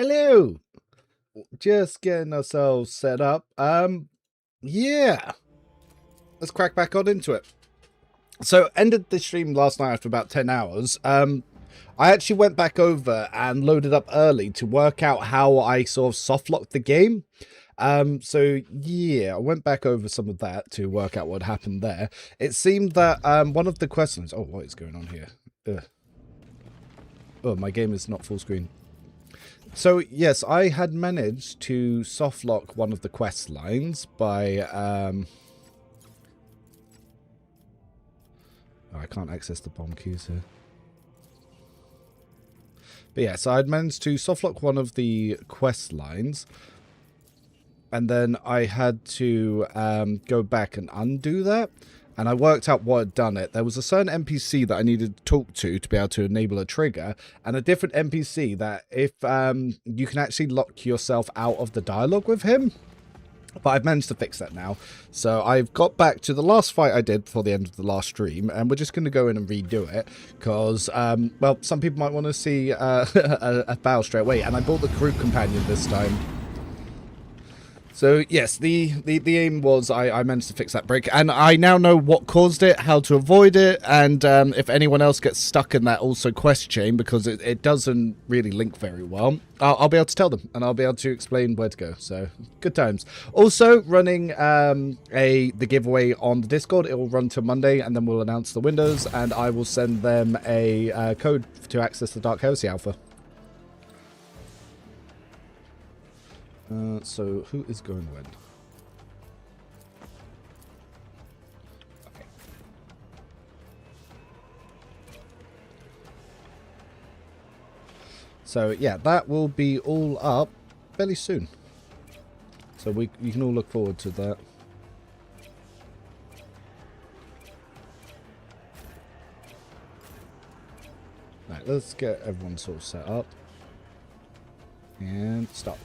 Hello. Just getting ourselves set up. Yeah. Let's crack back on into it. So, ended the stream last night after about 10 hours. I actually went back over and loaded up early to work out how I sort of softlocked the game. So yeah, I went back over some of that to work out what happened there. It seemed that one of the questions... Oh, what is going on here? Ugh. Oh, my game is not full screen. So, yes, I had managed to softlock one of the quest lines by... Oh, I can't access the bomb keys here. But yeah, so I'd managed to softlock one of the quest lines. And then I had to go back and undo that. And I worked out what had done it. There was a certain NPC that I needed to talk to be able to enable a trigger. And a different NPC that if you can actually lock yourself out of the dialogue with him. But I've managed to fix that now. So I've got back to the last fight I did before the end of the last stream. And we're just going to go in and redo it. Because, well, some people might want to see a battle straight away. And I bought the group companion this time. So, yes, the aim was I managed to fix that break. And I now know what caused it, how to avoid it, and if anyone else gets stuck in that also quest chain, because it doesn't really link very well, I'll be able to tell them, and I'll be able to explain where to go. So, good times. Also, running the giveaway on the Discord. It will run till Monday, and then we'll announce the winners, and I will send them a code to access the Dark Heresy Alpha. So, who is going when? Okay. So, yeah, that will be all up fairly soon. So, you can all look forward to that. Right, let's get everyone sort of set up. And stop.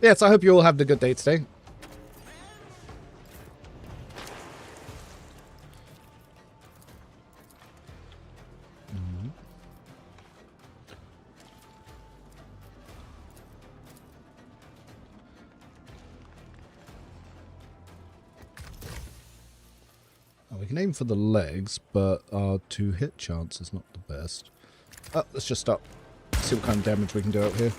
Yes, I hope you all have a good day today. Oh, we can aim for the legs, but our to-hit chance is not the best. Oh, let's just stop. See what kind of damage we can do out here.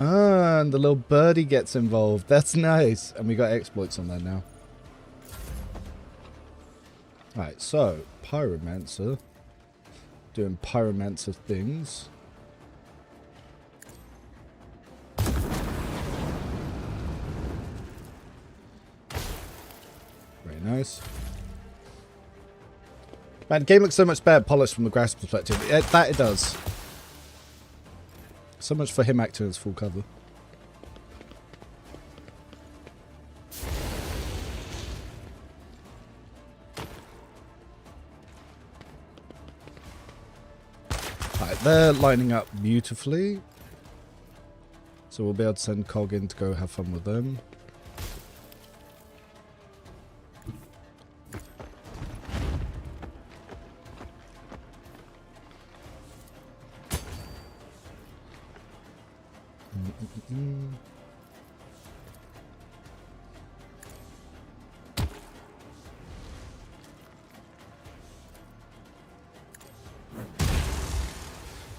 Ah, and the little birdie gets involved. That's nice. And we got exploits on there now. Alright, so, Pyromancer. Doing Pyromancer things. Very nice. Man, the game looks so much better polished from the graphics perspective. That it does. So much for him acting as full cover. Right, they're lining up beautifully. So we'll be able to send Cog in to go have fun with them.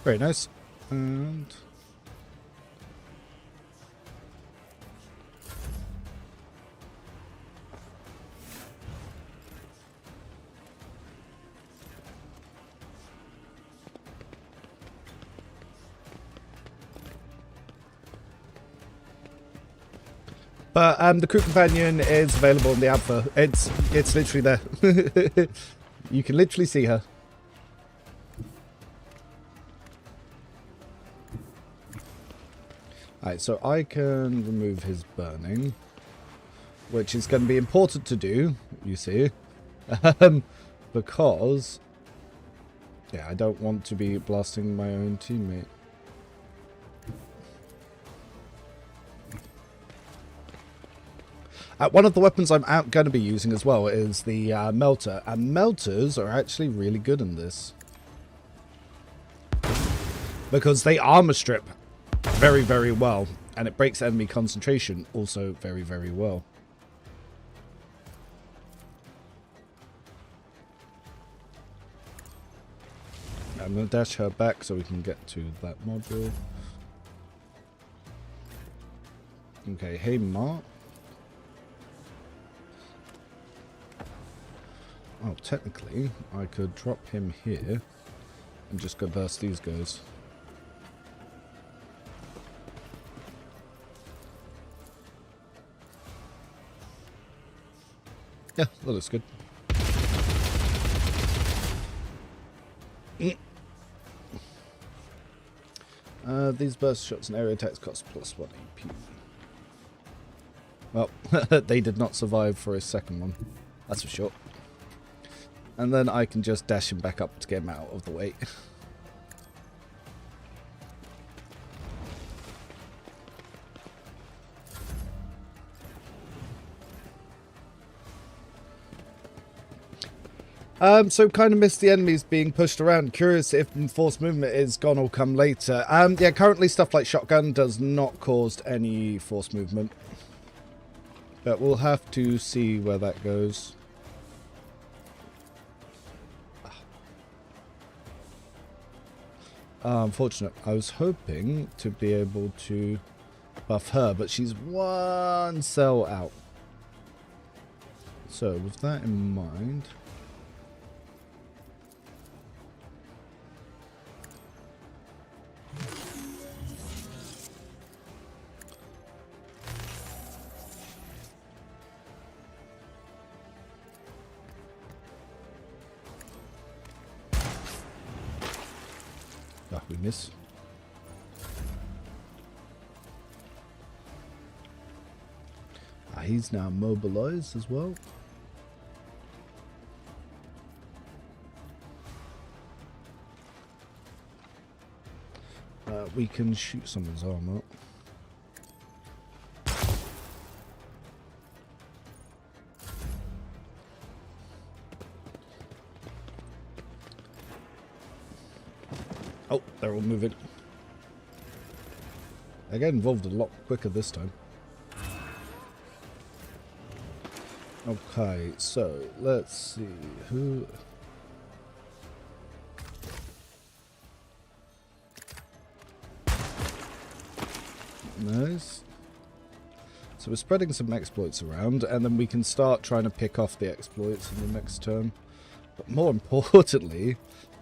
Very nice. And but the crew companion is available in the alpha. It's literally there. You can literally see her. Alright, so I can remove his burning, which is going to be important to do, you see, because, yeah, I don't want to be blasting my own teammate. One of the weapons I'm going to be using as well is the melter, and melters are actually really good in this, because they armor strip. very, very well. And it breaks enemy concentration also very, very well. I'm going to dash her back so we can get to that module. Okay, hey Mark. Oh, technically, I could drop him here and just go burst these guys. Yeah, that looks good. These burst shots and area attacks cost +1 AP. Well, they did not survive for a second one. That's for sure. And then I can just dash him back up to get him out of the way. So kind of missed the enemies being pushed around. Curious if force movement is gone or come later. Yeah, currently stuff like shotgun does not cause any force movement. But we'll have to see where that goes. Unfortunate. I was hoping to be able to buff her, but she's one cell out. So with that in mind... Ah, we miss. Ah, he's now mobilized as well. We can shoot someone's arm up. Oh, they're all moving. They get involved a lot quicker this time. Okay, so let's see who... Nice. So we're spreading some exploits around, and then we can start trying to pick off the exploits in the next turn. But more importantly...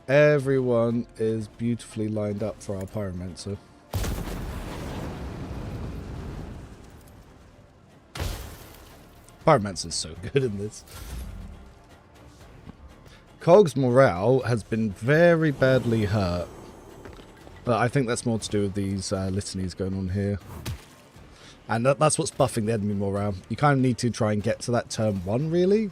Everyone is beautifully lined up for our Pyromancer. Pyromancer's so good in this. Cog's morale has been very badly hurt. But I think that's more to do with these litanies going on here. And that's what's buffing the enemy morale. You kind of need to try and get to that turn 1, really.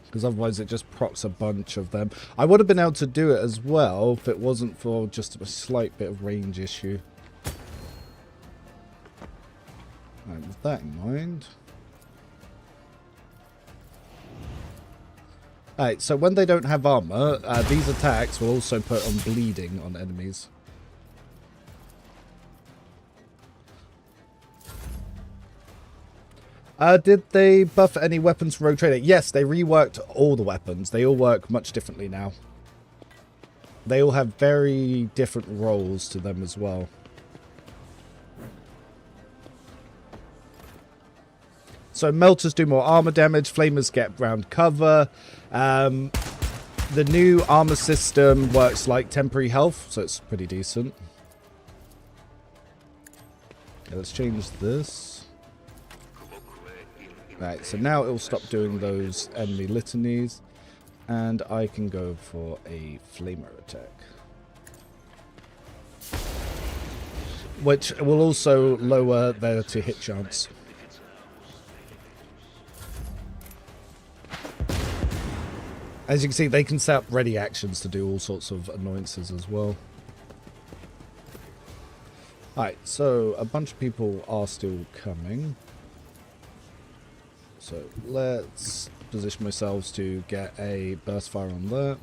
Because otherwise it just procs a bunch of them. I would have been able to do it as well if it wasn't for just a slight bit of range issue. Right, with that in mind... Alright, so when they don't have armor, these attacks will also put on bleeding on enemies. Did they buff any weapons for Rogue Trader? Yes, they reworked all the weapons. They all work much differently now. They all have very different roles to them as well. So melters do more armor damage, flamers get round cover. The new armor system works like temporary health, so it's pretty decent. Okay, let's change this. Right, so now it'll stop doing those enemy litanies, and I can go for a flamer attack. Which will also lower their to-hit chance. As you can see, they can set up ready actions to do all sorts of annoyances as well. Alright, so a bunch of people are still coming. So let's position ourselves to get a burst fire on there.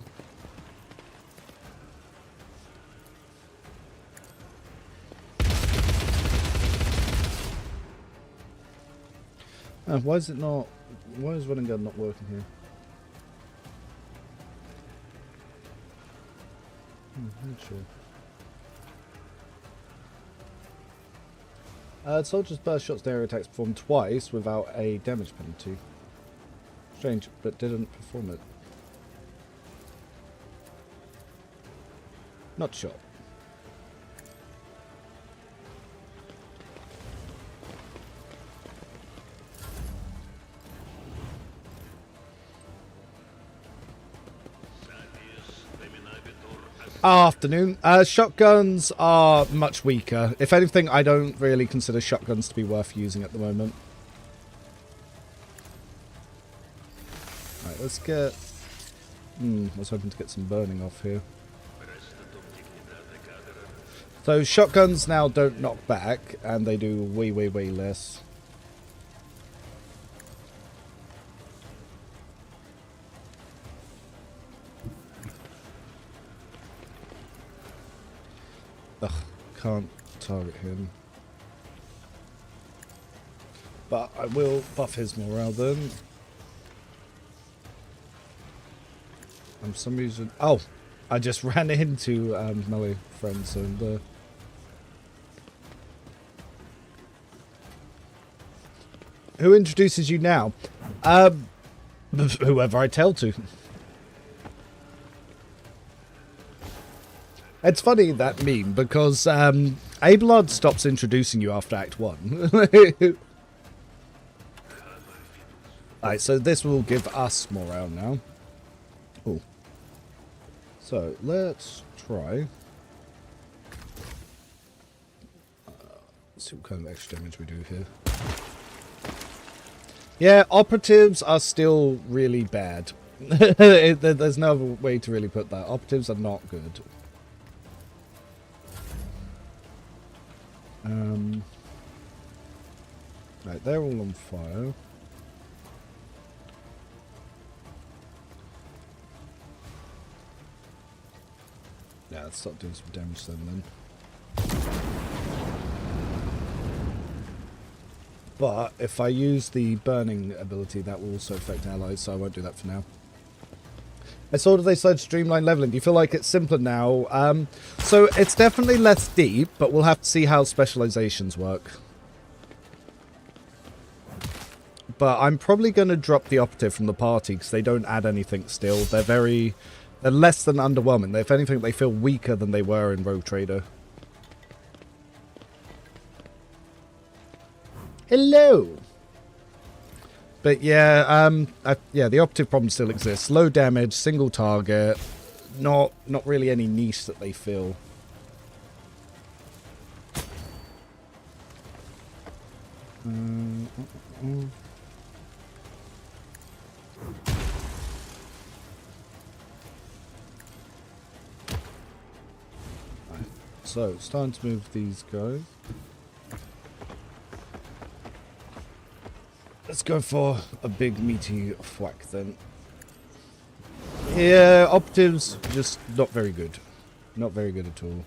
Why is it not... Why is running gun not working here? Not sure. Soldiers burst shots to area attacks performed twice without a damage penalty. Strange, but didn't perform it. Not sure. Afternoon. Shotguns are much weaker. If anything, I don't really consider shotguns to be worth using at the moment. Right, let's get... I was hoping to get some burning off here. So shotguns now don't knock back, and they do way less. Ugh, can't target him. But I will buff his morale then. And for some reason... Oh! I just ran into melee friends and... Who introduces you now? Whoever I tell to. It's funny, that meme, because Abelard stops introducing you after Act 1. Alright, so this will give us morale now. Ooh. So, let's try... let's see what kind of extra damage we do here. Yeah, operatives are still really bad. There's no other way to really put that. Operatives are not good. Right, they're all on fire. Yeah, let's start doing some damage then. But if I use the burning ability, that will also affect allies, so I won't do that for now. I saw that they started streamline leveling. Do you feel like it's simpler now? So it's definitely less deep, but we'll have to see how specializations work. But I'm probably going to drop the operative from the party because they don't add anything still. They're less than underwhelming. If anything, they feel weaker than they were in Rogue Trader. Hello! But yeah, yeah, the operative problem still exists. Low damage, single target, not really any niche that they fill. Right. So it's time to move these guys. Let's go for a big meaty thwack then. Yeah, operatives just not very good. Not very good at all.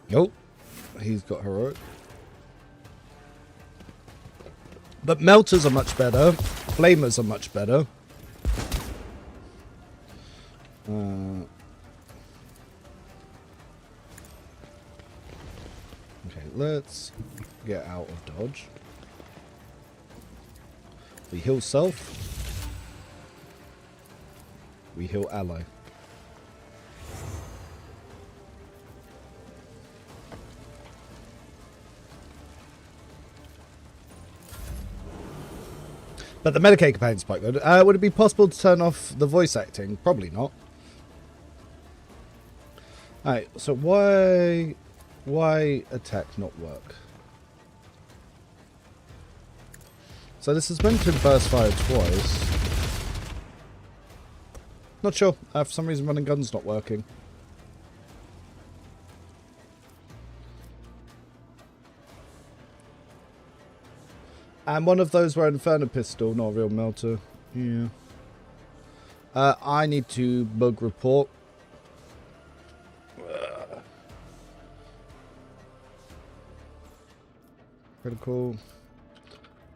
Nope. He's got heroic. But melters are much better. Flamers are much better. Okay, let's get out of dodge. We heal self. We heal ally. But the Medicaid campaign is quite good. Would it be possible to turn off the voice acting? Probably not. Alright, so why attack not work? So this is meant to burst fire twice. Not sure. For some reason running gun's not working. And one of those were an Inferno pistol, not a real melter. Yeah. I need to bug report. Critical.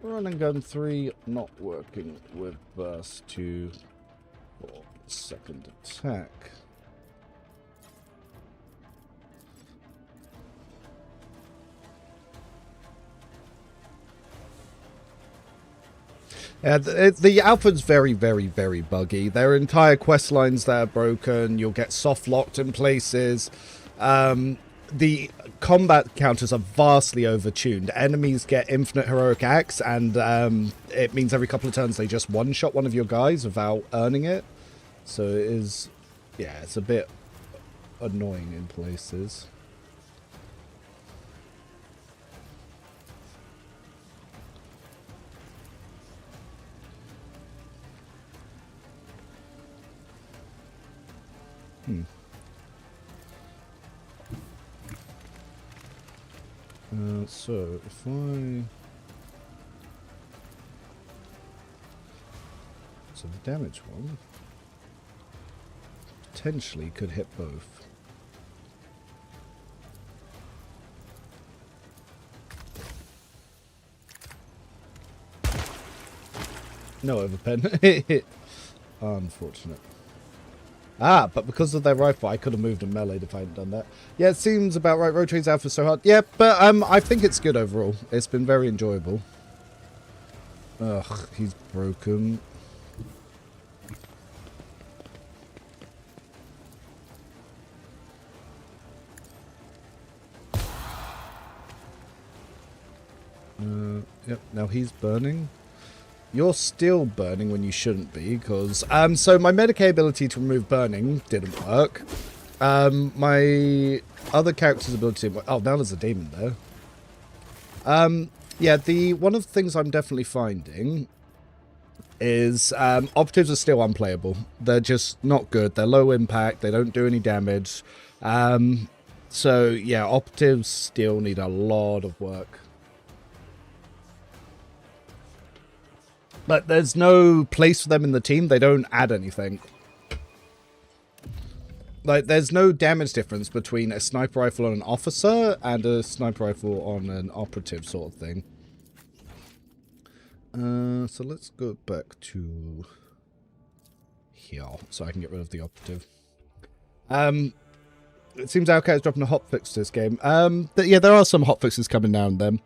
Run and gun 3 not working with burst 2 for second attack. Yeah, the alpha's very, very, very buggy. There are entire quest lines that are broken. You'll get soft locked in places. The combat counters are vastly overtuned. Enemies get infinite heroic acts, and it means every couple of turns they just one-shot one of your guys without earning it. So it is, yeah, it's a bit annoying in places. So if I... So the damage one potentially could hit both. No overpen. Unfortunate. Ah, but because of their rifle, I could have moved and meleeed if I hadn't done that. Yeah, it seems about right. Road Trade's Alpha so hard. Yeah, but I think it's good overall. It's been very enjoyable. Ugh, he's broken. Yep, now he's burning. You're still burning when you shouldn't be, because... so my Medicaid ability to remove burning didn't work. My other character's ability... Oh, now there's a demon there. Yeah, one of the things I'm definitely finding is operatives are still unplayable. They're just not good. They're low impact. They don't do any damage. So, yeah, operatives still need a lot of work. But there's no place for them in the team. They don't add anything. Like, there's no damage difference between a sniper rifle on an officer and a sniper rifle on an operative sort of thing. So let's go back to here so I can get rid of the operative. It seems Alcat is dropping a hotfix to this game. Yeah, there are some hotfixes coming now and then.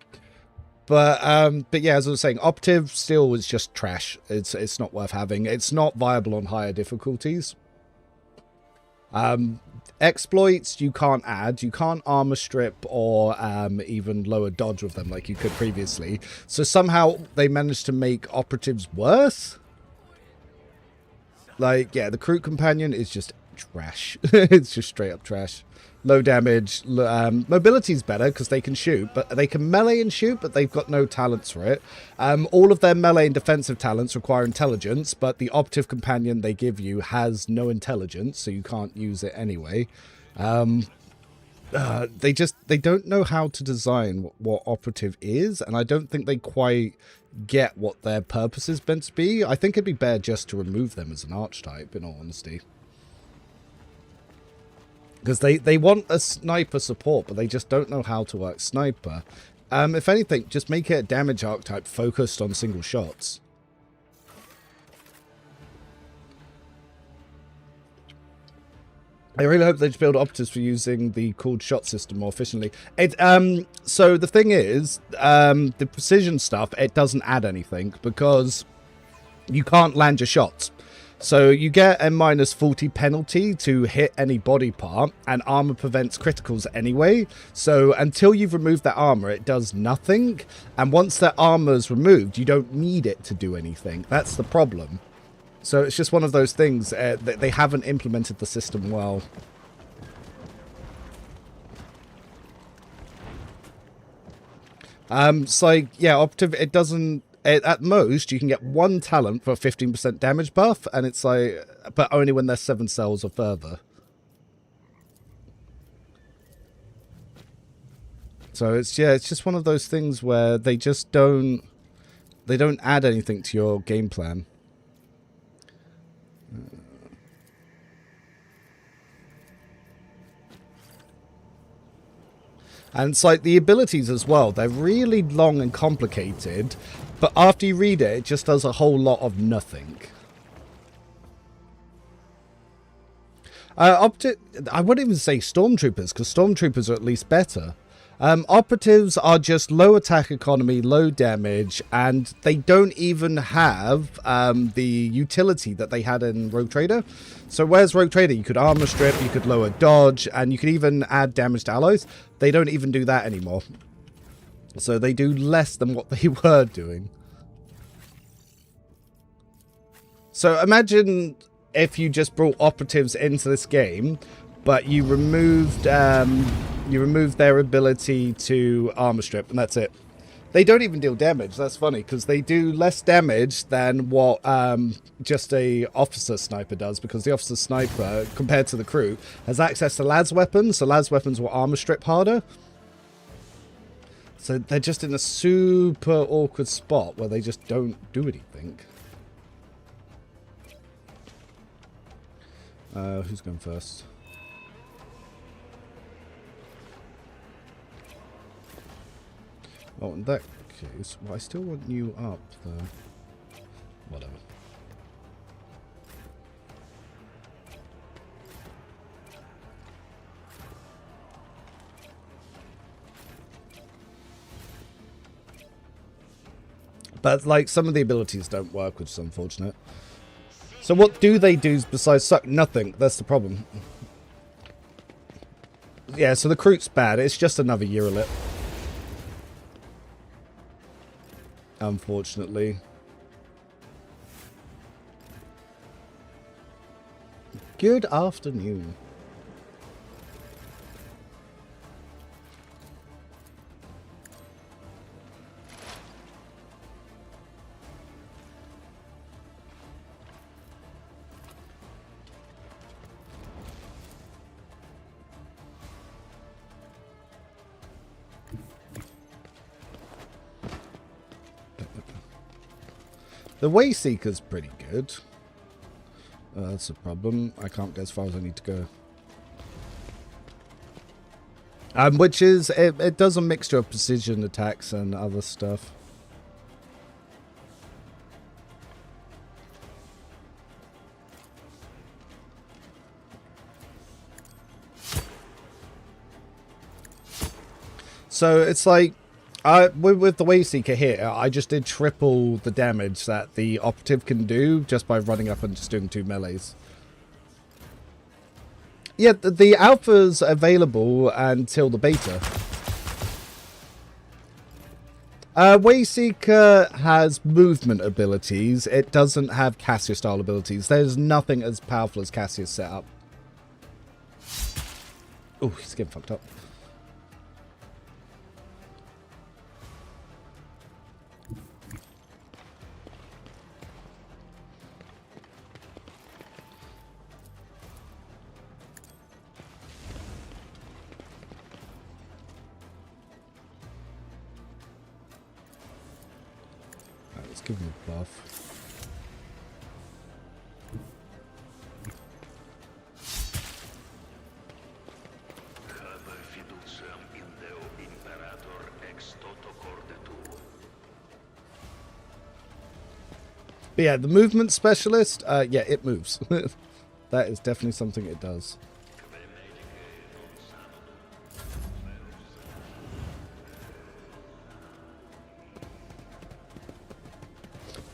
But yeah, as I was saying, Operative still is just trash. It's not worth having. It's not viable on higher difficulties. Exploits you can't add. You can't armor strip or even lower dodge with them like you could previously. So somehow they managed to make Operatives worse. Like, yeah, the Crew Companion is just trash. It's just straight up trash. Low damage. Mobility's better because they can shoot, but they can melee and shoot, but they've got no talents for it. All of their melee and defensive talents require intelligence, but the Operative Companion they give you has no intelligence, so you can't use it anyway. They don't know how to design what Operative is, and I don't think they quite get what their purpose is meant to be. I think it'd be better just to remove them as an archetype, in all honesty. Because they want a sniper support, but they just don't know how to work sniper. If anything, just make it a damage archetype focused on single shots. I really hope they just build operatives for using the cooled shot system more efficiently. So the thing is, the precision stuff, it doesn't add anything because you can't land your shots. So you get a -40 penalty to hit any body part, and armor prevents criticals anyway. So until you've removed that armor, it does nothing. And once that armor is removed, you don't need it to do anything. That's the problem. So it's just one of those things that they haven't implemented the system well. It's like, yeah, Operative, it doesn't... At most, you can get one talent for a 15% damage buff, and it's like, but only when they're 7 cells or further. So it's, yeah, it's just one of those things where they just don't They don't add anything to your game plan. And it's like the abilities as well. They're really long and complicated, but after you read it, it just does a whole lot of nothing. I wouldn't even say stormtroopers, because stormtroopers are at least better. Operatives are just low attack economy, low damage, and they don't even have the utility that they had in Rogue Trader. So whereas Rogue Trader, you could armor strip, you could lower dodge, and you could even add damage to allies, they don't even do that anymore. So they do less than what they were doing. So imagine if you just brought operatives into this game, but you removed their ability to armor strip, and that's it. They don't even deal damage. That's funny, because they do less damage than what just a officer sniper does, because the officer sniper, compared to the crew, has access to las weapons, so las weapons will armor strip harder. So they're just in a super awkward spot where they just don't do anything. Who's going first? Oh, in that case, well, I still want you up, though. Whatever. But, like, some of the abilities don't work, which is unfortunate. So what do they do besides suck? Nothing. That's the problem. Yeah, so the recruit's bad. It's just another Eurolit. Unfortunately. Good afternoon. The Wayseeker's pretty good. That's a problem. I can't get as far as I need to go. Which is, it does a mixture of precision attacks and other stuff. So it's like, with the Wayseeker here, I just did triple the damage that the Operative can do just by running up and just doing 2 melees. Yeah, the alpha's available until the beta. Wayseeker has movement abilities. It doesn't have Cassius style abilities. There's nothing as powerful as Cassius set up. Oh, he's getting fucked up. Give him a buff. But yeah, the movement specialist, yeah, it moves. That is definitely something it does.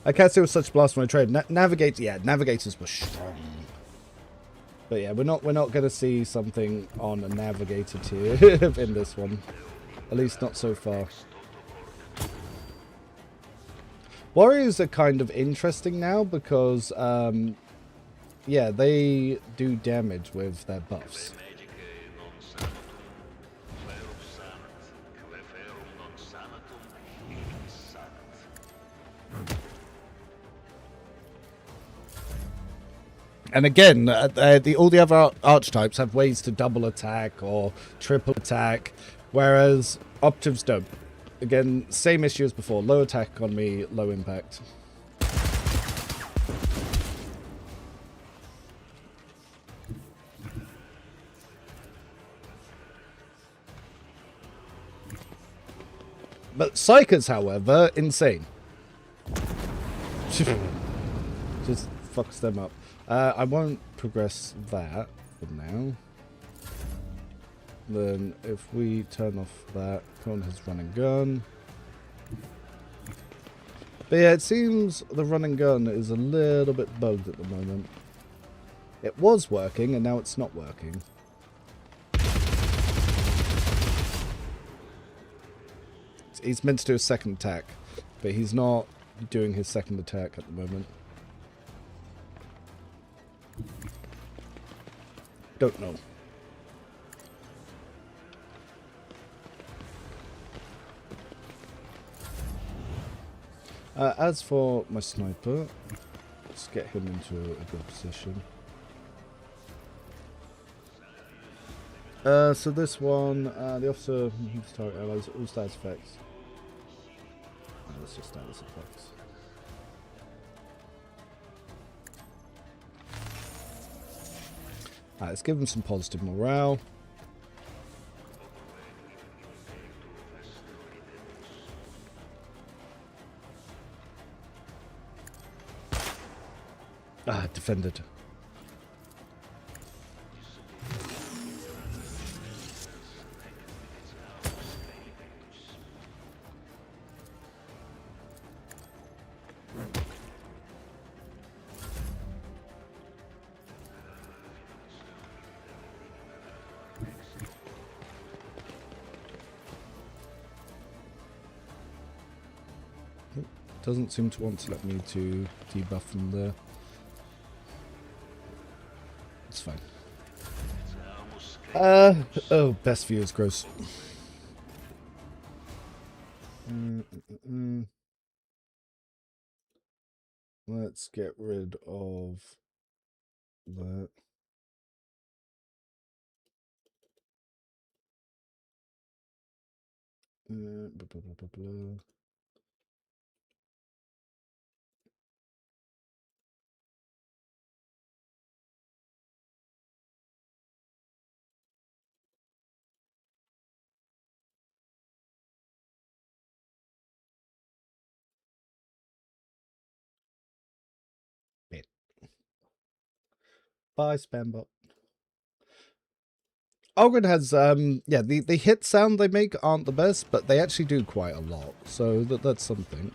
I can't say it was such a blast from my trade. Navigators were strong. But yeah, we're not going to see something on a Navigator tier in this one. At least not so far. Warriors are kind of interesting now because, yeah, they do damage with their buffs. And again, all the other archetypes have ways to double attack or triple attack, whereas Operatives don't. Again, same issue as before. Low attack on me, low impact. But Psychers, however, insane. Just fucks them up. I won't progress that for now. Then if we turn off that, put on his run and gun. But yeah, it seems the run and gun is a little bit bugged at the moment. It was working and now it's not working. He's meant to do a second attack, but he's not doing his second attack at the moment. Don't know. As for my sniper, let's get him into a good position. So this one, the officer moves target allies, all status effects. Let's just status effects. Alright, let's give him some positive morale. Defended. Doesn't seem to want to let me to debuff from there. It's fine. Oh, best view is gross. Let's get rid of that. Blah, blah, blah, blah, blah. Bye, Spambot. Ogren has, yeah, the hit sound they make aren't the best, but they actually do quite a lot, so that's something.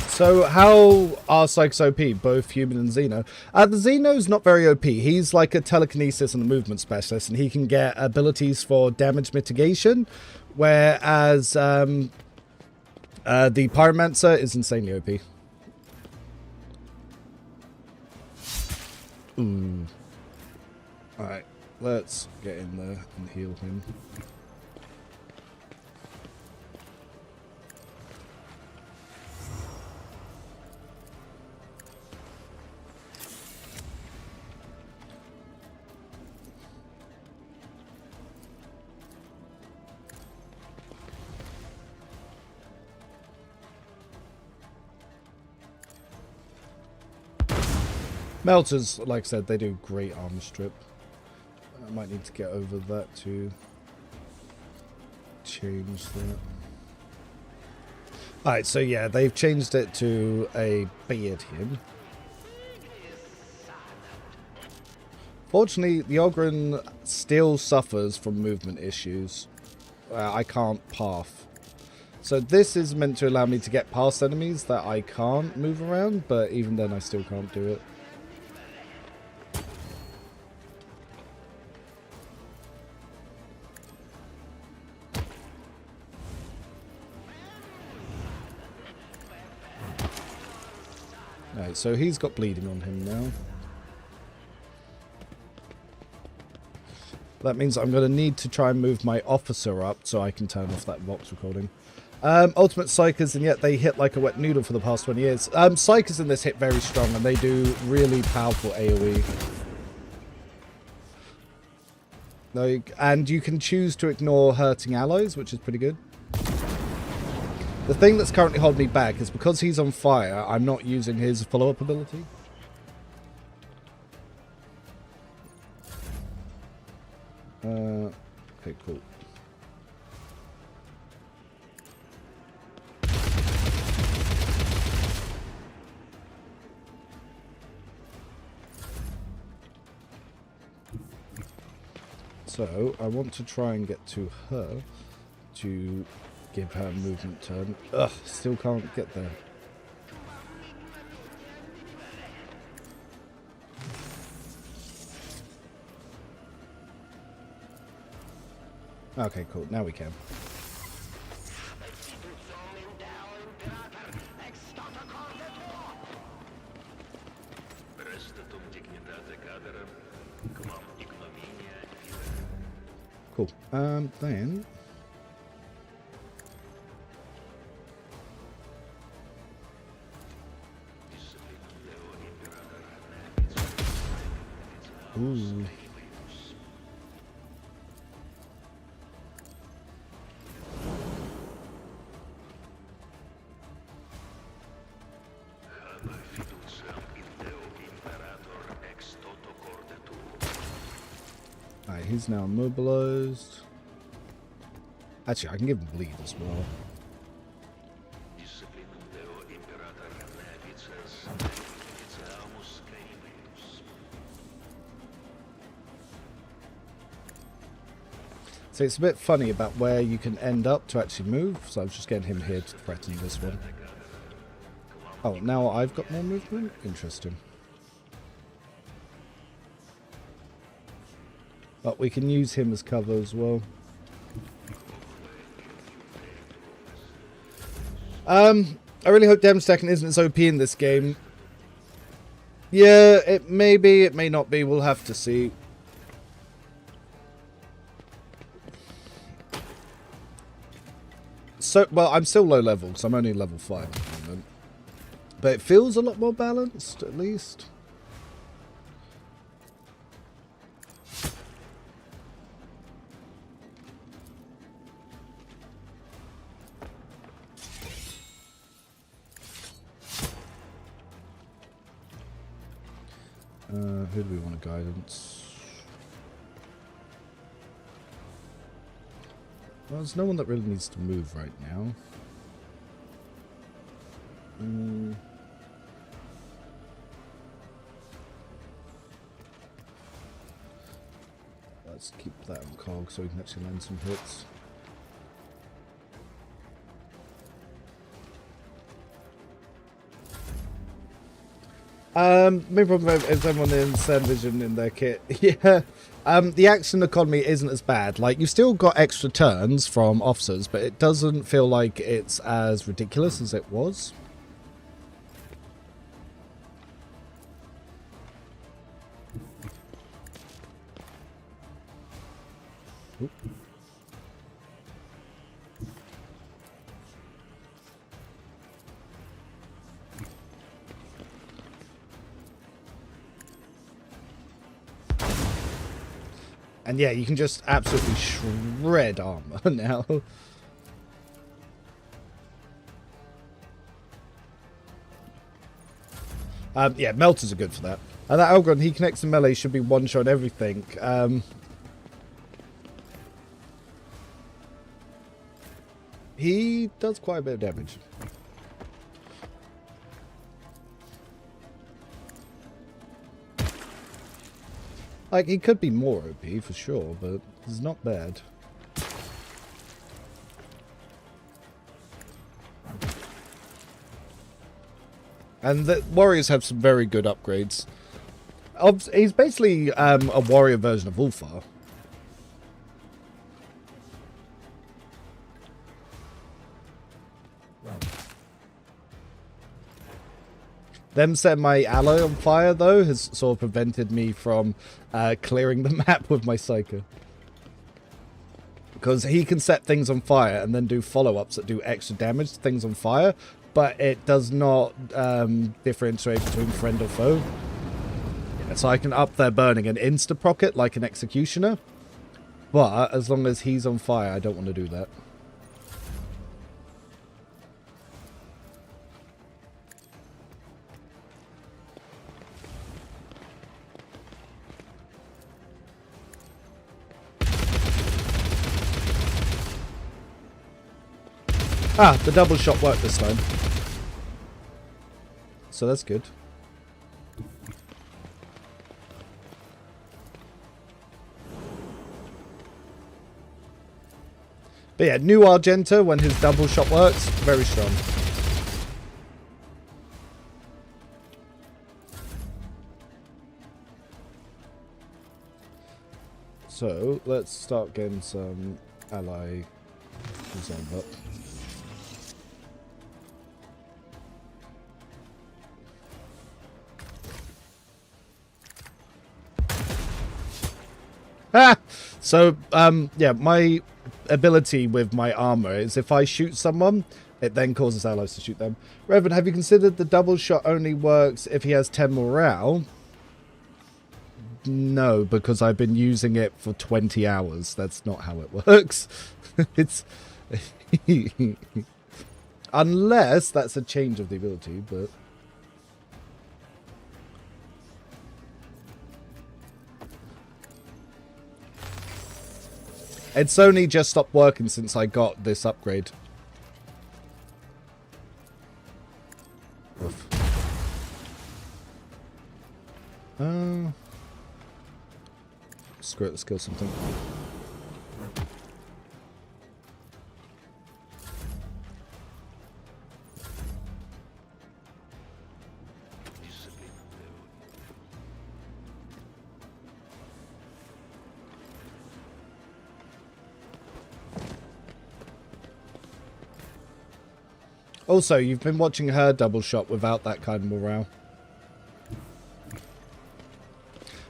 So how are Psychs OP, both human and Xeno? The Xeno's not very OP. He's like a telekinesis and a movement specialist, and he can get abilities for damage mitigation, whereas the Pyromancer is insanely OP. Ooh. Alright, let's get in there and heal him. Melters, like I said, they do great armor strip. I might need to get over that to change that. Alright, so yeah, they've changed it to a beard him. Fortunately, the Ogren still suffers from movement issues. I can't path. So this is meant to allow me to get past enemies that I can't move around, but even then I still can't do it. Alright, so he's got bleeding on him now. That means I'm going to need to try and move my officer up so I can turn off that Vox recording. Ultimate Psychers, and yet they hit like a wet noodle for the past 20 years. Psychers in this hit very strong, and they do really powerful AoE. Like, and you can choose to ignore hurting allies, which is pretty good. The thing that's currently holding me back is because he's on fire, I'm not using his follow-up ability. Okay, cool. So, I want to try and get to her to give her a movement turn. Ugh, still can't get there. Okay, cool. Now we can. Cool. Then... Ooh. Alright, he's now immobilized. Actually, I can give him bleed as well. So it's a bit funny about where you can end up to actually move, so I was just getting him here to threaten this one. Oh, now I've got more movement? Interesting. But we can use him as cover as well. I really hope Demstacking isn't as OP in this game. Yeah, it may be, it may not be, we'll have to see. So, well, I'm still low level, because I'm only level 5 at the moment. But it feels a lot more balanced, at least. Who do we want to guidance? Well, there's no one that really needs to move right now. Let's keep that on cog so we can actually land some hits. Main problem is everyone in Sand Vision in their kit. Yeah. The action economy isn't as bad. Like, you've still got extra turns from officers, but it doesn't feel like it's as ridiculous as it was. Oop. And yeah, you can just absolutely shred armor now. Yeah, melters are good for that. And that Algron, he connects to melee, should be one-shot everything. He does quite a bit of damage. Like, he could be more OP for sure, but it's not bad. And the warriors have some very good upgrades. He's basically a warrior version of Ulfar. Them setting my ally on fire, though, has sort of prevented me from clearing the map with my Psycher. Because he can set things on fire and then do follow-ups that do extra damage to things on fire, but it does not differentiate between friend or foe. Yeah, so I can up their burning and insta-proc it like an executioner, but as long as he's on fire, I don't want to do that. Ah, the double shot worked this time. So that's good. But yeah, new Argenta, when his double shot works, very strong. So, let's start getting some ally design up. So, yeah, my ability with my armor is if I shoot someone, it then causes allies to shoot them. Revan, have you considered the double shot only works if he has 10 morale? No, because I've been using it for 20 hours. That's not how it works. It's... Unless that's a change of the ability, but... It's only just stopped working since I got this upgrade. Oof. Screw it, let's kill something. Also, you've been watching her double shot without that kind of morale.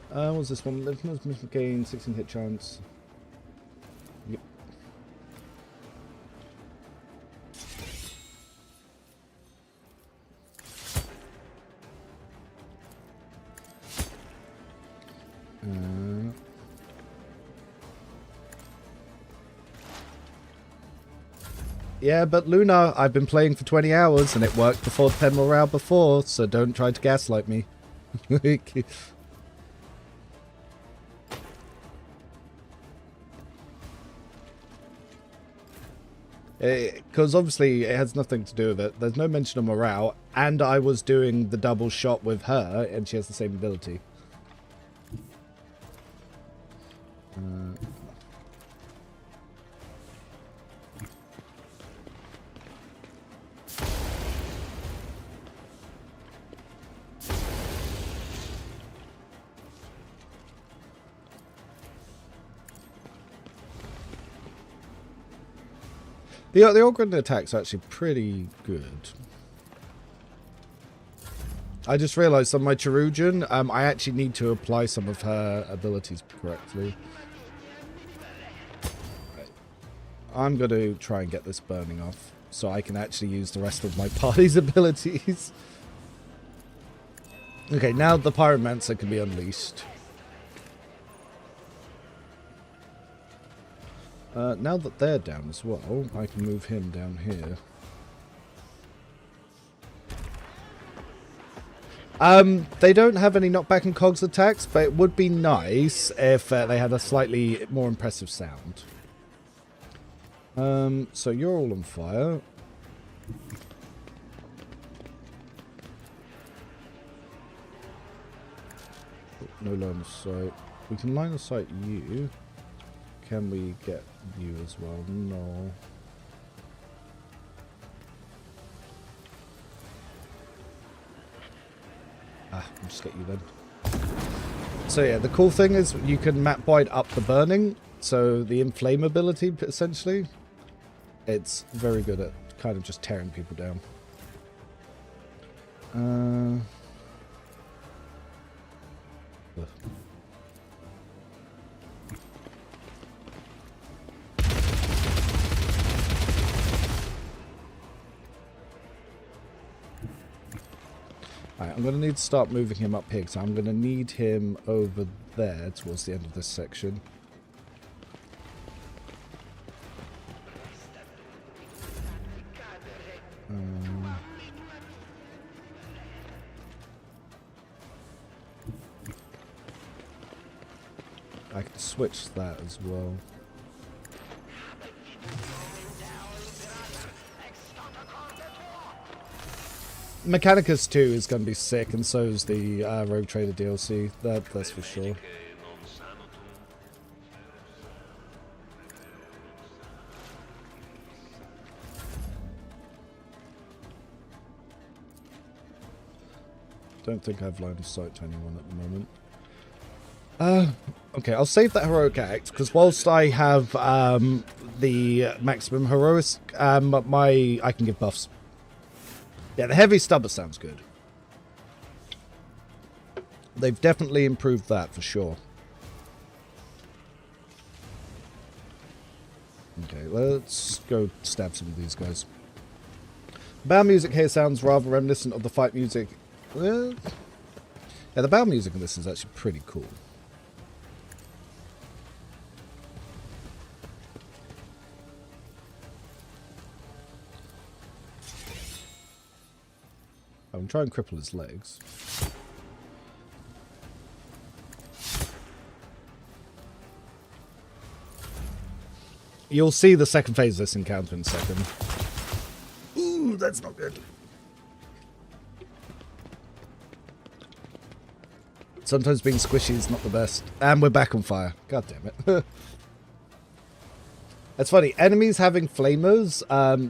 What's this one? Gain 16 hit chance. Yep. Yeah, but Luna, I've been playing for 20 hours and it worked before 10 morale before, so don't try to gaslight me. Because obviously it has nothing to do with it. There's no mention of morale, and I was doing the double shot with her, and she has the same ability. The Ogren attack's actually pretty good. I just realised on my Cherugian, I actually need to apply some of her abilities correctly. I'm going to try and get this burning off, so I can actually use the rest of my party's abilities. Okay, now the Pyromancer can be unleashed. Now that they're down as well, I can move him down here. They don't have any knockback and cogs attacks, but it would be nice if they had a slightly more impressive sound. So you're all on fire. No line of sight. We can line of sight you. Can we get you as well? No. I'll just get you then. So yeah, the cool thing is you can map wide up the burning, so the inflammability essentially, it's very good at kind of just tearing people down. Alright, I'm going to need to start moving him up here, because I'm going to need him over there towards the end of this section. I can switch that as well. Mechanicus 2 is going to be sick, and so is the Rogue Trader DLC. That's for sure. Don't think I have line of sight to anyone at the moment. Okay, I'll save that heroic act, because whilst I have the maximum heroic, I can give buffs. Yeah, the heavy stubber sounds good. They've definitely improved that for sure. Okay, let's go stab some of these guys. Battle music here sounds rather reminiscent of the fight music. Yeah, the battle music in this is actually pretty cool. I'm trying to cripple his legs. You'll see the second phase of this encounter in a second. Ooh, that's not good. Sometimes being squishy is not the best. And we're back on fire. God damn it. It's funny, enemies having flamers,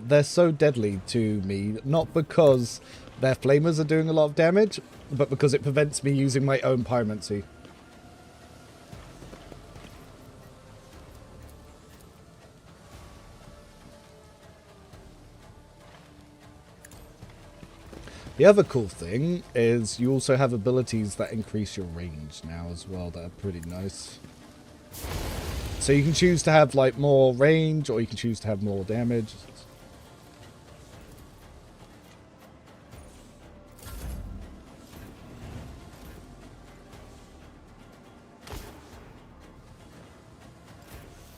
they're so deadly to me, not because their flamers are doing a lot of damage, but because it prevents me using my own pyromancy. The other cool thing is you also have abilities that increase your range now as well, that are pretty nice. So you can choose to have like more range, or you can choose to have more damage.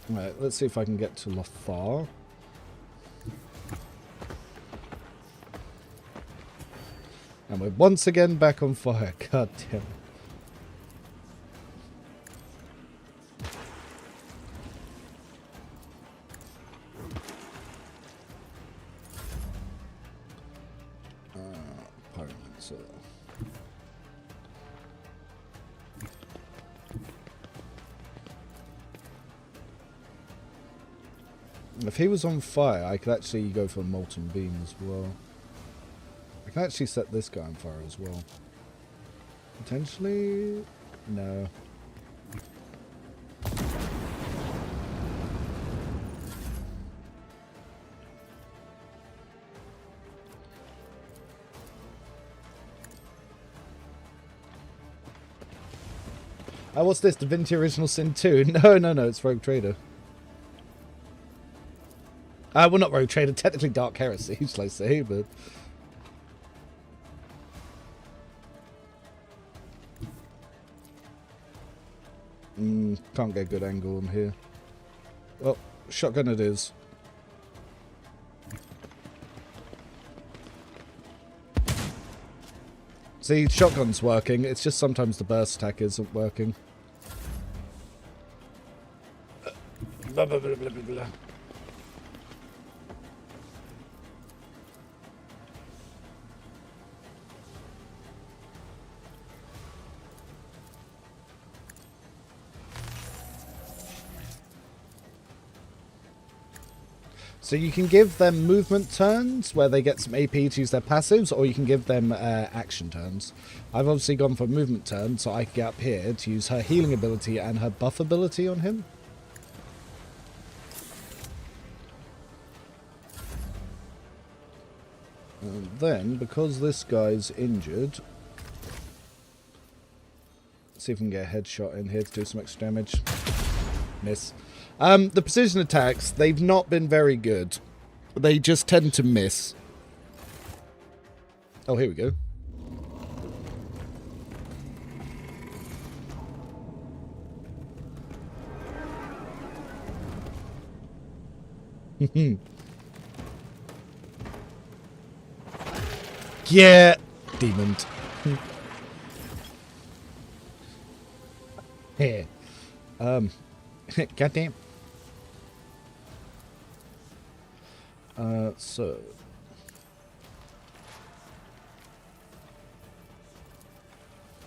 Right, let's see if I can get to Lothar. And we're once again back on fire. God damn it. If he was on fire, I could actually go for a molten beam as well. I can actually set this guy on fire as well. Potentially? No. Oh, what's this? Divinity Original Sin 2? No, it's Rogue Trader. Well, not Rogue Trader, technically Dark Heresy, shall I say, but... Can't get a good angle on here. Well, shotgun it is. See, shotgun's working, it's just sometimes the burst attack isn't working. Blah, blah, blah, blah, blah. So you can give them movement turns where they get some AP to use their passives, or you can give them action turns. I've obviously gone for movement turn, so I can get up here to use her healing ability and her buff ability on him. And then, because this guy's injured, let's see if we can get a headshot in here to do some extra damage. Miss. The precision attacks, they've not been very good. They just tend to miss. Oh, here we go. Yeah, demon. Here. Goddamn. So.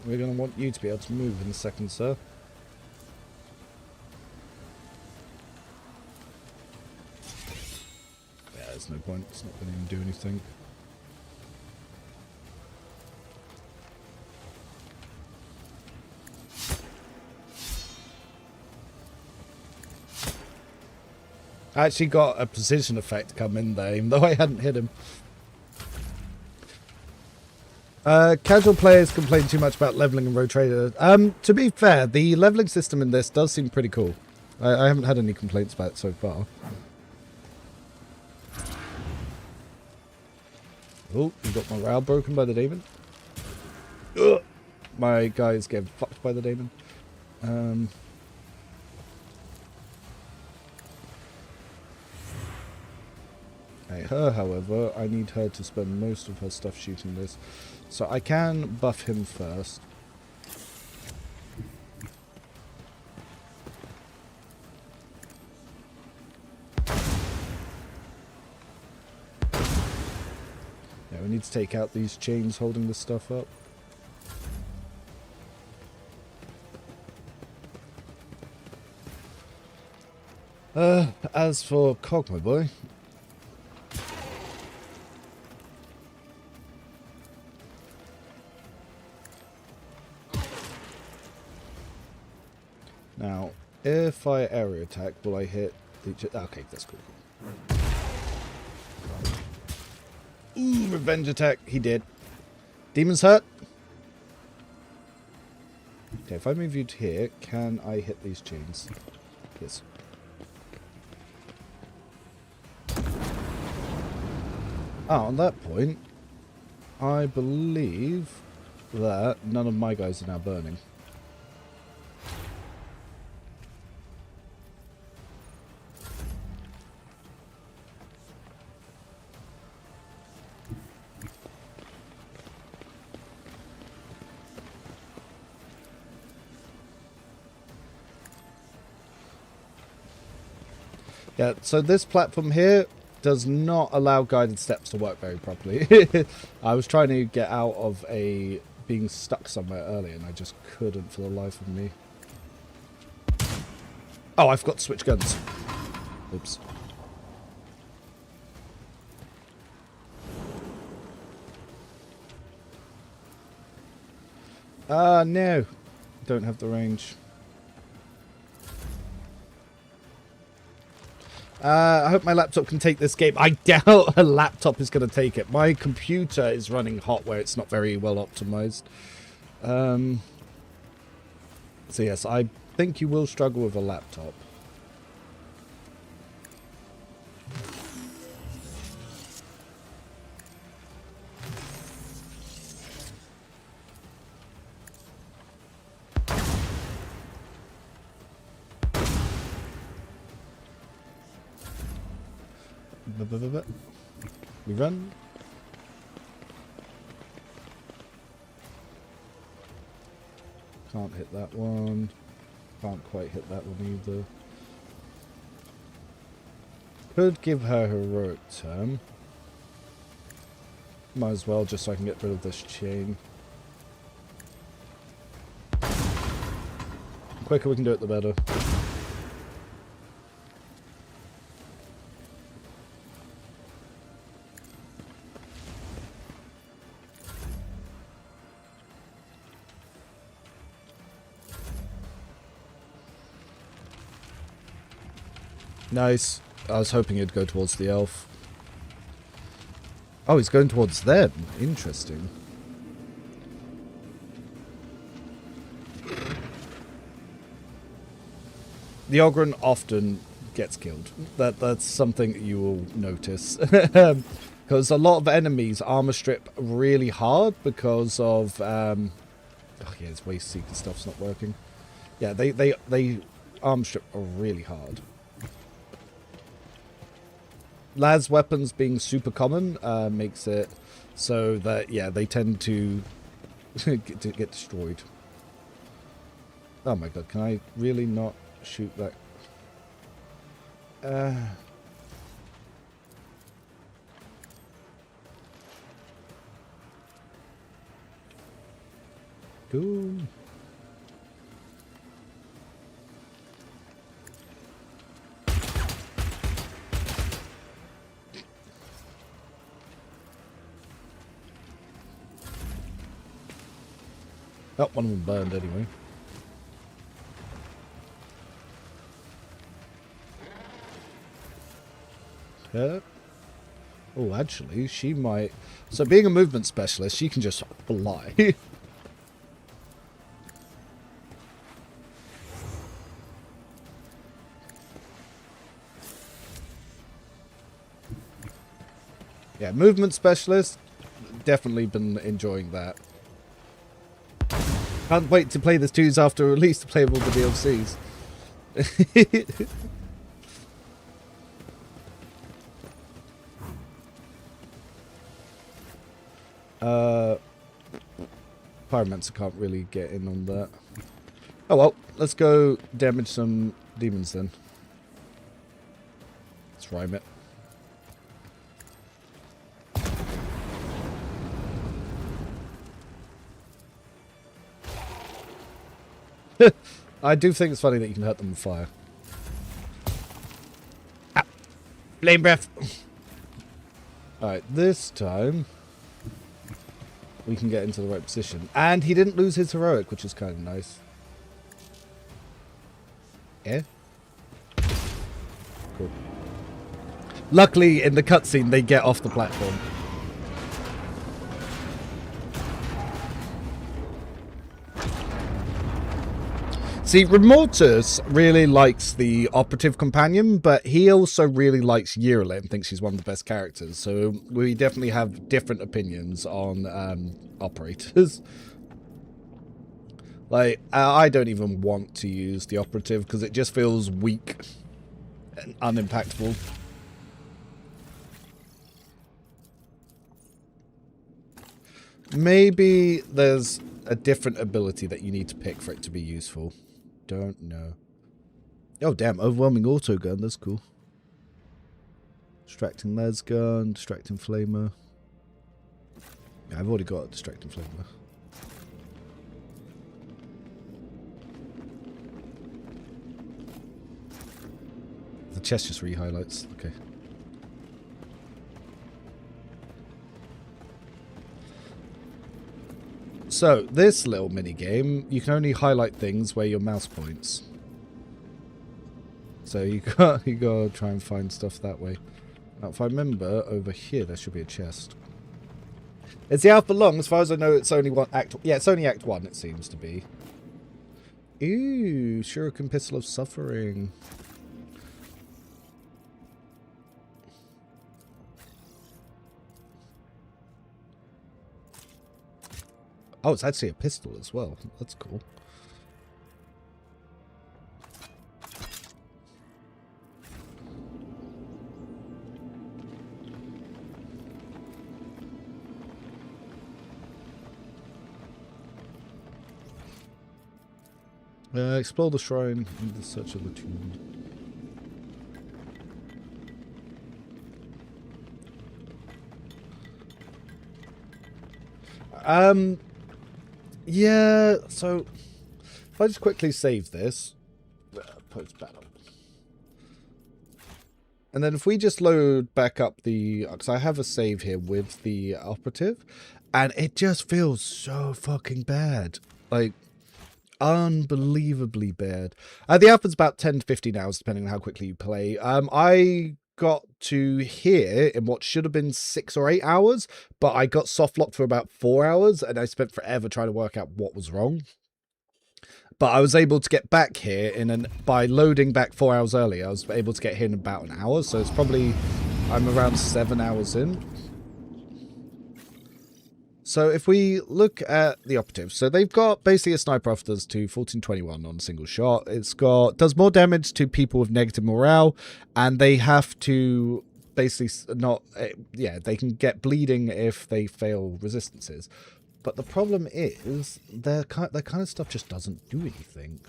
We're going to want you to be able to move in a second, sir. Yeah, there's no point. It's not going to even do anything. I actually got a precision effect come in there, even though I hadn't hit him. Casual players complain too much about leveling in Road Trader. To be fair, the leveling system in this does seem pretty cool. I haven't had any complaints about it so far. Oh, you got morale broken by the demon. Ugh. My guy's getting fucked by the demon. Her, however, I need her to spend most of her stuff shooting this. So I can buff him first. Yeah, we need to take out these chains holding this stuff up. As for Cog, my boy. Now, if I area attack, will I hit the... Okay, that's cool. Ooh, revenge attack. He did. Demon's hurt. Okay, if I move you to here, can I hit these chains? Yes. On that point, I believe that none of my guys are now burning. Yeah, so this platform here does not allow guided steps to work very properly. I was trying to get out of being stuck somewhere earlier and I just couldn't for the life of me. Oh, I've got to switch guns. Oops. No. Don't have the range. I hope my laptop can take this game. I doubt a laptop is going to take it. My computer is running hot where it's not very well optimized. So yes, I think you will struggle with a laptop. We run. Can't hit that one. Can't quite hit that one either. Could give her heroic term. Might as well, just so I can get rid of this chain. The quicker we can do it, the better. Nice. I was hoping he'd go towards the elf. Oh, he's going towards them. Interesting. The Ogryn often gets killed. That's something that you will notice. Because a lot of enemies armor strip really hard because of... oh yeah, his waste seeker stuff's not working. Yeah, they armor strip really hard. las weapons being super common makes it so that, yeah, they tend to get destroyed. Oh my god, can I really not shoot that? Cool. Oh, one of them burned anyway. Oh, actually, she might... So being a movement specialist, she can just fly. Yeah, movement specialist, definitely been enjoying that. Can't wait to play this 2s after release to play all the DLCs. Pyromancer can't really get in on that. Oh well, let's go damage some demons then. Let's rhyme it. I do think it's funny that you can hurt them with fire. Ah, flame breath. Alright, this time we can get into the right position. And he didn't lose his heroic, which is kind of nice. Yeah? Cool. Luckily, in the cutscene, they get off the platform. See, Remortus really likes the Operative companion, but he also really likes Yirle and thinks she's one of the best characters. So we definitely have different opinions on Operators. Like, I don't even want to use the Operative because it just feels weak and unimpactful. Maybe there's a different ability that you need to pick for it to be useful. Don't know. Oh damn, overwhelming auto gun, that's cool. Distracting les gun, distracting flamer. Yeah, I've already got a distracting flamer. The chest just re-highlights, okay. So, this little mini game, you can only highlight things where your mouse points. So you gotta try and find stuff that way. Now, if I remember, over here there should be a chest. Is the alpha long? As far as I know, it's only one act. Yeah, it's only Act 1. It seems to be. Ooh, Shuriken Pistol of Suffering. Oh, it's actually a pistol as well. That's cool. Explore the shrine in the search of the tomb. Yeah, so if I just quickly save this, post battle, and then if we just load back up the, because I have a save here with the Operative, and it just feels so fucking bad, like unbelievably bad. The alpha's about 10 to 15 hours depending on how quickly you play. I got to here in what should have been 6 or 8 hours, but I got soft locked for about 4 hours and I spent forever trying to work out what was wrong. But I was able to get back here by loading back 4 hours earlier. I was able to get here in about an hour, so it's probably, I'm around 7 hours in. So if we look at the Operative, so they've got basically a sniper rifle does to 1421 on a single shot. It's got, does more damage to people with negative morale, and they have to basically not, yeah, they can get bleeding if they fail resistances. But the problem is their kind of stuff just doesn't do anything.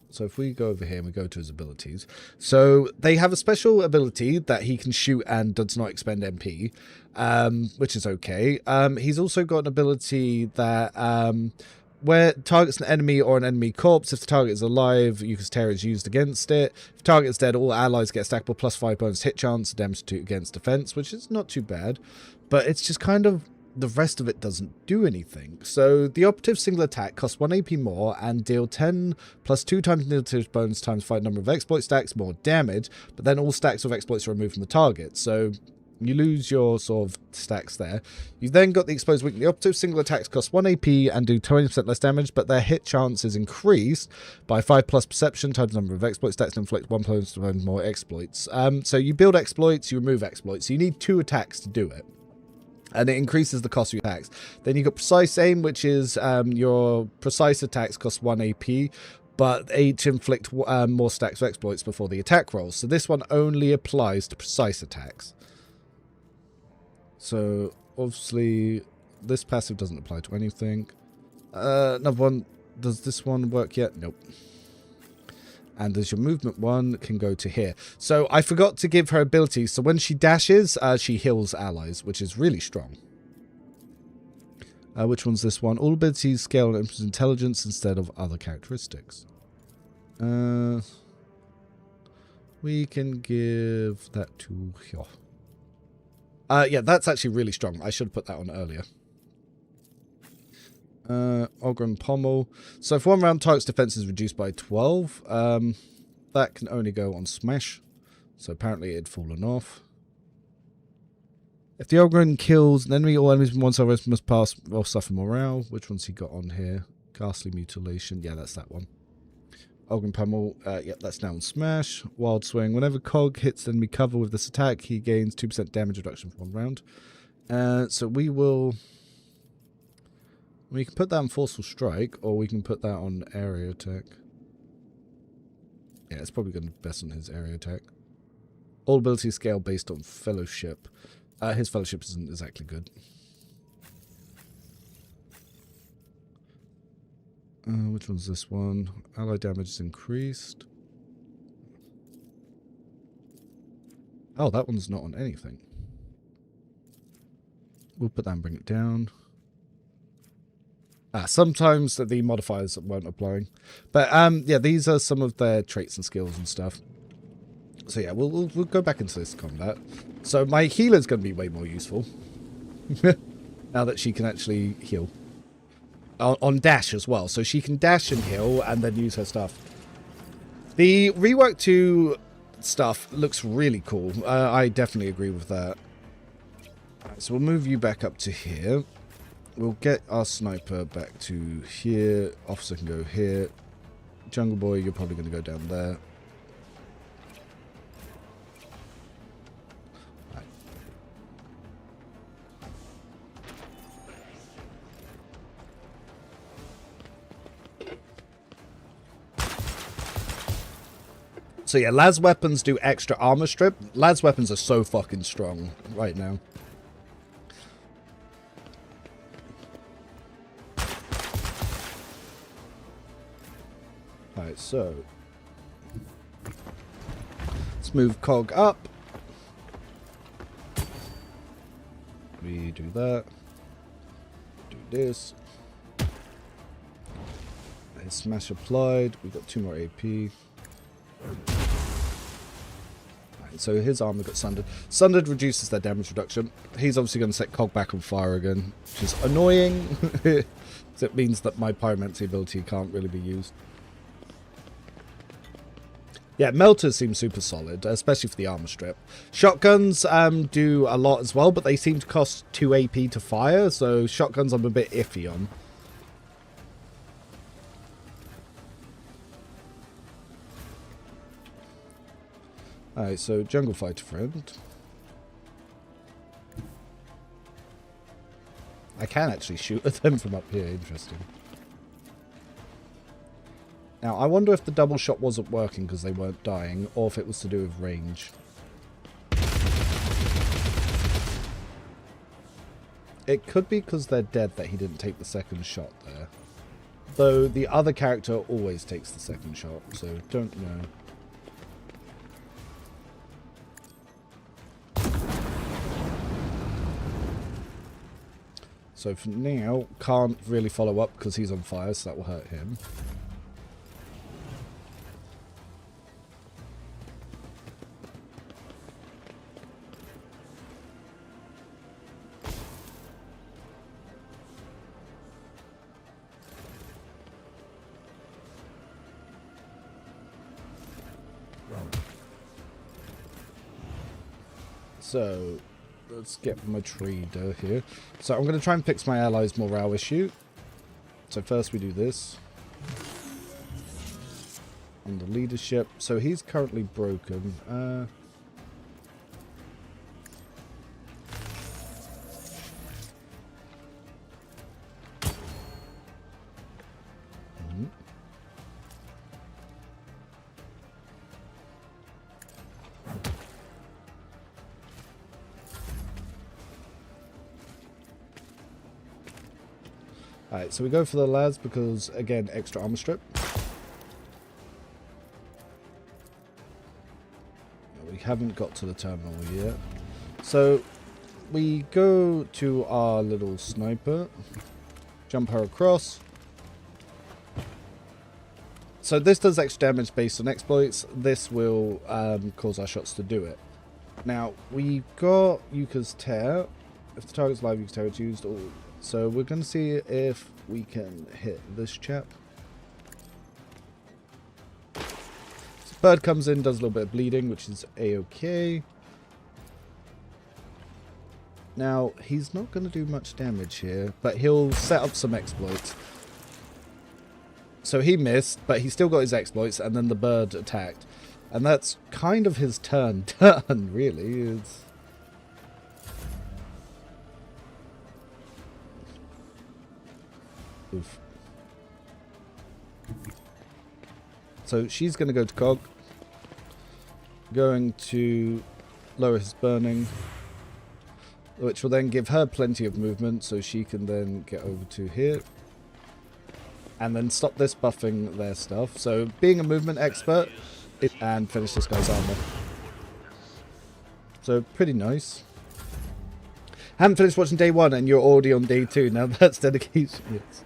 So if we go over here and we go to his abilities. So they have a special ability that he can shoot and does not expend MP, which is okay. He's also got an ability that where targets an enemy or an enemy corpse, if the target is alive, Euchar's Terror is used against it. If the target is dead, all allies get a stackable +5 bonus hit chance, damage to against defense, which is not too bad. But it's just kind of, the rest of it doesn't do anything. So the operative single attack costs 1 AP more and deal 10 plus 2 times initiative bonus times 5 number of exploit stacks more damage, but then all stacks of exploits are removed from the target. So you lose your sort of stacks there. You've then got the exposed weakness. The operative single attacks cost 1 AP and do 20% less damage, but their hit chance is increased by 5 plus perception times number of exploit stacks and inflict 1 plus more exploits. So you build exploits, you remove exploits. So you need 2 attacks to do it. And it increases the cost of your attacks. Then you've got precise aim, which is your precise attacks cost 1 AP, but each inflict more stacks of exploits before the attack rolls. So this one only applies to precise attacks. So obviously this passive doesn't apply to anything. Another one, does this one work yet? Nope. And there's your movement one, can go to here. So I forgot to give her abilities. So when she dashes, she heals allies, which is really strong. Which one's this one? All abilities scale on intelligence instead of other characteristics. We can give that to here. Yeah, that's actually really strong. I should have put that on earlier. Ogren Pommel. So if 1 round target's defense is reduced by 12, that can only go on smash. So apparently it had fallen off. If the Ogren kills an enemy, all enemies from one side must pass or suffer morale. Which one's he got on here? Ghastly Mutilation. Yeah, that's that one. Ogren Pommel. Yeah, that's now on smash. Wild Swing. Whenever Cog hits enemy cover with this attack, he gains 2% damage reduction for 1 round. So we will... We can put that on Forceful Strike, or we can put that on Area Attack. Yeah, it's probably going to be best on his Area Attack. All abilities scale based on Fellowship. His Fellowship isn't exactly good. Which one's this one? Ally damage is increased. Oh, that one's not on anything. We'll put that and bring it down. Sometimes the modifiers won't apply. But yeah, these are some of their traits and skills and stuff. So yeah, we'll go back into this combat. So my healer's going to be way more useful. Now that she can actually heal. On dash as well. So she can dash and heal and then use her stuff. The rework 2 stuff looks really cool. I definitely agree with that. Right, so we'll move you back up to here. We'll get our sniper back to here. Officer can go here. Jungle Boy, you're probably going to go down there. Right. So yeah, Las weapons do extra armor strip. Las weapons are so fucking strong right now. Alright, so let's move Cog up. We do that. Do this. And smash applied. We've got 2 more AP. Right, so his armor got sundered. Sundered reduces their damage reduction. He's obviously going to set Cog back on fire again, which is annoying. So it means that my pyromancy ability can't really be used. Yeah, melters seem super solid, especially for the armor strip. Shotguns do a lot as well, but they seem to cost 2 AP to fire, so shotguns I'm a bit iffy on. Alright, so Jungle Fighter friend. I can actually shoot at them from up here, interesting. Now, I wonder if the double shot wasn't working because they weren't dying, or if it was to do with range. It could be because they're dead that he didn't take the second shot there. Though the other character always takes the second shot, so don't know. So for now, can't really follow up because he's on fire, so that will hurt him. So, let's get my trader here. So I'm going to try and fix my allies' morale issue. So first we do this. On the leadership. So he's currently broken. Alright, so we go for the lads because, again, extra armor strip. We haven't got to the terminal yet. So, we go to our little sniper. Jump her across. So this does extra damage based on exploits. This will cause our shots to do it. Now, we got Yuka's Tear. If the target's live, Yuka's Tear is used. So we're going to see if we can hit this chap. So bird comes in, does a little bit of bleeding, which is a-okay. Now, he's not going to do much damage here, but he'll set up some exploits. So he missed, but he still got his exploits, and then the bird attacked. And that's kind of his turn done, really. It's... Oof. So she's going to go to Cog. Going to lower his burning. Which will then give her plenty of movement, so she can then get over to here. And then stop this buffing their stuff. So being a movement expert, and finish this guy's armor. So pretty nice. Haven't finished watching day 1 and you're already on day 2. Now that's dedication. Yes.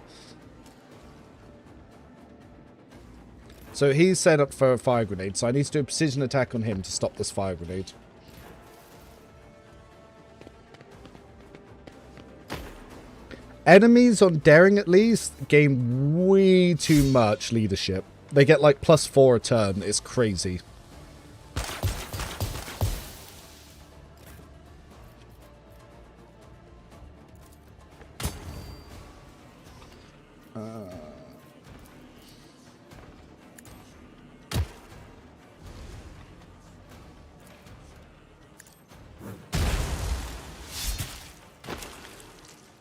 So he's set up for a fire grenade, so I need to do a precision attack on him to stop this fire grenade. Enemies on daring at least gain way too much leadership. They get like +4 a turn. It's crazy.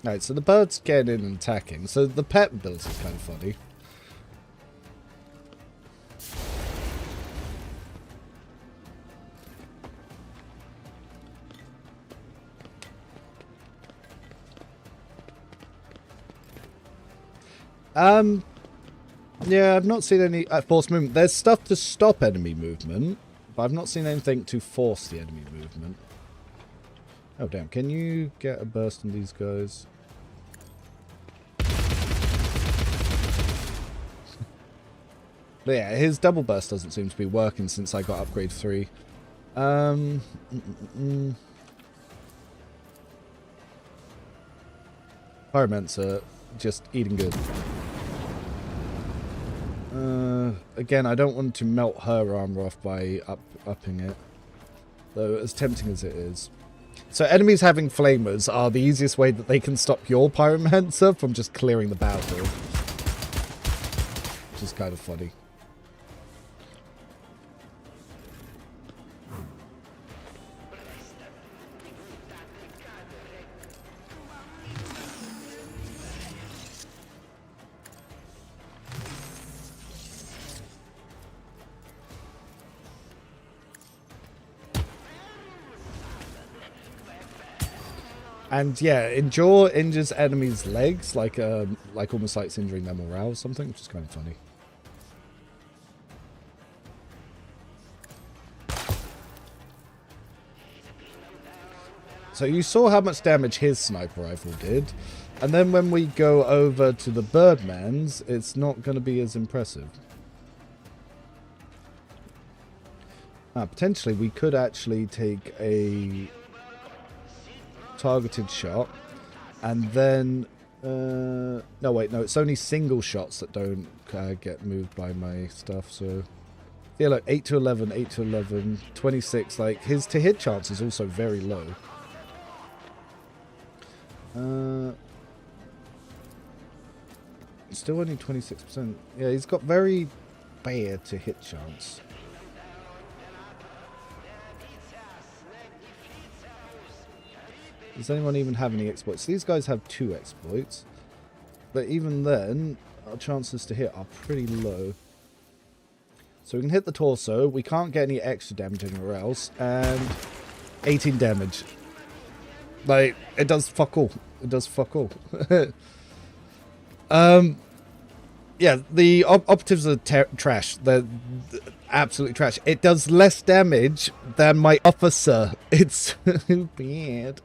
Right, so the bird's getting in and attacking. So the pet ability is kind of funny. Yeah, I've not seen any forced movement. There's stuff to stop enemy movement, but I've not seen anything to force the enemy movement. Oh, damn. Can you get a burst on these guys? But yeah, his double burst doesn't seem to be working since I got upgrade 3. Pyromancer are just eating good. Again, I don't want to melt her armor off by upping it. Though, as tempting as it is. So enemies having flamers are the easiest way that they can stop your Pyromancer from just clearing the battlefield. Which is kind of funny. And yeah, Endure injures enemies' legs, like almost like it's injuring their morale or something, which is kind of funny. So you saw how much damage his sniper rifle did, and then when we go over to the Birdman's, it's not going to be as impressive. Potentially we could actually take a targeted shot, and then no wait, no, it's only single shots that don't get moved by my stuff. So yeah, look, 8 to 11, 8 to 11, 26. Like his to hit chance is also very low. Still only 26%. Yeah, he's got very bad to hit chance. Does anyone even have any exploits? These guys have 2 exploits, but even then, our chances to hit are pretty low. So we can hit the torso, we can't get any extra damage anywhere else, and 18 damage. Like, it does fuck all. It does fuck all. Yeah, the operatives are trash. They're absolutely trash. It does less damage than my officer. It's bad.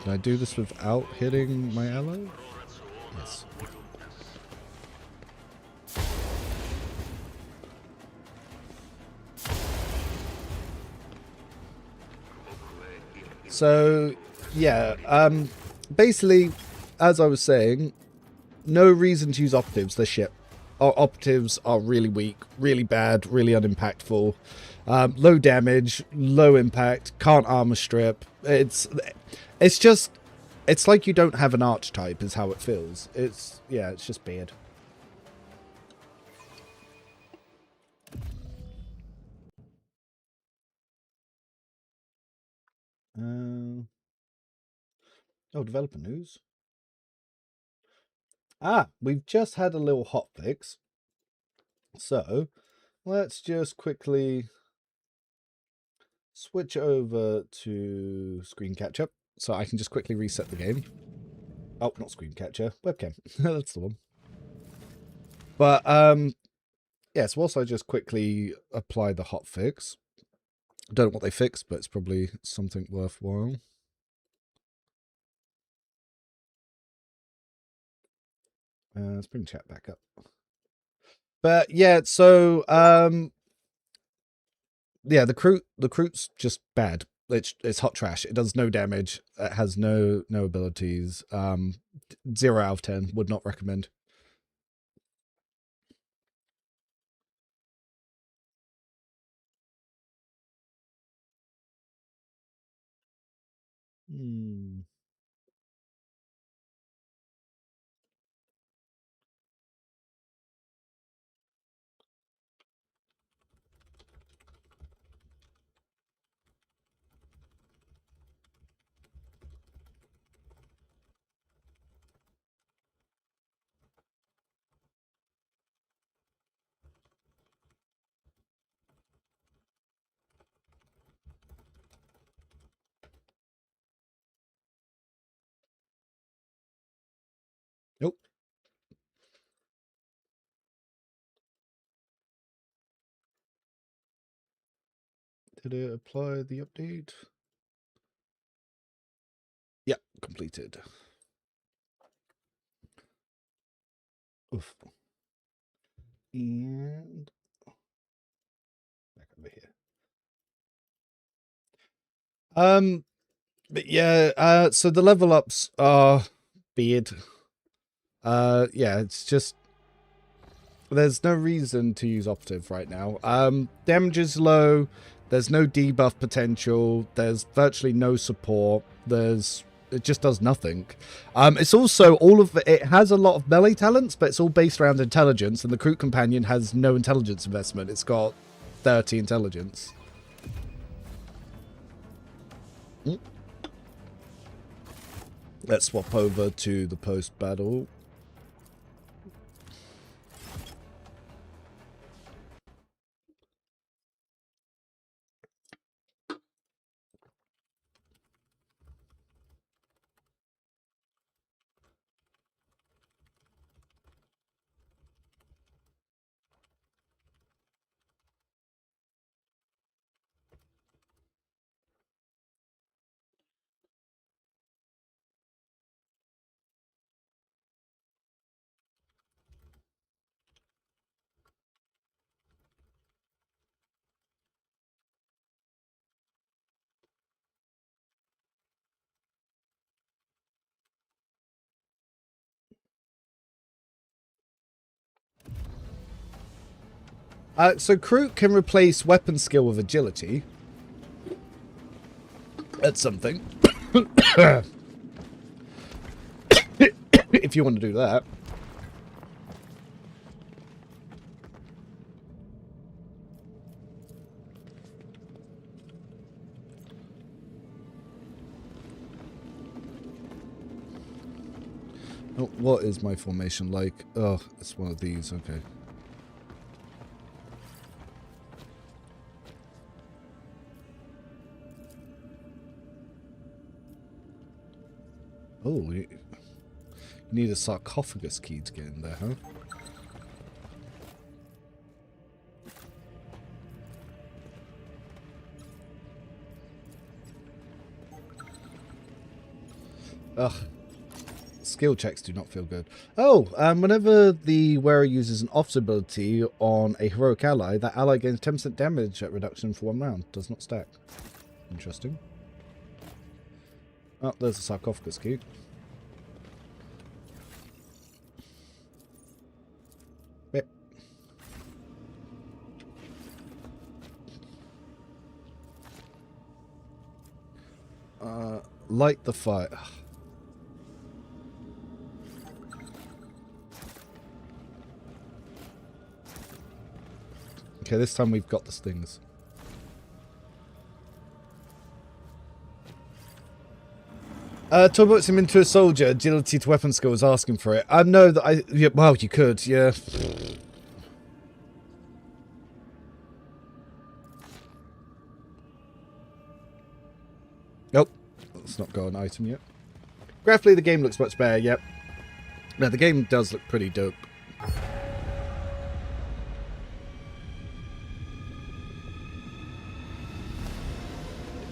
Can I do this without hitting my ally? Yes. So, yeah, basically, as I was saying, no reason to use operatives. They're shit. Our operatives are really weak, really bad, really unimpactful. Low damage, low impact, can't armor strip. It's just, it's like you don't have an archetype is how it feels. It's, yeah, it's just bad. Oh, developer news. We've just had a little hotfix. So, let's just quickly switch over to screen catcher so I can just quickly reset the game. Oh, not screen catcher, webcam. That's the one. But, yes, whilst I just quickly apply the hotfix. I don't know what they fixed, but it's probably something worthwhile. Let's bring chat back up. But yeah, so yeah, the recruit's just bad. It's hot trash. It does no damage. It has no abilities. 0 out of 10. Would not recommend. Nope. Did it apply the update? Yeah, completed. Oof. And back over here. But yeah, so the level ups are weird. Yeah, it's just there's no reason to use operative right now. Damage is low. There's no debuff potential. There's virtually no support. It just does nothing. It's also it has a lot of melee talents, but it's all based around intelligence, and the Recruit Companion has no intelligence investment. It's got 30 intelligence. Let's swap over to the post-battle. So Kroot can replace weapon skill with agility. That's something. If you want to do that. Oh, what is my formation like? Oh, it's one of these. Okay. Oh, you need a sarcophagus key to get in there, huh? Ugh. Skill checks do not feel good. Oh, whenever the wearer uses an officer ability on a heroic ally, that ally gains 10% damage at reduction for 1 round. Does not stack. Interesting. Oh, there's a sarcophagus key. Yep. Light the fire. Ugh. Okay, this time we've got the stings. Turbots him into a soldier. Agility to weapon skill is asking for it. I know that yeah, well, you could, yeah. Nope. Let's not go an item yet. Graphically, the game looks much better, yep. No, the game does look pretty dope.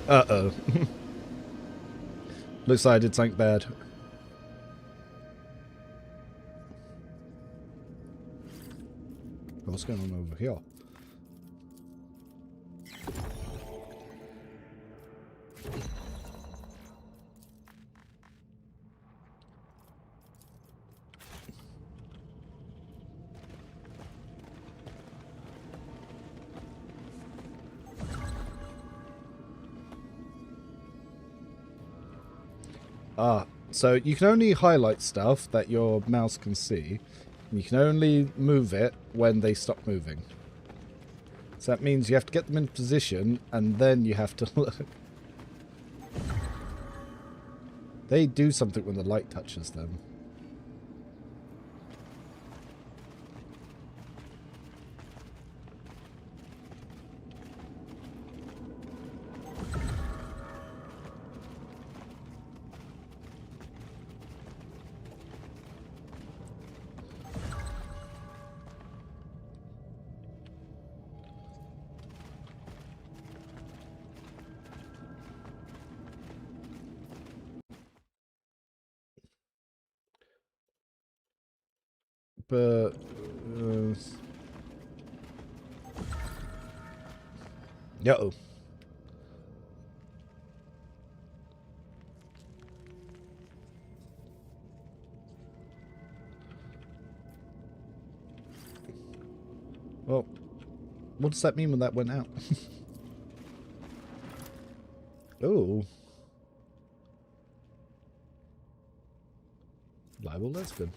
Uh-oh. Looks like I did something bad. What's going on over here? So you can only highlight stuff that your mouse can see. And you can only move it when they stop moving. So that means you have to get them in position, and then you have to look. They do something when the light touches them. But uh-oh. Well, what does that mean when that went out? Oh. Well, that's good.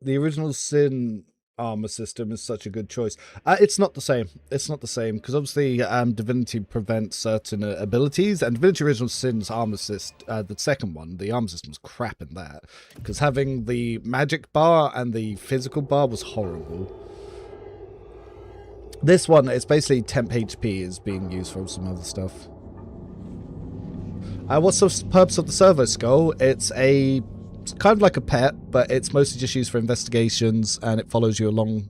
The original sin armor system is such a good choice. It's not the same. It's not the same because obviously Divinity prevents certain abilities, and Divinity Original Sin's armor system, the second one, the armor system was crap in that because having the magic bar and the physical bar was horrible. This one, it's basically temp HP is being used for some other stuff. What's the purpose of the servo skull? It's kind of like a pet, but it's mostly just used for investigations, and it follows you along.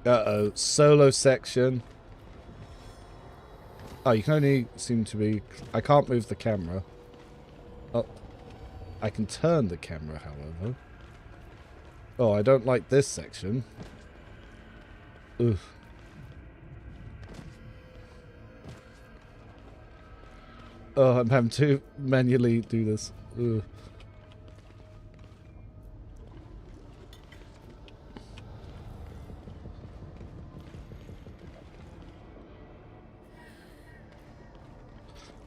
Uh-oh, solo section. Oh, you can only seem to be... I can't move the camera. Oh, I can turn the camera, however. Oh, I don't like this section. Ugh. Oh, I'm having to manually do this. Ugh.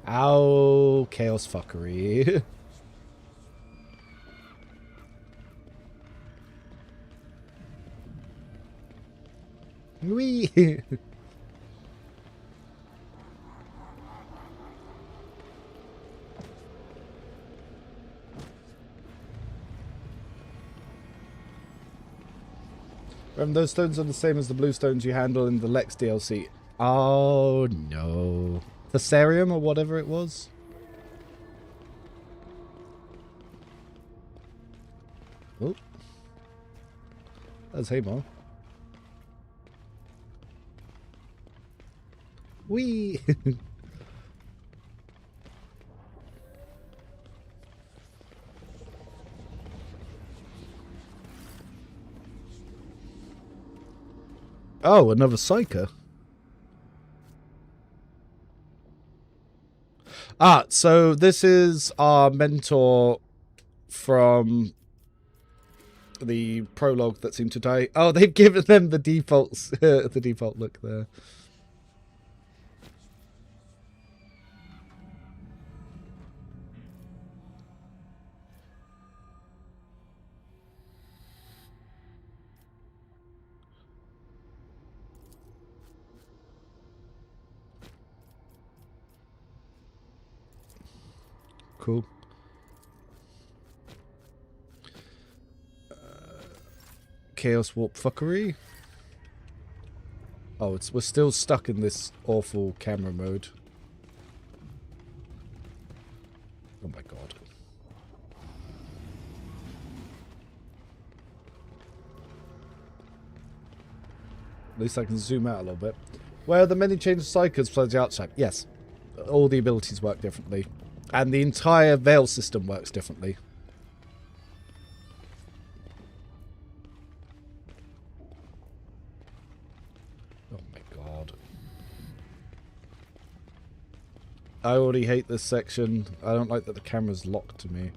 Ow, chaos fuckery. Wee. Those stones are the same as the blue stones you handle in the Lex DLC. Oh no. Thessarium or whatever it was? Oh. That's Hamar. Whee! Oh, another Psycher. Ah, so this is our mentor from the prologue that seemed to die. Oh, they've given them the defaults, the default look there. Cool. Chaos warp fuckery. Oh, we're still stuck in this awful camera mode. Oh my god. At least I can zoom out a little bit. Where the many changes Psychers play the outside. Yes. All the abilities work differently. And the entire veil system works differently. Oh my god. I already hate this section. I don't like that the camera's locked to me.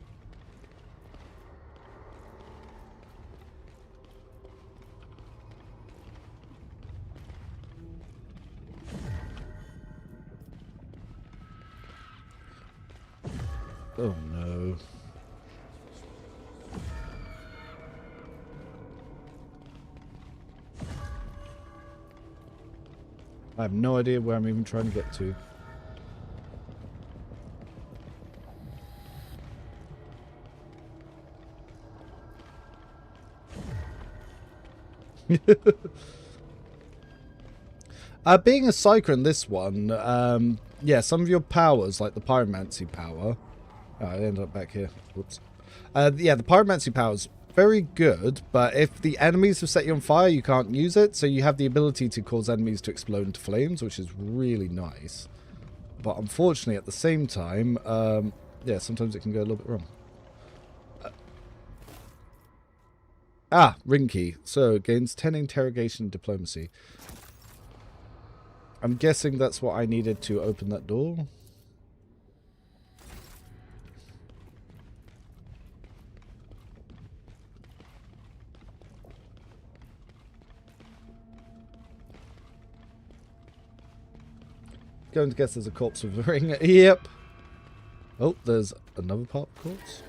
Oh no. I have no idea where I'm even trying to get to. Being a Psyker in this one, yeah, some of your powers, like the Pyromancy power... Oh, I ended up back here. Whoops. Yeah, the Pyromancy power is very good, but if the enemies have set you on fire, you can't use it, so you have the ability to cause enemies to explode into flames, which is really nice. But unfortunately, at the same time, yeah, sometimes it can go a little bit wrong. Ring key. So, gains 10 interrogation and diplomacy. I'm guessing that's what I needed to open that door. going to guess there's a corpse with a ring. Yep. Oh, there's another part of the corpse.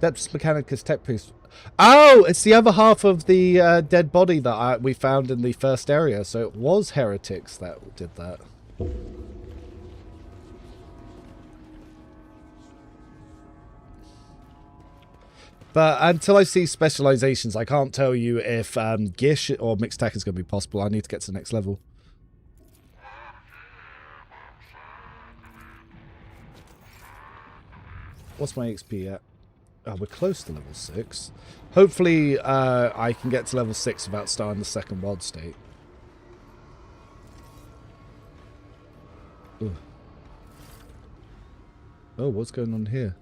Depths Mechanicus Tech Priest. Oh, it's the other half of the dead body that we found in the first area. So it was heretics that did that. But until I see specializations, I can't tell you if Gish or Mixed Tech is going to be possible. I need to get to the next level. What's my XP at? Oh, we're close to level 6. Hopefully, I can get to level 6 without starting the second world state. Ugh. Oh, what's going on here?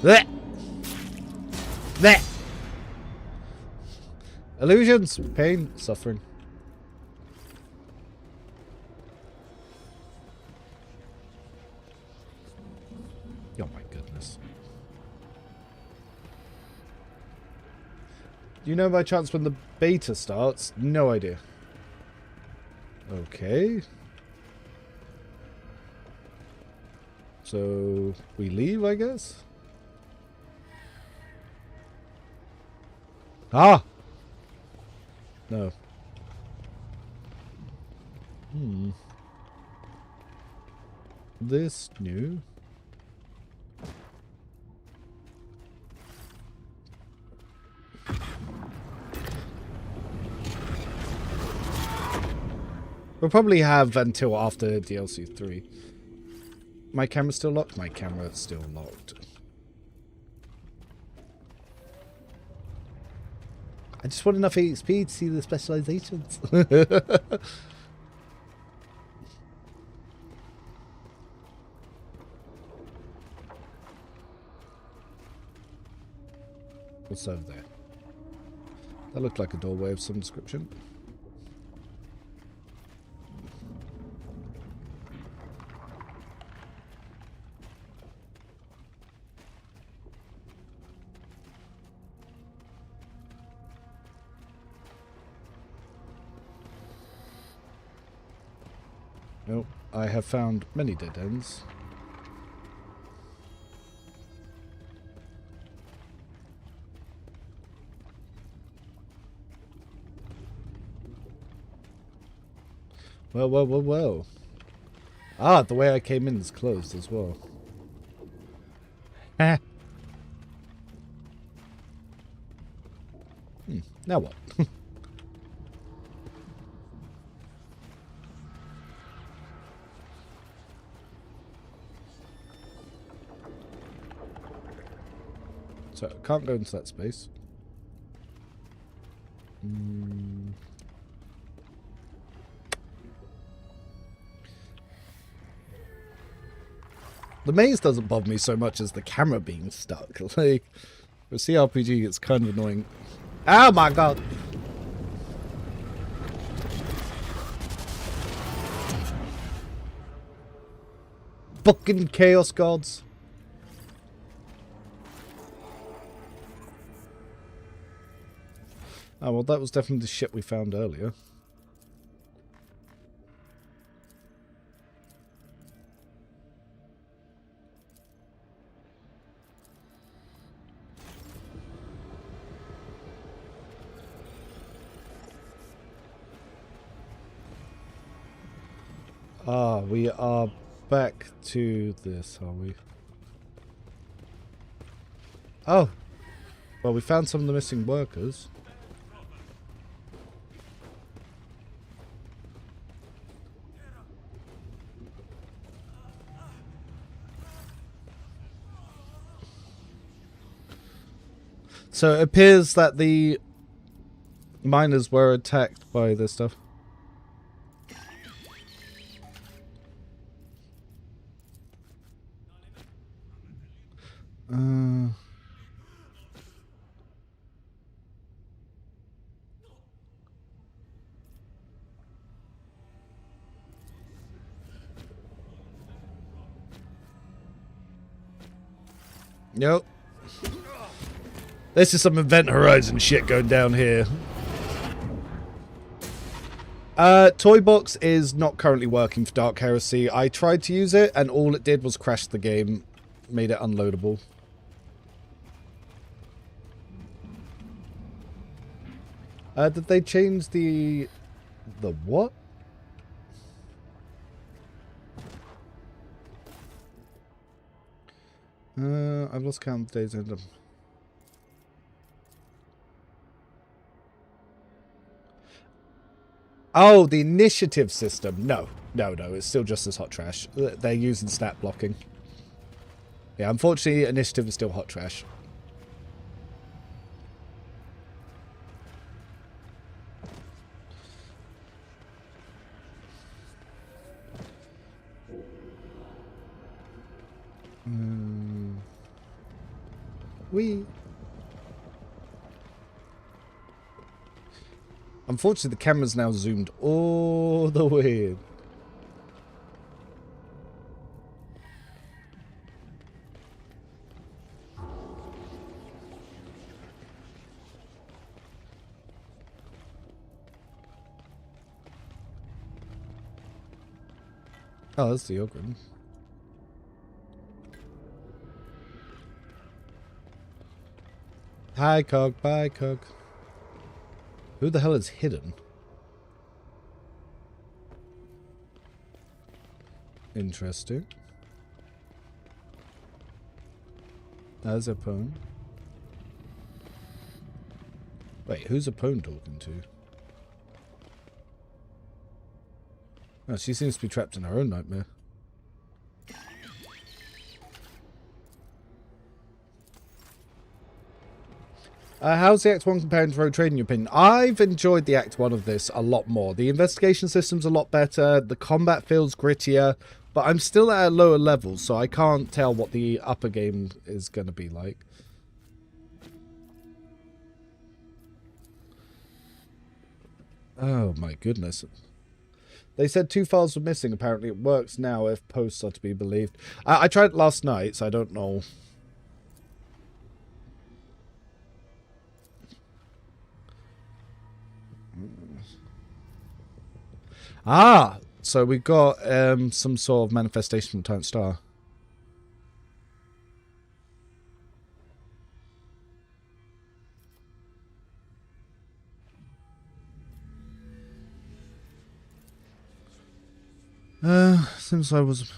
Blech. Blech. Illusions, pain, suffering. Oh my goodness. Do you know by chance when the beta starts? No idea. Okay. So we leave, I guess? Ah! No. This new. We'll probably have until after DLC 3. My camera's still locked? My camera's still locked. I just want enough XP to see the specializations. What's over there? That looked like a doorway of some description. Nope, I have found many dead ends. Well, well, well, well. Ah, the way I came in is closed as well. Ah. Now what? So, I can't go into that space. The maze doesn't bother me so much as the camera being stuck. Like, for CRPG, it's kind of annoying. Oh my god! Fucking Chaos Gods! Oh, well, that was definitely the shit we found earlier. Ah, we are back to this, are we? Oh! Well, we found some of the missing workers. So it appears that the miners were attacked by this stuff. Nope. This is some Event Horizon shit going down here. Toy Box is not currently working for Dark Heresy. I tried to use it, and all it did was crash the game. Made it unloadable. Did they change the what? I've lost count of days. Oh, the initiative system. No. It's still just as hot trash. They're using stat blocking. Yeah, unfortunately, initiative is still hot trash. Wee. Unfortunately, the camera's now zoomed all the way in. Oh, that's the Ogren. Hi, Cog. Bye, Cog. Who the hell is hidden? Interesting. As a pwn. Wait, who's a pwn talking to? Oh, she seems to be trapped in her own nightmare. How's the Act 1 comparing to Rogue Trade in your opinion? I've enjoyed the Act 1 of this a lot more. The investigation system's a lot better, the combat feels grittier, but I'm still at a lower level, so I can't tell what the upper game is going to be like. Oh my goodness. They said 2 files were missing. Apparently it works now if posts are to be believed. I tried it last night, so I don't know. Ah! So we got some sort of manifestation from Tyrant Star. Since I was...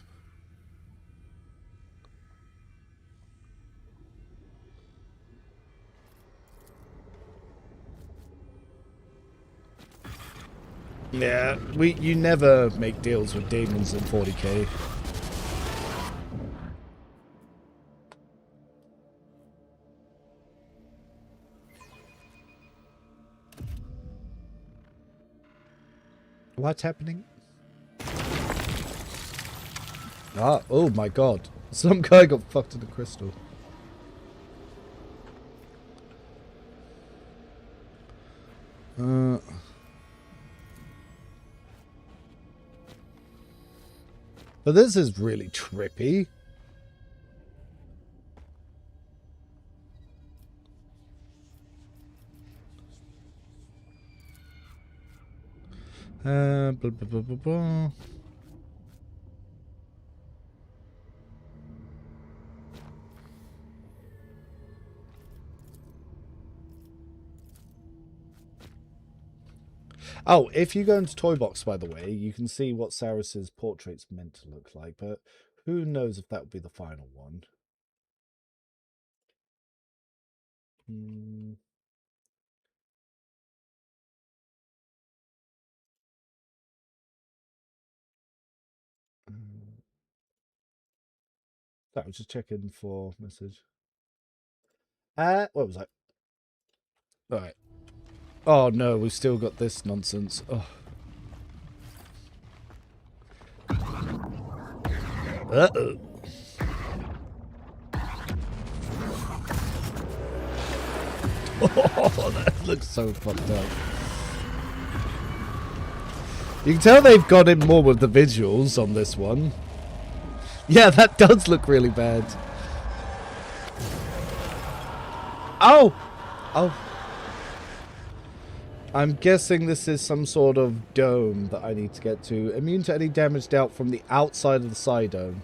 Yeah, you never make deals with demons in 40k. What's happening? Ah, oh my god. Some guy got fucked in the crystal. But this is really trippy. Blah, blah, blah, blah, blah. Oh, if you go into Toy Box, by the way, you can see what Saris's portrait's meant to look like, but who knows if that would be the final one. I was just checking for message. What was that? Alright. Oh no, we've still got this nonsense. Oh. Uh-oh. Oh, that looks so fucked up. You can tell they've got in more with the visuals on this one. Yeah, that does look really bad. Oh! Oh. I'm guessing this is some sort of dome that I need to get to. Immune to any damage dealt from the outside of the side dome.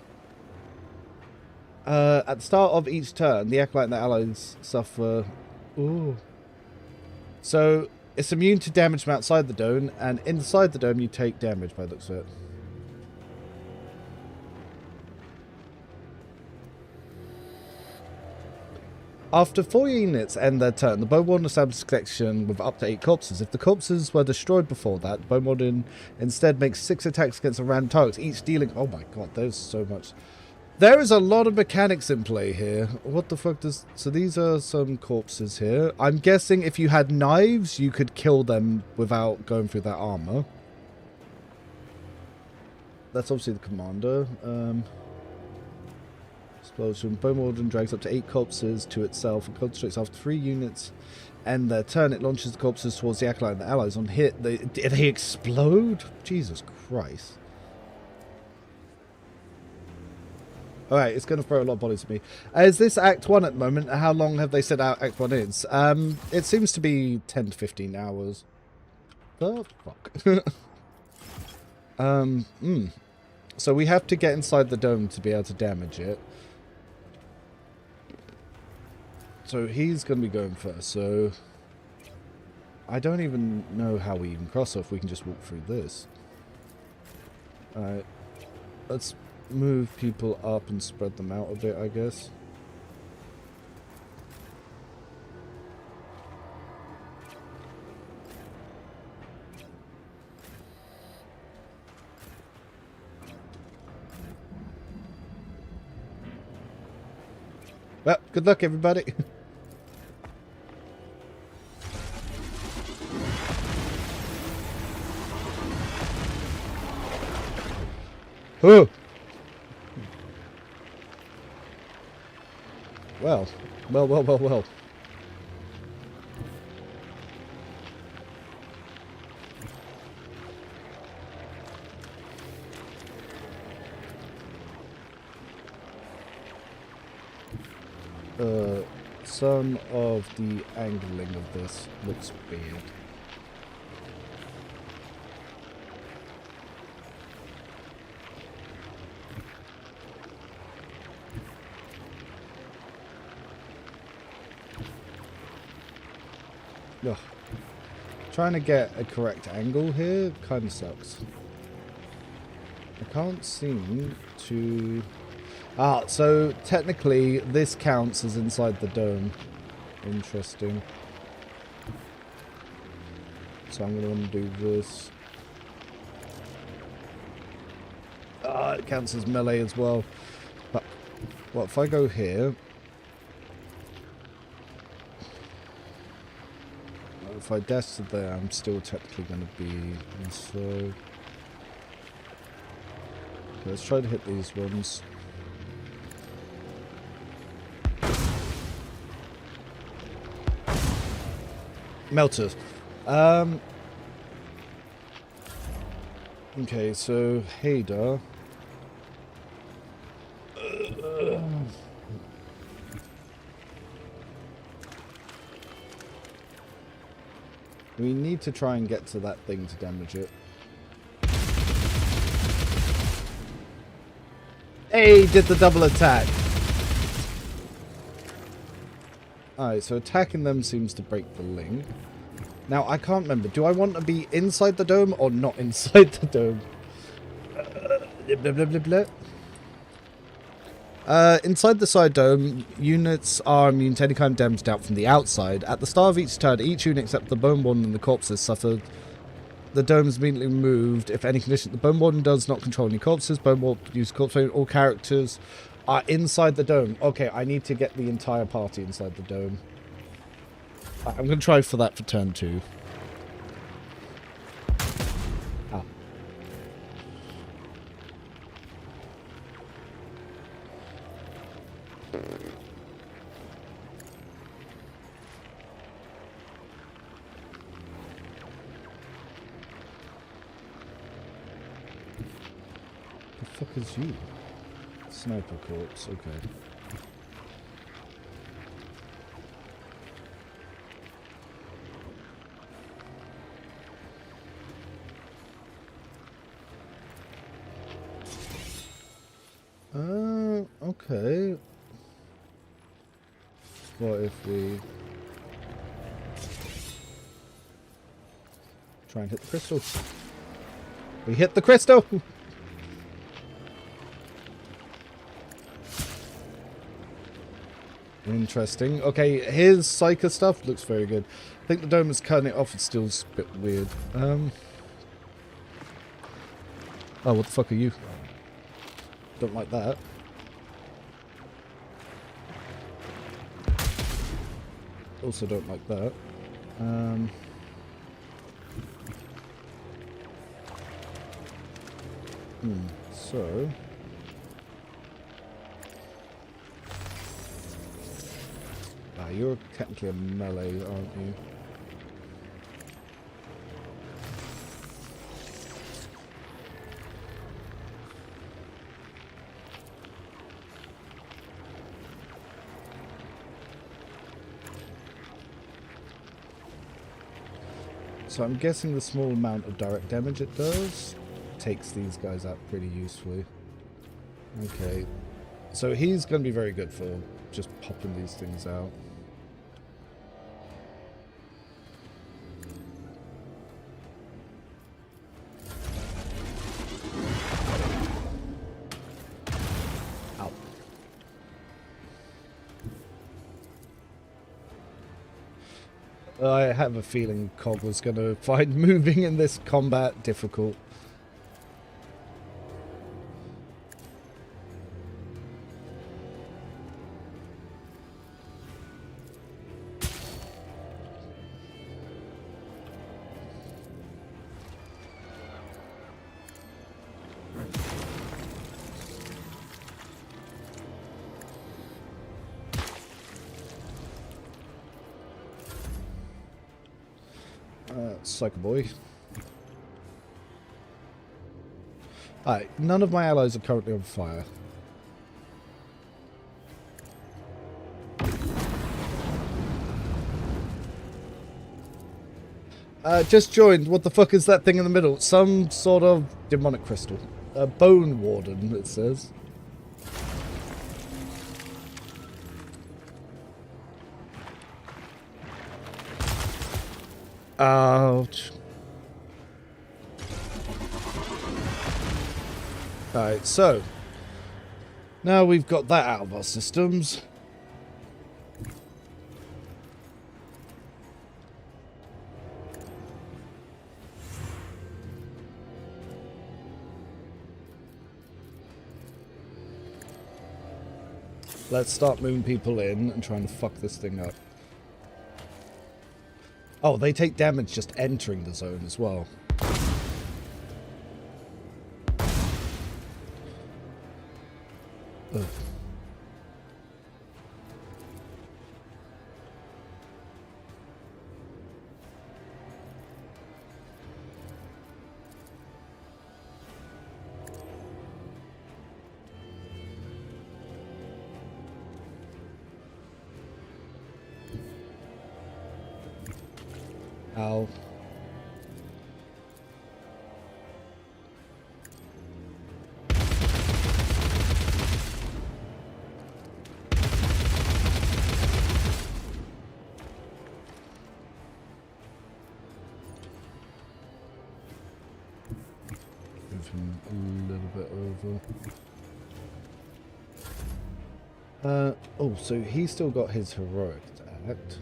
At the start of each turn, the Acolyte and the allies suffer... Ooh. So, it's immune to damage from outside the dome, and inside the dome you take damage by the looks of it. After 4 units end their turn, the Bone Warden establishes a collection with up to 8 corpses. If the corpses were destroyed before that, the Bone Warden instead makes 6 attacks against a random target, each dealing... Oh my god, there's so much. There is a lot of mechanics in play here. What the fuck does... So these are some corpses here. I'm guessing if you had knives, you could kill them without going through that armor. That's obviously the commander. Explosion. Bone Warden drags up to 8 corpses to itself and concentrates after 3 units end their turn. It launches the corpses towards the Acolyte and the allies. On hit, they explode? Jesus Christ. Alright, it's going to throw a lot of bodies at me. Is this Act 1 at the moment? How long have they said Act 1 is? It seems to be 10 to 15 hours. The fuck? So we have to get inside the dome to be able to damage it. So he's going to be going first, so... I don't even know how we even cross off. We can just walk through this. Alright. Let's move people up and spread them out a bit, I guess. Well, good luck, everybody. Oh. Well. Some of the angling of this looks weird. Ugh. Trying to get a correct angle here kind of sucks. I can't seem to... Ah, so technically this counts as inside the dome. Interesting. So I'm going to want to do this. Ah, it counts as melee as well. But, well, if I go here... If I dash to there, I'm still technically going to be inside. Okay, let's try to hit these ones. Melters. Okay, so Hader. We need to try and get to that thing to damage it. Hey, did the double attack. Alright, so attacking them seems to break the link. Now, I can't remember. Do I want to be inside the dome or not inside the dome? Blah, blah, blah, blah. Inside the side dome, units are immune to any kind of damage dealt from the outside. At the start of each turn, each unit except the Bone Warden and the corpses suffered. The dome is immediately removed if any condition. The Bone Warden does not control any corpses. Bone Warden use corpse. All characters are inside the dome. Okay, I need to get the entire party inside the dome. I'm going to try for that for turn 2. Oh. The fuck is you? Sniper corpse, okay. Okay. What if we try and hit the crystal? We hit the crystal! Interesting. Okay, his Psycher stuff looks very good. I think the dome is cutting it off. It's still a bit weird. Oh, what the fuck are you? Don't like that. Also don't like that. So... you're technically a melee, aren't you? So I'm guessing the small amount of direct damage it does takes these guys out pretty usefully. Okay. So he's going to be very good for just popping these things out. I have a feeling Cog was going to find moving in this combat difficult. Psycho boy. Alright, none of my allies are currently on fire. Just joined. What the fuck is that thing in the middle? Some sort of demonic crystal. Bone Warden, it says. Ouch. Alright, so now we've got that out of our systems. Let's start moving people in and trying to fuck this thing up. Oh, they take damage just entering the zone as well. Ugh. Ow. Move him a little bit over. Oh, so he's still got his heroic act.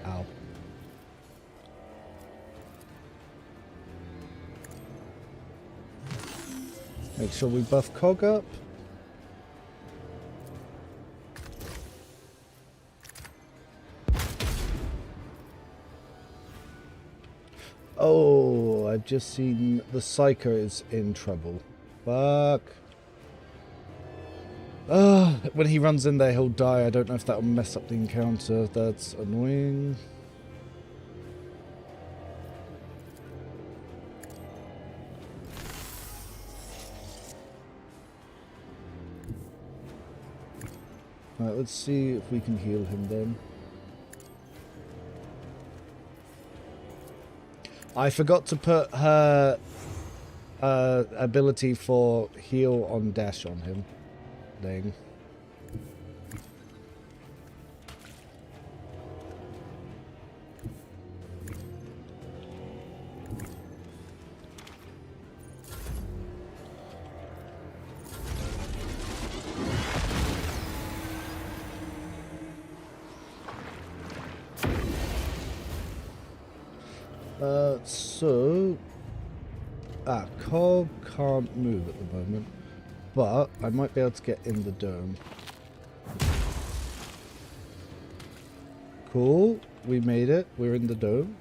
Ow. Make sure we buff Cog up. Oh, I've just seen the Psycher is in trouble. Fuck. When he runs in there, he'll die. I don't know if that'll mess up the encounter. That's annoying. Alright, let's see if we can heal him then. I forgot to put her ability for heal on dash on him. Dang. Cog can't move at the moment, but I might be able to get in the dome. Cool, we made it. We're in the dome.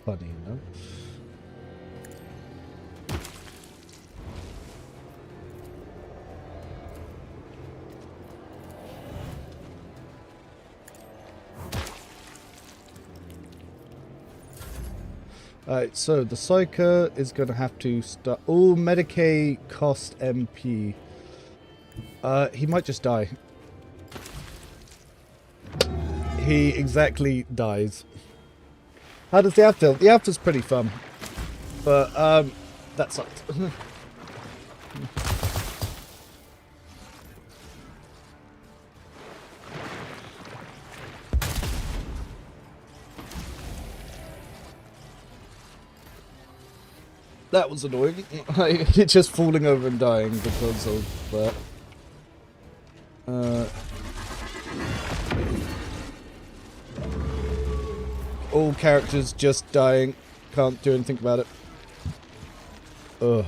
Funny, no? Alright, so the Psycher is going to have to start... Oh, Medicaid cost MP. He might just die. He exactly dies. How does the app feel? The app is pretty fun. But, that sucked. That was annoying. It's just falling over and dying because of that. All characters just dying. Can't do anything about it. Ugh.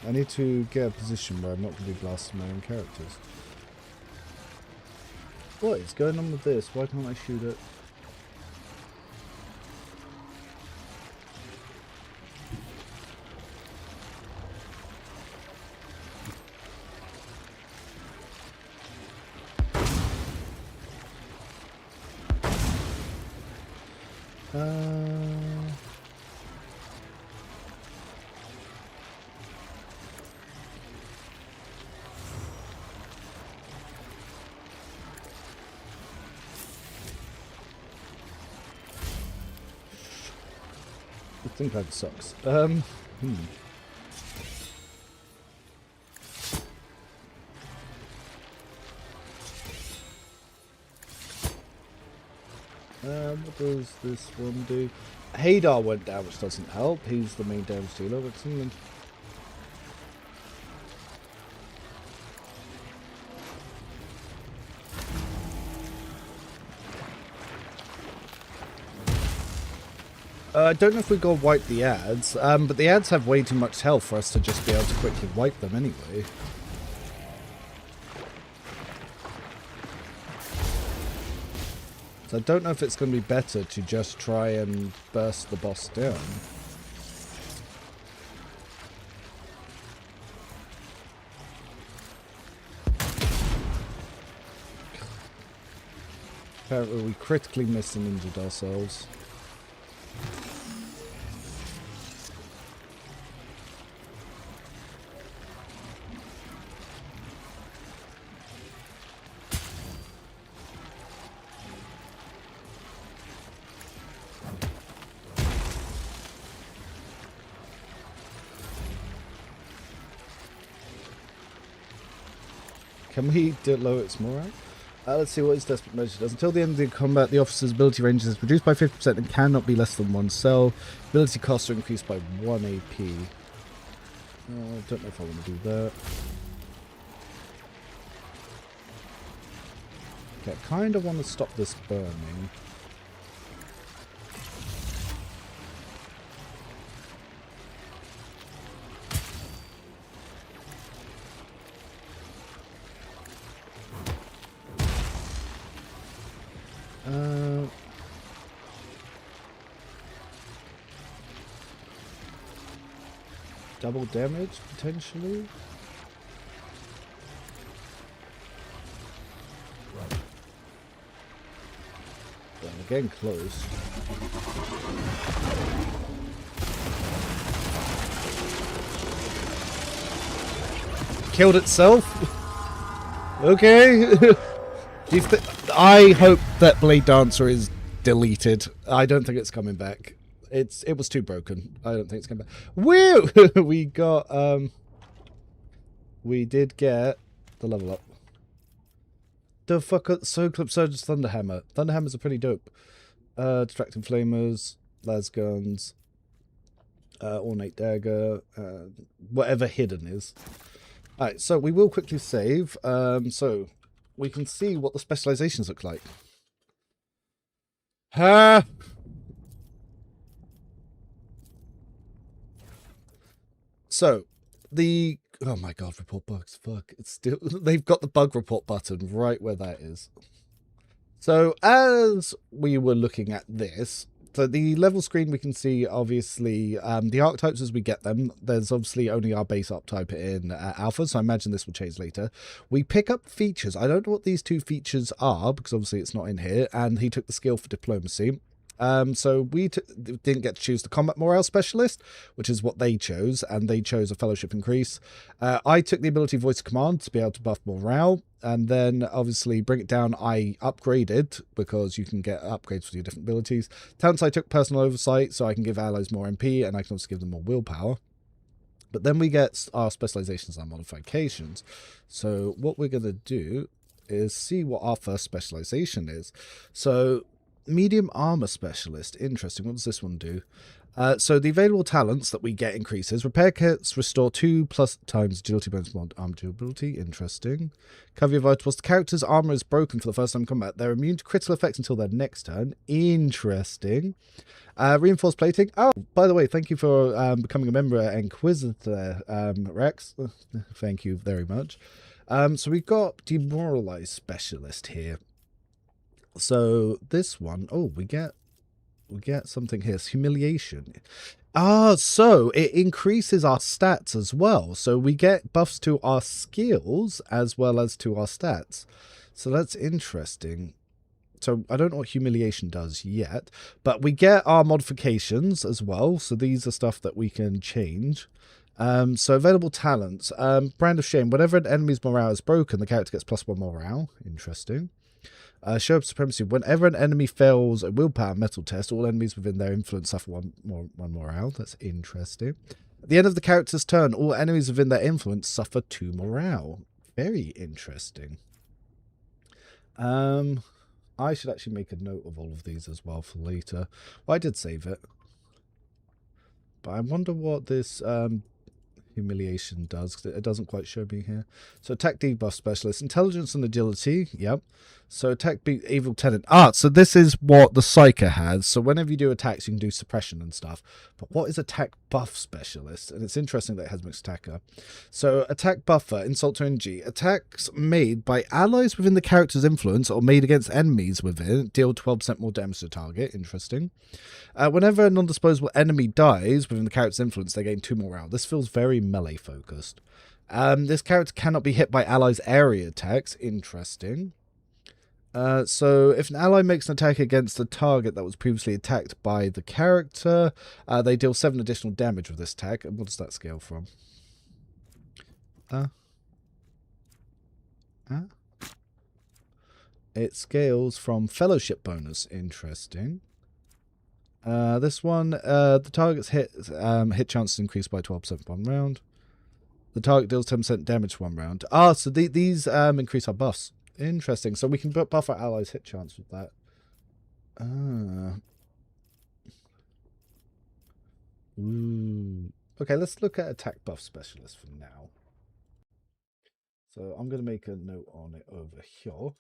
I need to get a position where I'm not going to be blasting my own characters. What is going on with this? Why can't I shoot it? I think that sucks. What does this one do? Hadar went down, which doesn't help. He's the main damage dealer, but something. I don't know if we go wipe the ads, but the ads have way too much health for us to just be able to quickly wipe them anyway. So I don't know if it's going to be better to just try and burst the boss down. Apparently we critically missed and injured ourselves. Can we lower its morale? Let's see what his desperate measure does. Until the end of the combat, the officer's ability range is reduced by 50% and cannot be less than 1 cell. Ability costs are increased by 1 AP. I don't know if I want to do that. Okay, I kind of want to stop this burning. Double damage, potentially? Well, we're getting close. Killed itself? Okay. I hope that Blade Dancer is deleted. I don't think it's coming back. It was too broken. I don't think it's coming back. Woo! We did get the level up. The fuck up Clip Surge's Thunderhammer. Thunderhammers are pretty dope. Distracting Flamers, las guns, ornate dagger, whatever hidden is. Alright, so we will quickly save, so we can see what the specializations look like. So, oh my god, report bugs, fuck, it's still, they've got the bug report button right where that is. So, as we were looking at this, so the level screen, we can see, obviously, the archetypes as we get them. There's obviously only our base archetype in alpha, so I imagine this will change later. We pick up features. I don't know what these 2 features are, because obviously it's not in here, and he took the skill for diplomacy. So we didn't get to choose the combat morale specialist, which is what they chose, and they chose a fellowship increase. I took the ability voice command to be able to buff morale, and then obviously bring it down. I upgraded because you can get upgrades for your different abilities. Talents, I took personal oversight, so I can give allies more MP, and I can also give them more willpower. But then we get our specializations and modifications. So what we're going to do is see what our first specialization is. So medium armor specialist, interesting. What does this one do? So the available talents that we get increases. Repair kits restore 2+ times agility bonus mod armor durability. Interesting. Cover your vitals. The character's armor is broken for the first time in combat. They're immune to critical effects until their next turn. Interesting. Reinforced plating. Oh, by the way, thank you for becoming a member at Inquisitor, Rex. Thank you very much. So we've got demoralized specialist here. So this one, oh, we get something here. It's humiliation. So it increases our stats as well. So we get buffs to our skills as well as to our stats. So that's interesting. So I don't know what humiliation does yet, but we get our modifications as well. So these are stuff that we can change. So available talents. Brand of Shame. Whenever an enemy's morale is broken, the character gets +1 morale. Interesting. Show of Supremacy. Whenever an enemy fails a willpower metal test, all enemies within their influence suffer one morale. That's interesting. At the end of the character's turn, all enemies within their influence suffer 2 morale. Very interesting. I should actually make a note of all of these as well for later. Well, I did save it. But I wonder what this humiliation does, because it doesn't quite show me here. So attack debuff specialist, intelligence and agility. Yep. So attack beat evil tenant. So this is what the Psycher has. So whenever you do attacks, you can do suppression and stuff. But what is attack buff specialist? And it's interesting that it has mixed attacker. So attack buffer, insult to energy. Attacks made by allies within the character's influence or made against enemies within deal 12% more damage to the target. Interesting. Whenever a non-disposable enemy dies within the character's influence, they gain 2 morale. This feels very melee focused. This character cannot be hit by allies' area attacks. Interesting. So if an ally makes an attack against a target that was previously attacked by the character, they deal 7 additional damage with this attack. And what does that scale from? It scales from fellowship bonus. Interesting. This one, the target's hit chances increased by 12% 1 round. The target deals 10% damage for 1 round. Ah, so these increase our buffs. Interesting. So we can buff our allies' hit chance with that. Ah. Ooh. Okay, let's look at attack buff specialist for now. So I'm going to make a note on it over here. Oh.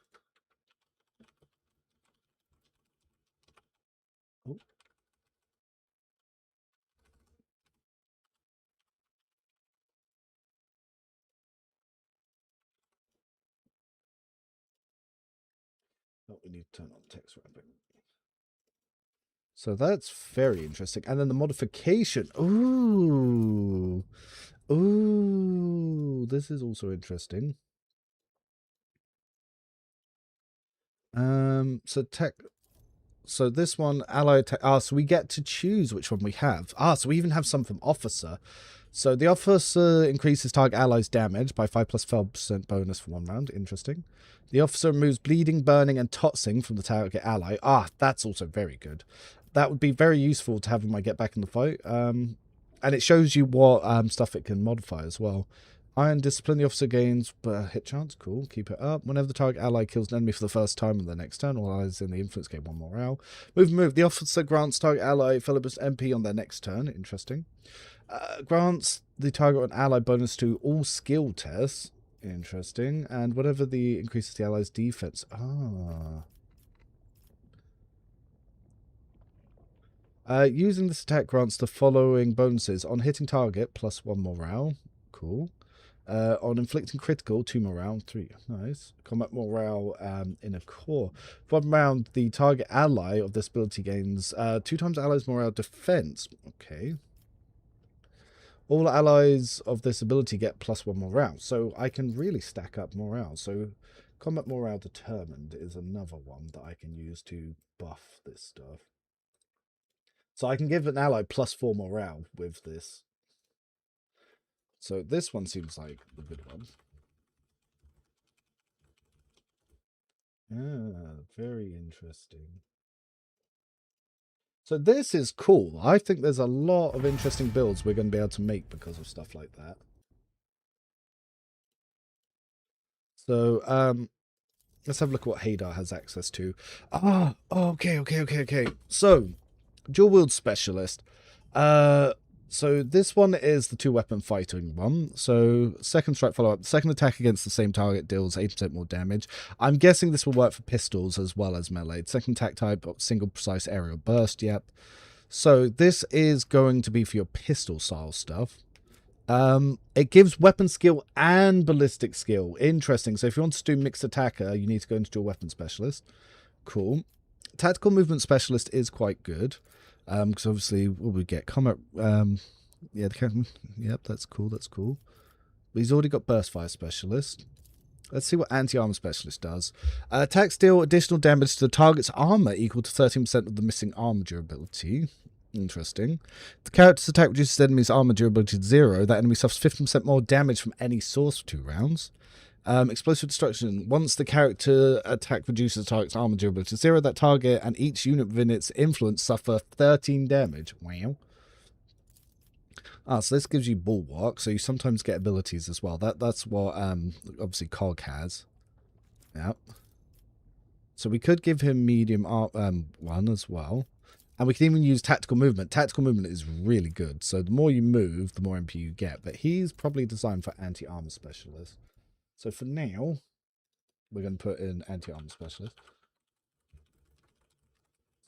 Oh, we need to turn on text wrapping. So that's very interesting. And then the modification. Ooh. Ooh. This is also interesting. So this one, ally attack. Ah, so we get to choose which one we have. Ah, so we even have some from officer. So the officer increases target allies' damage by 5 plus 12% bonus for 1 round. Interesting. The officer removes bleeding, burning, and tossing from the target ally. Ah, that's also very good. That would be very useful to have when I get back in the fight. And it shows you what stuff it can modify as well. Iron Discipline, the officer gains hit chance. Cool, keep it up. Whenever the target ally kills an enemy for the first time on their next turn, all allies in the influence gain 1 morale. Move. The officer grants target ally Philibus MP on their next turn. Interesting. Grants the target an ally bonus to all skill tests. Interesting. And whatever the increases the ally's defense. Using this attack grants the following bonuses. On hitting target, plus 1 morale. Cool. On inflicting critical, 2 morale, 3. Nice. Combat morale in a core. For 1 round, the target ally of this ability gains 2 times allies' morale defense. Okay. All allies of this ability get plus 1 morale. So I can really stack up morale. So combat morale determined is another one that I can use to buff this stuff. So I can give an ally plus 4 morale with this. So this one seems like the good one. Ah, very interesting. So this is cool. I think there's a lot of interesting builds we're going to be able to make because of stuff like that. So let's have a look at what Hadar has access to. Okay. So dual wield specialist. So this one is the 2-weapon fighting one. So second strike follow-up. Second attack against the same target deals 8% more damage. I'm guessing this will work for pistols as well as melee. Second attack type, single precise aerial burst, yep. So this is going to be for your pistol style stuff. It gives weapon skill and ballistic skill. Interesting. So if you want to do mixed attacker, you need to go into your weapon specialist. Cool. Tactical movement specialist is quite good. Because obviously what we get combat yeah, yep, that's cool. But he's already got burst fire specialist. Let's see what anti-armor specialist does. Attacks deal additional damage to the target's armor equal to 13% of the missing armor durability. Interesting. The character's attack reduces the enemy's armor durability to 0. That enemy suffers 15% more damage from any source for 2 rounds. Explosive destruction. Once the character attack reduces the target's armor durability to 0, that target and each unit within its influence suffer 13 damage. Wow. So this gives you bulwark, so you sometimes get abilities as well. That's what obviously Cog has. Yep. So we could give him medium one as well. And we can even use tactical movement. Tactical movement is really good. So the more you move, the more MP you get. But he's probably designed for anti-armor specialist. So for now, we're going to put in anti-armor specialist.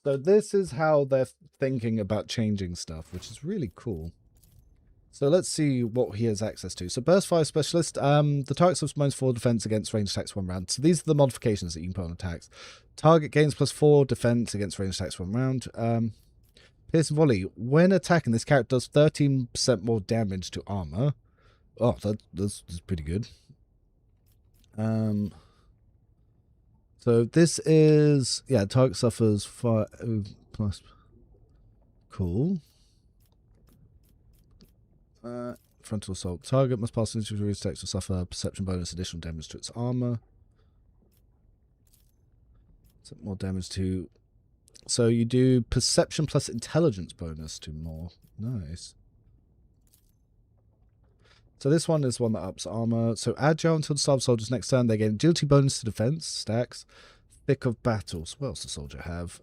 So this is how they're thinking about changing stuff, which is really cool. So let's see what he has access to. So burst fire specialist, the target suffers minus 4 defense against ranged attacks 1 round. So these are the modifications that you can put on attacks. Target gains plus 4 defense against ranged attacks 1 round. Pierce and volley. When attacking, this character does 13% more damage to armor. Oh, that's pretty good. So this is, yeah, target suffers 5 plus. Cool. Frontal assault. Target must pass into the text to suffer perception bonus additional damage to its armor. So more damage to. So you do perception plus intelligence bonus to more. Nice. So this one is one that ups armor. So agile until the start of soldiers next turn. They gain agility bonus to defense stacks. Thick of battles. What else does the soldier have?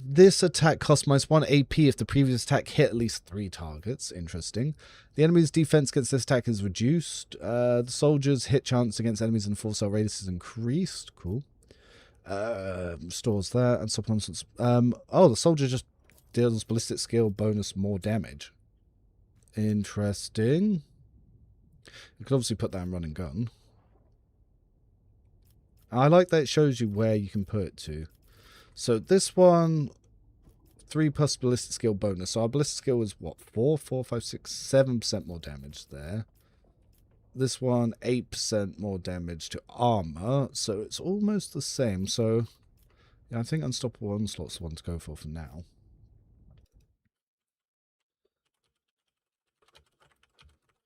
This attack costs -1 AP if the previous attack hit at least 3 targets. Interesting. The enemy's defense against this attack is reduced. The soldier's hit chance against enemies in 4-cell radius is increased. Cool. Stores that and supplements. Oh, the soldier just deals ballistic skill bonus more damage. Interesting. You could obviously put that in run and gun. I like that it shows you where you can put it to. So this one, 3 plus ballistic skill bonus. So our ballistic skill is what? 4, 5, 6, 7% more damage there. This one, 8% more damage to armor. So it's almost the same. So yeah, I think Unstoppable Onslaught's the one to go for now.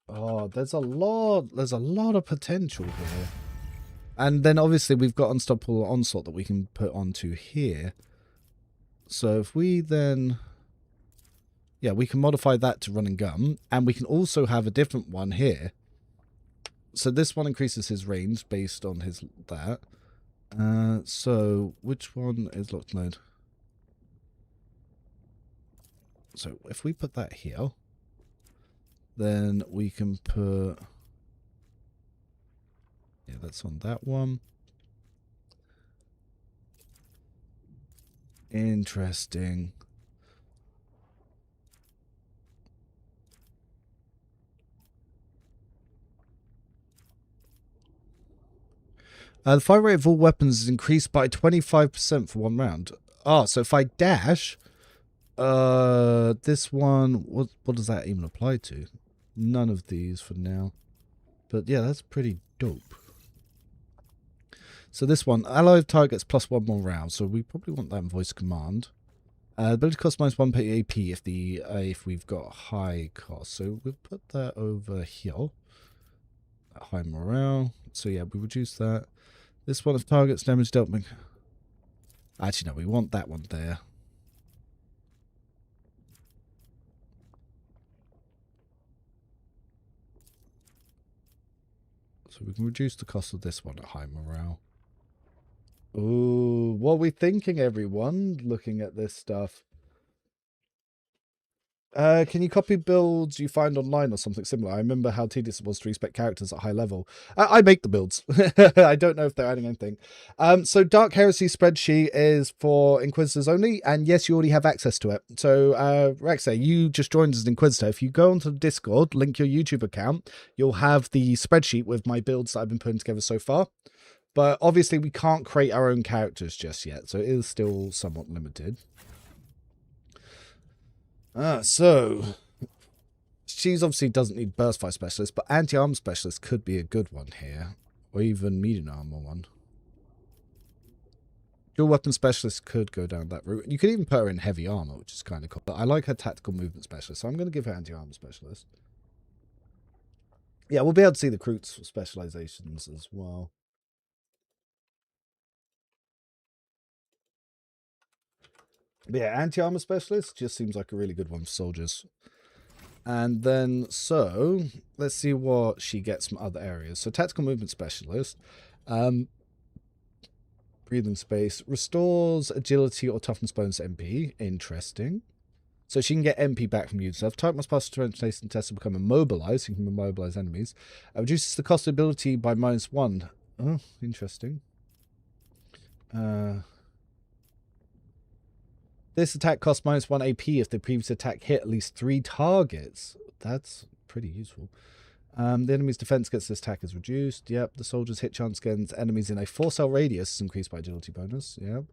Oh, there's a lot of potential here. And then obviously we've got Unstoppable Onslaught that we can put onto here. So if we then... yeah, we can modify that to run and gun. And we can also have a different one here. So this one increases his range based on his that. So which one is locked mode? So if we put that here, then we can put... yeah, that's on that one. Interesting. The fire rate of all weapons is increased by 25% for 1 round. Ah, so if I dash, this one, what does that even apply to? None of these for now. But yeah, that's pretty dope. So this one, allied targets +1 more round. So we probably want that in voice command. Ability cost -1 AP if we've got high cost. So we'll put that over here. High morale. So yeah, we reduce that. This one, if targets damage dealt... actually, no, we want that one there. So we can reduce the cost of this one at high morale. Ooh, what are we thinking, everyone, looking at this stuff? Can you copy builds you find online or something similar? I remember how tedious it was to respec characters at high level. I make the builds. I don't know if they're adding anything. So Dark Heresy spreadsheet is for Inquisitors only, and yes, you already have access to it. So Rexay, you just joined as an Inquisitor. If you go onto the Discord, link your YouTube account, you'll have the spreadsheet with my builds that I've been putting together so far. But obviously we can't create our own characters just yet, so it is still somewhat limited. So she's obviously doesn't need burst fire specialist, but anti-armor specialist could be a good one here, or even medium armor one. Dual weapon specialist could go down that route. You could even put her in heavy armor, which is kind of cool. But I like her tactical movement specialist, so I'm going to give her anti-armor specialist. Yeah, we'll be able to see the recruits for specializations as well. But yeah, anti-armor specialist just seems like a really good one for soldiers. And then, so, let's see what she gets from other areas. So, tactical movement specialist. Breathing space. Restores agility or toughness bonus MP. Interesting. So, she can get MP back from using stuff. Type must pass the translation test to become immobilized. So you can immobilize enemies. Reduces the cost of ability by -1. Oh, interesting. This attack costs -1 AP if the previous attack hit at least 3 targets. That's pretty useful. The enemy's defense against this attack is reduced. Yep. The soldier's hit chance against enemies in a 4-cell radius is increased by agility bonus. Yep.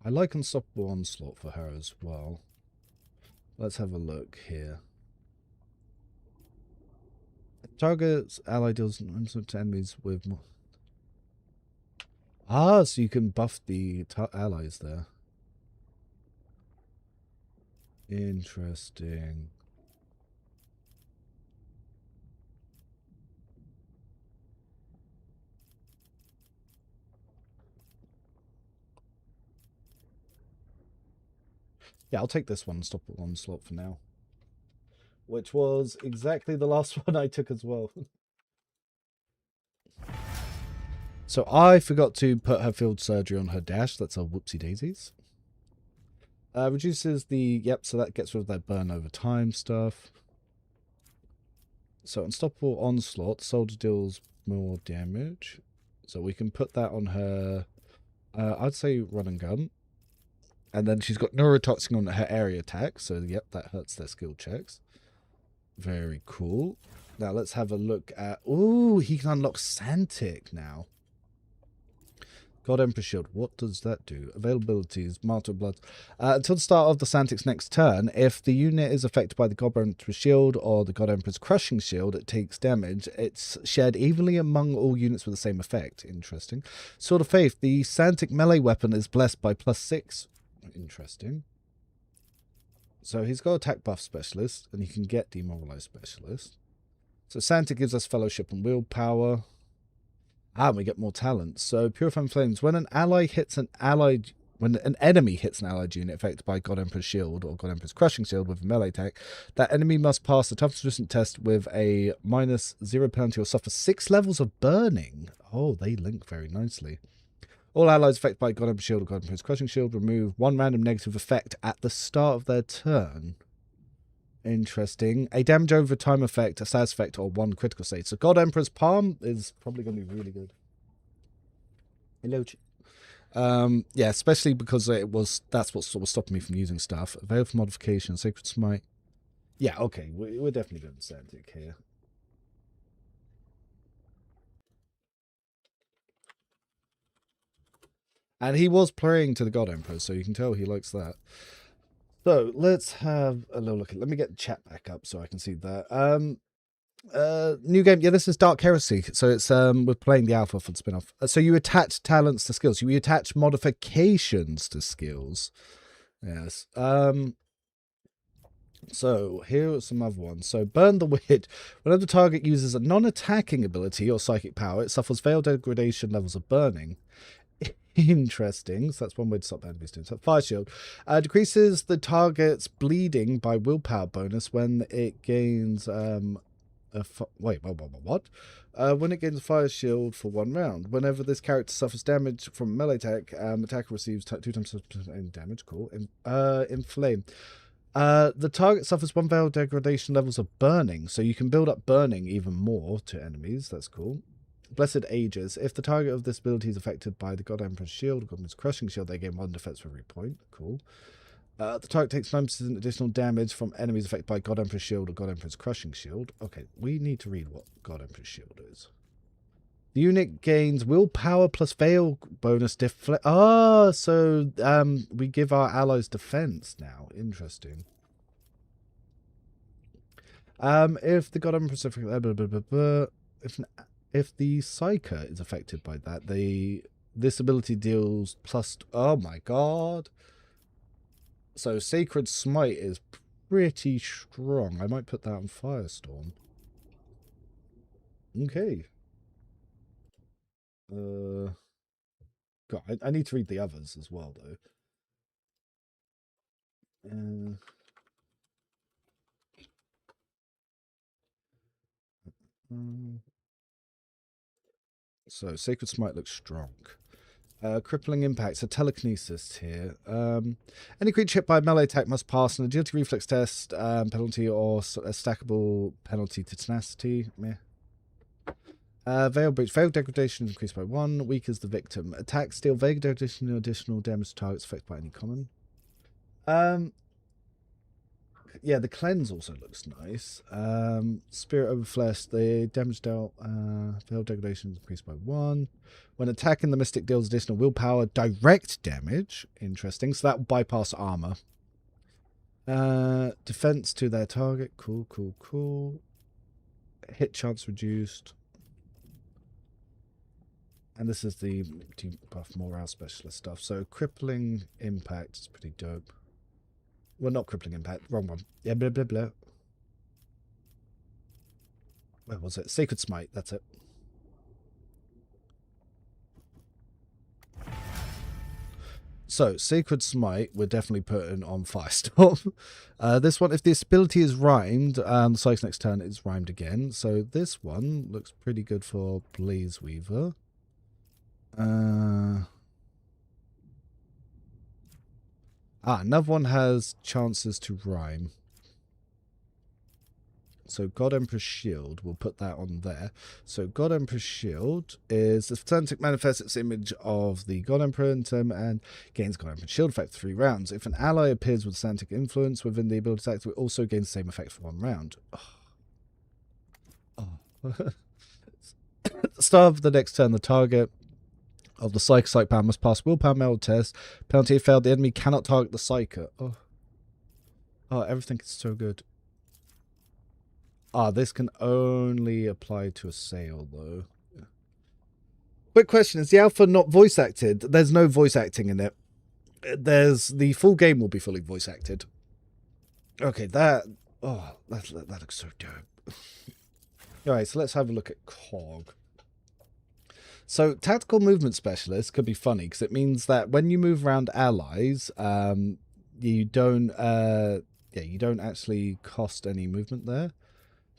I like Unstoppable Onslaught for her as well. Let's have a look here. Targets ally deals to enemies with more... ah, so you can buff the allies there. Interesting. Yeah, I'll take this one, stop at one slot for now. Which was exactly the last one I took as well. So I forgot to put her field surgery on her dash. That's a whoopsie daisies. Reduces the... Yep, so that gets rid of that burn over time stuff. So unstoppable onslaught. Soldier deals more damage. So we can put that on her... I'd say run and gun. And then she's got neurotoxin on her area attack. So yep, that hurts their skill checks. Very cool. Now let's have a look at... Ooh, he can unlock Santic now. God Emperor Shield. What does that do? Availabilities, Martyr Blood. Until the start of the Santic's next turn, if the unit is affected by the God Emperor's Shield or the God Emperor's Crushing Shield, it takes damage. It's shared evenly among all units with the same effect. Interesting. Sword of Faith. The Santic melee weapon is blessed by +6. Interesting. So he's got attack buff specialist, and he can get demoralized specialist. So Santic gives us fellowship and willpower. And we get more talents. So Purifying Flames. When an enemy hits an allied unit affected by God Emperor's Shield or God Emperor's Crushing Shield with a melee attack, that enemy must pass the toughness resistant test with a -0 penalty or suffer 6 levels of burning. Oh, they link very nicely. All allies affected by God Emperor's Shield or God Emperor's Crushing Shield remove 1 random negative effect at the start of their turn. Interesting. A damage over time effect, a status effect, or 1 critical state. So God Emperor's Palm is probably going to be really good. Hello. Yeah, especially because that's what sort of stopping me from using stuff. Avail for modification, Sacred Smite. Yeah, okay, we're definitely going to Santic here. And he was playing to the God Emperor, so you can tell he likes that. So let's have a little look at. Let me get the chat back up so I can see that. New game. Yeah, this is Dark Heresy. So it's we're playing the alpha for the spin-off. So you attach talents to skills. You attach modifications to skills. Yes. So here are some other ones. So Burn the Witch. Whenever the target uses a non-attacking ability or psychic power, it suffers veil degradation levels of burning. Interesting. So that's one way to stop enemies doing so. Fire Shield decreases the target's bleeding by willpower bonus when it gains what? When it gains a fire shield for 1 round. Whenever this character suffers damage from a melee attack, attacker receives 2 times damage. Cool. Inflame. The target suffers 1 veil degradation levels of burning, so you can build up burning even more to enemies. That's cool. Blessed Ages. If the target of this ability is affected by the God Emperor's Shield or God Emperor's Crushing Shield, they gain 1 defense for every point. Cool. The target takes 9% additional damage from enemies affected by God Emperor's Shield or God Emperor's Crushing Shield. Okay, we need to read what God Emperor's Shield is. The unit gains willpower plus veil bonus deflect. Ah, so we give our allies defense now. Interesting. If the God Emperor's if the Psycher is affected by that, this ability deals plus... Oh my god. So Sacred Smite is pretty strong. I might put that on Firestorm. Okay. God, I need to read the others as well, though. So Sacred Smite looks strong. Crippling Impact, so telekinesis here. Any creature hit by a melee attack must pass an agility reflex test, penalty, or a stackable penalty to tenacity. Meh. Veil Breach. Veil degradation increased by 1. Weakens the victim. Attacks deal veil degradation and additional damage to targets affected by any common. Yeah, the cleanse also looks nice. Spirit over flesh. The damage dealt veil degradation is increased by 1. When attacking, the mystic deals additional willpower direct damage. Interesting. So that will bypass armor. Defense to their target. Cool, cool, cool. Hit chance reduced. And this is the buff morale specialist stuff. So crippling impact is pretty dope. Well, not crippling impact. Wrong one. Yeah, blah, blah, blah. Where was it? Sacred Smite. That's it. So, Sacred Smite, we're definitely putting on Firestorm. This one, if this ability is rhymed, the Psyche's next turn is rhymed again. So this one looks pretty good for Blaze Weaver. Another one has chances to rhyme. So God Emperor's Shield, we'll put that on there. So God Emperor's Shield is the Phantastic manifests its image of the God Emperor in turn and gains God Emperor's Shield effect for 3 rounds. If an ally appears with Phantastic influence within the ability act, it also gains the same effect for 1 round. At the start of the next turn, the target of the Psych power must pass willpower metal test. Penalty if failed, the enemy cannot target the Psycher. Oh, everything is so good. This can only apply to a sale, though. Quick question, is the alpha not voice acted? There's no voice acting in it. The full game will be fully voice acted. Okay, that looks so dope. Alright, so let's have a look at COG. So tactical movement specialist could be funny because it means that when you move around allies, you don't actually cost any movement there.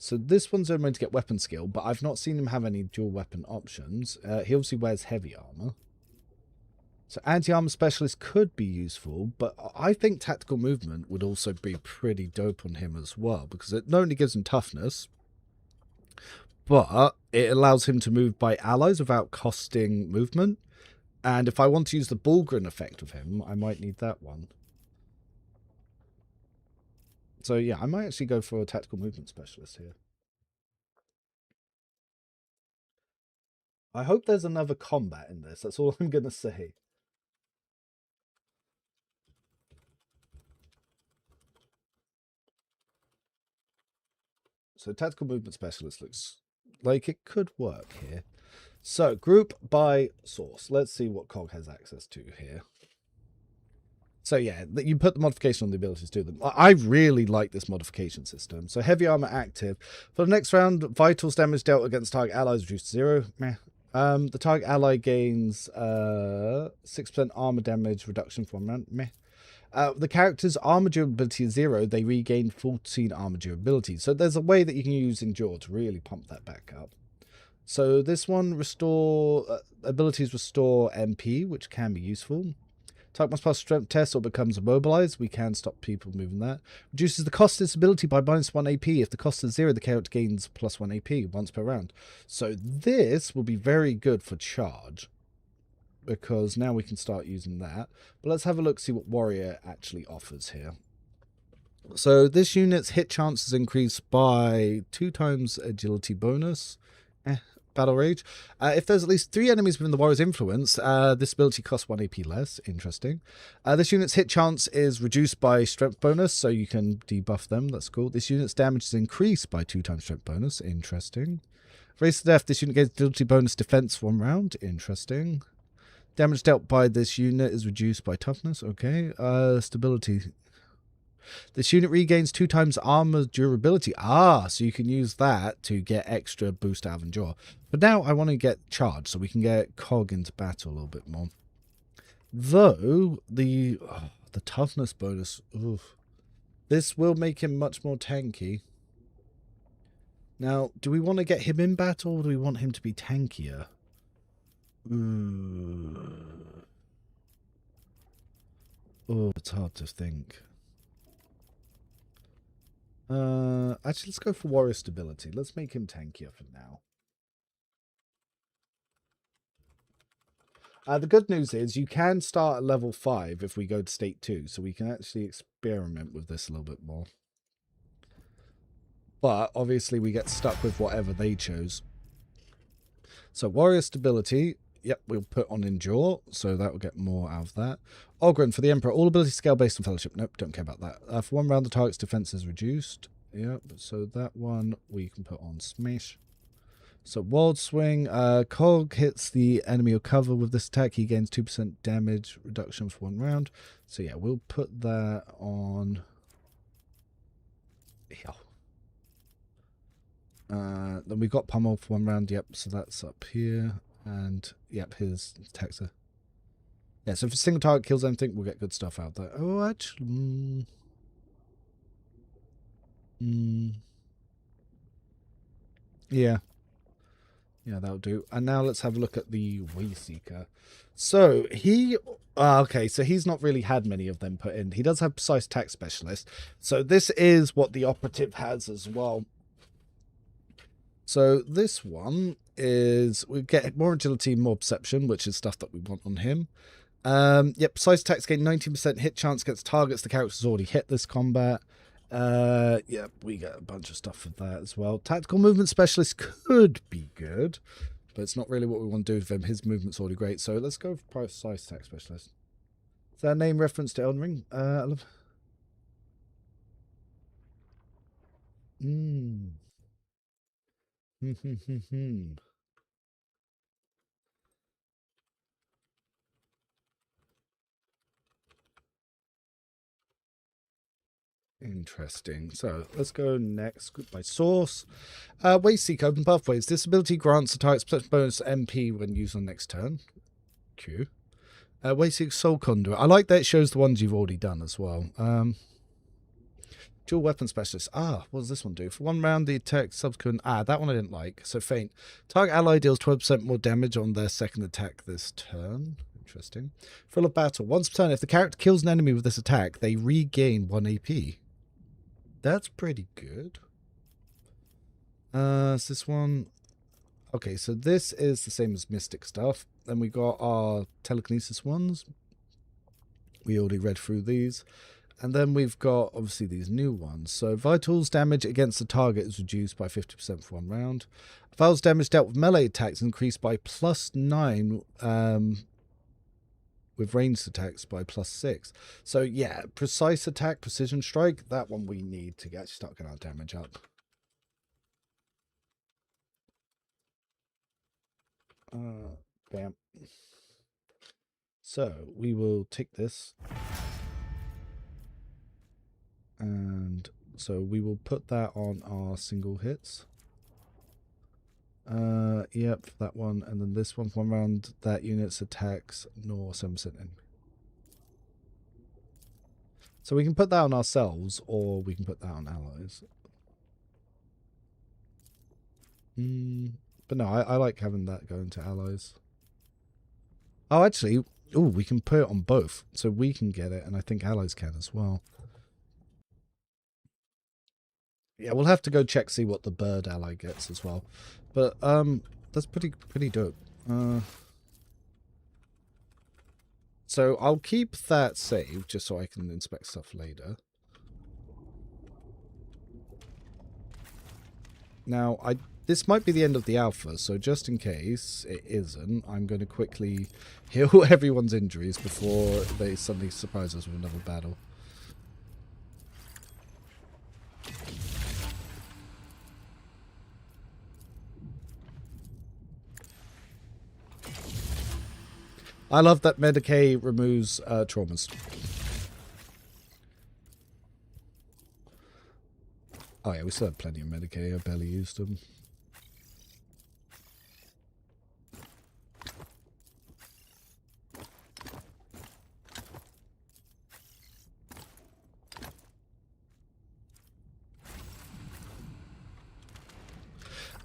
So this one's only meant to get weapon skill, but I've not seen him have any dual weapon options. He obviously wears heavy armor. So anti-armor specialist could be useful, but I think tactical movement would also be pretty dope on him as well, because it not only gives him toughness, but it allows him to move by allies without costing movement. And if I want to use the Bulgrin effect of him, I might need that one. So yeah, I might actually go for a tactical movement specialist here. I hope there's another combat in this. That's all I'm going to say. So tactical movement specialist looks like it could work here. So group by source. Let's see what COG has access to here. So yeah, you put the modification on the abilities to them. I really like this modification system. So heavy armor active. For the next round, vitals damage dealt against target allies reduced to 0. Meh. The target ally gains 6% armor damage reduction for 1 round. Meh. The character's armor durability is 0. They regain 14 armor durability. So there's a way that you can use Endure to really pump that back up. So this one abilities restore MP, which can be useful. Target must pass strength test or becomes immobilized. We can stop people moving that. Reduces the cost of this ability by -1 AP. If the cost is 0, the character gains +1 AP once per round. So this will be very good for charge, because now we can start using that. But let's have a look, see what Warrior actually offers here. So this unit's hit chance is increased by 2 times agility bonus. Battle Rage. If there's at least 3 enemies within the Warrior's influence, this ability costs 1 AP less. Interesting. This unit's hit chance is reduced by strength bonus, so you can debuff them. That's cool. This unit's damage is increased by 2 times strength bonus. Interesting. Race to death, this unit gains agility bonus defense for 1 round. Interesting. Damage dealt by this unit is reduced by toughness. Okay. Stability. This unit regains 2 times armor durability. So you can use that to get extra boost out of Endure. But now I want to get charged so we can get COG into battle a little bit more. Though, the toughness bonus, this will make him much more tanky. Now, do we want to get him in battle, or do we want him to be tankier? It's hard to think. Actually, let's go for Warrior Stability. Let's make him tankier for now. The good news is you can start at level 5 if we go to state 2, so we can actually experiment with this a little bit more. But obviously we get stuck with whatever they chose. So Warrior Stability, yep, we'll put on Endure, so that will get more out of that. Ogren for the Emperor, all ability scale based on Fellowship. Nope, don't care about that. For 1 round, the target's defense is reduced. Yep, so that one we can put on Smash. So Wild Swing, COG hits the enemy or cover with this attack. He gains 2% damage reduction for 1 round. So yeah, we'll put that on. Then we've got Pummel for 1 round. Yep, so that's up here. And yep, his attacks are. Yeah, so if a single target kills anything, we'll get good stuff out there. Oh, actually... Yeah. Yeah, that'll do. And now let's have a look at the Wayseeker. So, he... okay, so he's not really had many of them put in. He does have Precise Attack Specialist. So this is what the Operative has as well. So this one is... we get more agility, more perception, which is stuff that we want on him. Yep, Precise Attacks gain 19% hit chance against targets the character's already hit this combat. Yeah, we get a bunch of stuff for that as well. Tactical Movement Specialist could be good, but it's not really what we want to do with him. His movement's already great, so let's go for Precise Attack Specialist. Is that a name reference to Elden Ring? I love... Interesting. So let's go next. Group by source. Wayseek, open pathways. This ability grants a target's perception bonus MP when used on next turn. Q. Wayseek Soul Conduit. I like that it shows the ones you've already done as well. Dual Weapon Specialist. What does this one do? For 1 round, the attack subsequent... that one I didn't like. So Feint. Target ally deals 12% more damage on their second attack this turn. Interesting. Full of Battle. Once per turn, if the character kills an enemy with this attack, they regain 1 AP. That's pretty good. Is this one... okay, so this is the same as Mystic stuff. Then we got our Telekinesis ones. We already read through these. And then we've got, obviously, these new ones. So Vitals damage against the target is reduced by 50% for 1 round. Vitals damage dealt with melee attacks increased by +9... with ranged attacks by +6. So yeah, Precise Attack, Precision Strike, that one we need to get start getting our damage up. Bam. So we will take this. And so we will put that on our single hits. Yep, that one, and then this one for 1 round, that unit's attacks nor 7% enemy. So we can put that on ourselves, or we can put that on allies. But no, I like having that go into allies. Oh, actually, we can put it on both, so we can get it, and I think allies can as well. Yeah, we'll have to go check, see what the bird ally gets as well. But that's pretty dope. So I'll keep that saved just so I can inspect stuff later. Now, this might be the end of the alpha, so just in case it isn't, I'm going to quickly heal everyone's injuries before they suddenly surprise us with another battle. I love that Medicaid removes traumas. Oh yeah, we still have plenty of Medicaid. I barely used them.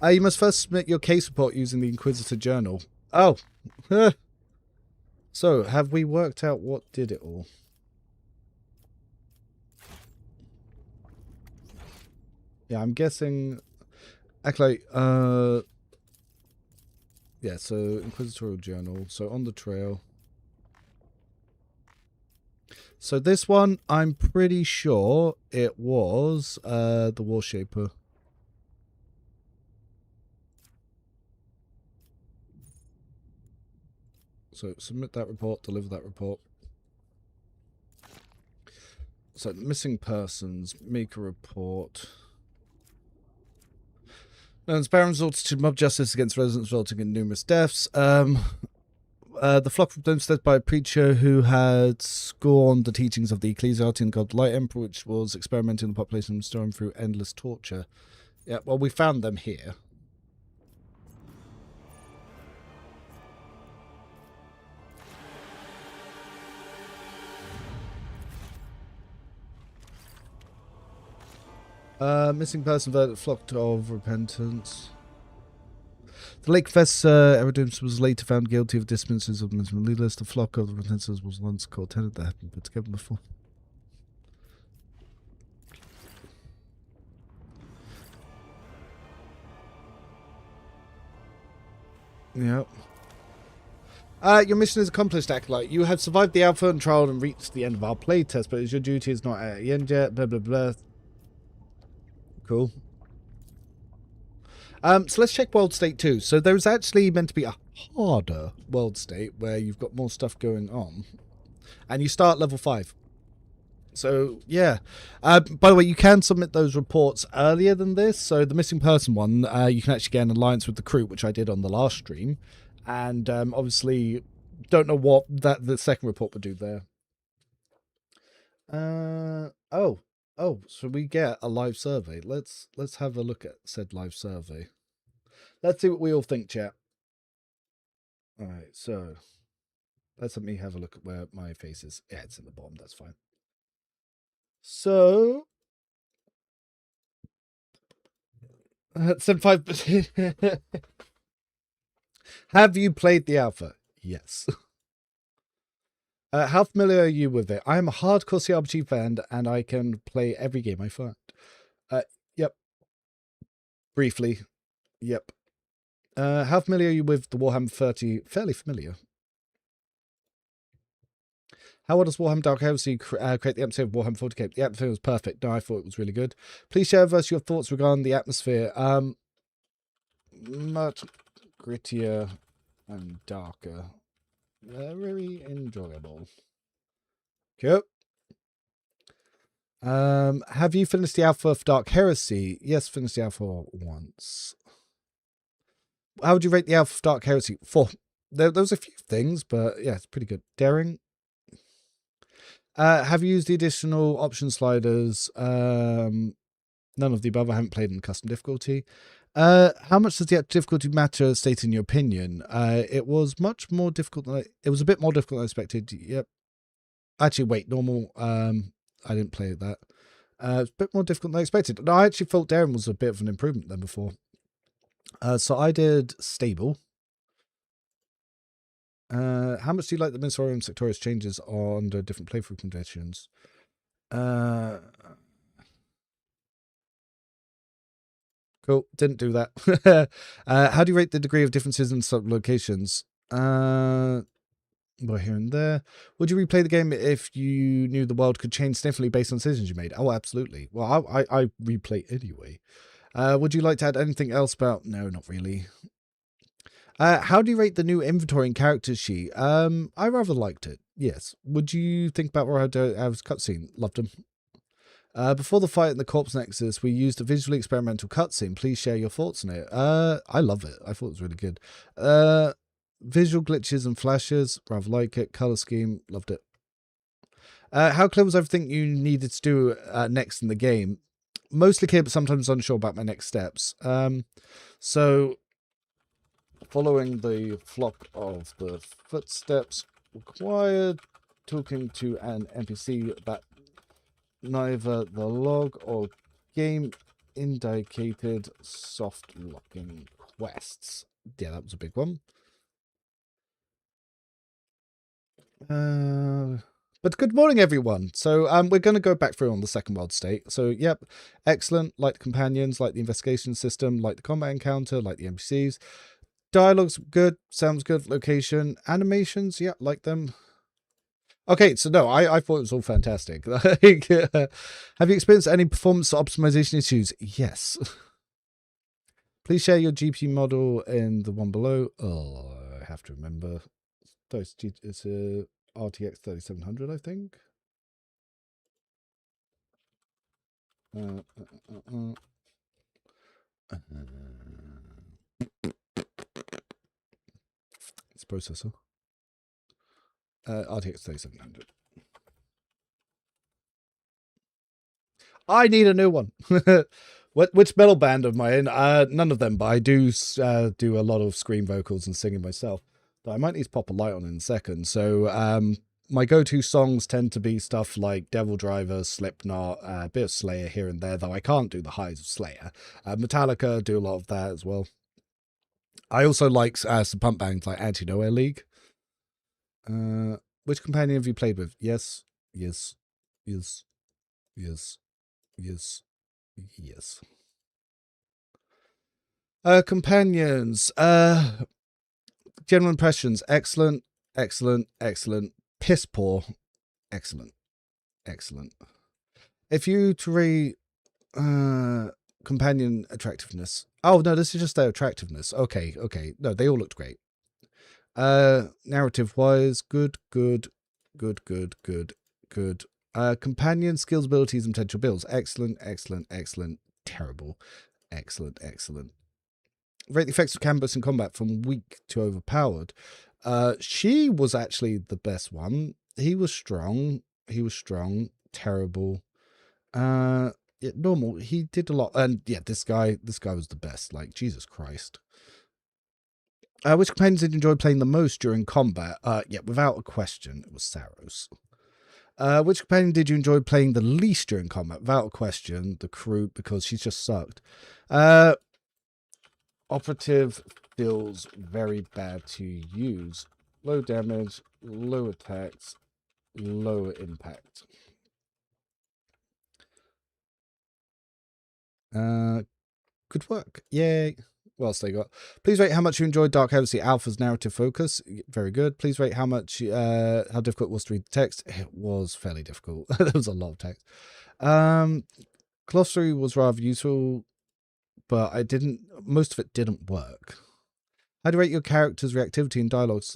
You must first submit your case report using the Inquisitor journal. Oh. So, have we worked out what did it all? Yeah, I'm guessing... actually, yeah, so Inquisitorial Journal. So, on the trail. So, this one, I'm pretty sure it was the Warshaper. So submit that report, deliver that report. So missing persons, make a report. Transparent results to mob justice against residents resulting in numerous deaths. The flock was homesteaded by a preacher who had scorned the teachings of the Ecclesiarty and God Light Emperor, which was experimenting on the population and restoring through endless torture. Yeah, well, we found them here. Missing person verdict, flock of repentance. The late Professor Eridims was later found guilty of dismisses of mental list. The flock of the repentances was once called tenant that had been put together before. Yep. Your mission is accomplished, Acolyte. You have survived the Alpha and trial and reached the end of our playtest, but your duty is not at the end yet. Blah, blah, blah. Cool. So let's check World State 2. So there's actually meant to be a harder World State where you've got more stuff going on. And you start level 5. So, yeah. By the way, you can submit those reports earlier than this. So the missing person one, you can actually get an alliance with the crew, which I did on the last stream. And obviously, don't know what the second report would do there. So we get a live survey. Let's have a look at said live survey. Let's see what we all think, chat. All right, so let's let me have a look at where my face is. Yeah, it's in the bottom. That's fine. So, 75%. Have you played the alpha? Yes. How familiar are you with it? I am a hardcore CRPG fan, and I can play every game I find. Yep. Briefly. Yep. How familiar are you with the Warhammer 30? Fairly familiar. How well does Warhammer Dark Heresy create the atmosphere of Warhammer 40k? The atmosphere was perfect. No, I thought it was really good. Please share with us your thoughts regarding the atmosphere. Much grittier and darker. Very enjoyable. Cool. Have you finished the alpha of Dark Heresy? Yes, finished the alpha once. How would you rate the alpha of Dark Heresy? 4. There was a few things, but yeah, it's pretty good. Daring. Have you used the additional option sliders? None of the above. I haven't played in custom difficulty. How much does the difficulty matter, state in your opinion? It was much more difficult than it was a bit more difficult than I expected. Yep. Actually, wait, normal. I didn't play that. It's a bit more difficult than I expected. No, I actually thought Daring was a bit of an improvement than before. So I did stable. How much do you like the Ministerium Sectorius changes on the different playthrough conditions? Cool. Didn't do that. How do you rate the degree of differences in sub-locations? Well, here and there. Would you replay the game if you knew the world could change significantly based on decisions you made? Oh, absolutely. Well, I replay anyway. Would you like to add anything else about... No, not really. How do you rate the new inventory and character sheet? I rather liked it. Yes. Would you think about where I was cutscene? Loved them. Before the fight in the Corpse Nexus, we used a visually experimental cutscene. Please share your thoughts on it. I love it. I thought it was really good. Visual glitches and flashes, rather like it. Color scheme, loved it. How clear was everything you needed to do next in the game? Mostly clear, but sometimes unsure about my next steps. So, following the flock of the footsteps required talking to an NPC that neither the log or game indicated soft locking quests. Yeah, that was a big one. But good morning, everyone. So we're going to go back through on the second world state. So, yep, excellent. Like the companions, like the investigation system, like the combat encounter, like the NPCs. Dialogue's good, sounds good. Location, animations, yeah, like them. Okay, so no, I thought it was all fantastic. Have you experienced any performance optimization issues? Yes. Please share your GP model in the one below. Oh, I have to remember. It's a RTX 3700, I think. It's processor. RTX 3700. I need a new one. Which metal band am I in? None of them, but I do do a lot of scream vocals and singing myself. But I might need to pop a light on in a second. So my go-to songs tend to be stuff like Devil Driver, Slipknot, a bit of Slayer here and there, though I can't do the highs of Slayer. Metallica do a lot of that as well. I also like some punk bands like Anti-Nowhere League. Which companion have you played with? Yes, yes, yes, yes, yes, yes. Companions. General impressions. Excellent, excellent, excellent. Piss poor. Excellent, excellent. If you to rate companion attractiveness. Oh, no, this is just their attractiveness. Okay, okay. No, they all looked great. Narrative-wise, good, good, good, good, good, good. Companion skills, abilities, and potential builds. Excellent, excellent, excellent, terrible. Excellent, excellent. Rate the effects of Canvas in combat from weak to overpowered. She was actually the best one. He was strong. He was strong. Terrible. Yeah, normal. He did a lot. And yeah, this guy was the best. Like, Jesus Christ. Which companions did you enjoy playing the most during combat? Yeah, without a question, it was Saros. Which companion did you enjoy playing the least during combat? Without a question, the crew, because she's just sucked. Operative feels very bad to use. Low damage, low attacks, lower impact. Good work. Yay. What else they got? Please rate how much you enjoyed Dark Heresy Alpha's narrative focus. Very good. Please rate how much how difficult it was to read the text. It was fairly difficult. There was a lot of text. Glossary was rather useful, but most of it didn't work. How do you rate your character's reactivity and dialogues?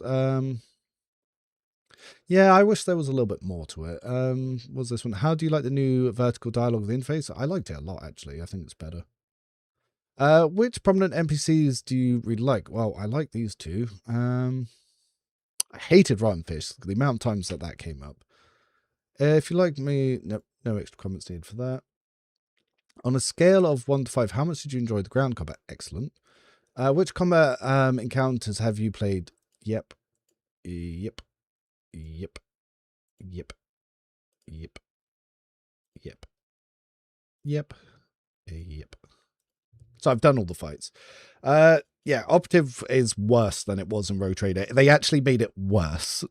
Yeah, I wish there was a little bit more to it. What's this one? How do you like the new vertical dialogue of the interface? I liked it a lot, actually. I think it's better. Which prominent NPCs do you really like? Well, I like these two. I hated Rotten Fish, the amount of times that came up. If you like me, no extra comments needed for that. On a scale of 1 to 5, how much did you enjoy the ground combat? Excellent. Which combat encounters have you played? Yep. Yep. Yep. Yep. Yep. Yep. Yep. Yep. So I've done all the fights. Yeah, Operative is worse than it was in Rogue Trader. They actually made it worse.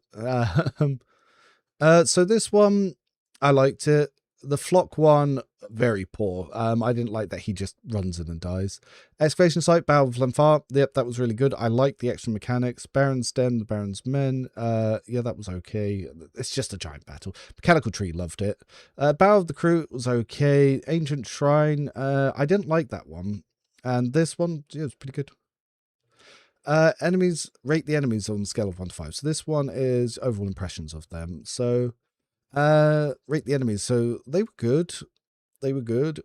So this one, I liked it. The Flock one, very poor. I didn't like that he just runs in and dies. Excavation Site, Battle of Lemfar. Yep, that was really good. I liked the extra mechanics. Baron's Den, the Baron's Men. Yeah, that was okay. It's just a giant battle. Mechanical Tree, loved it. Battle of the Crew was okay. Ancient Shrine, I didn't like that one. And this one, yeah, it's pretty good. Enemies, rate the enemies on a scale of 1 to 5. So this one is overall impressions of them. So rate the enemies. So they were good. They were good.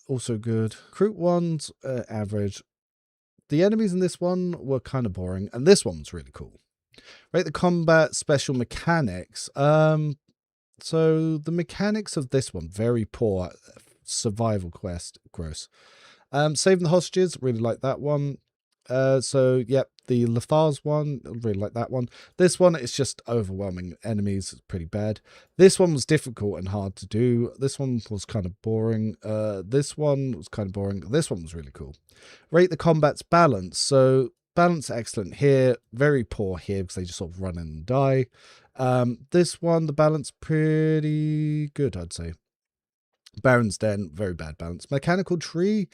Also good. Crew ones, average. The enemies in this one were kind of boring. And this one was really cool. Rate the combat special mechanics. So the mechanics of this one, very poor. Survival quest, gross. Saving the hostages, really like that one. So yep, the Lethars one, really like that one. This one is just overwhelming enemies, it's pretty bad. This one was difficult and hard to do. This one was kind of boring. This one was kind of boring. This one was really cool. Rate the combat's balance. So balance excellent here, very poor here because they just sort of run in and die. This one, the balance pretty good, I'd say. Baron's Den, very bad balance. Mechanical Tree,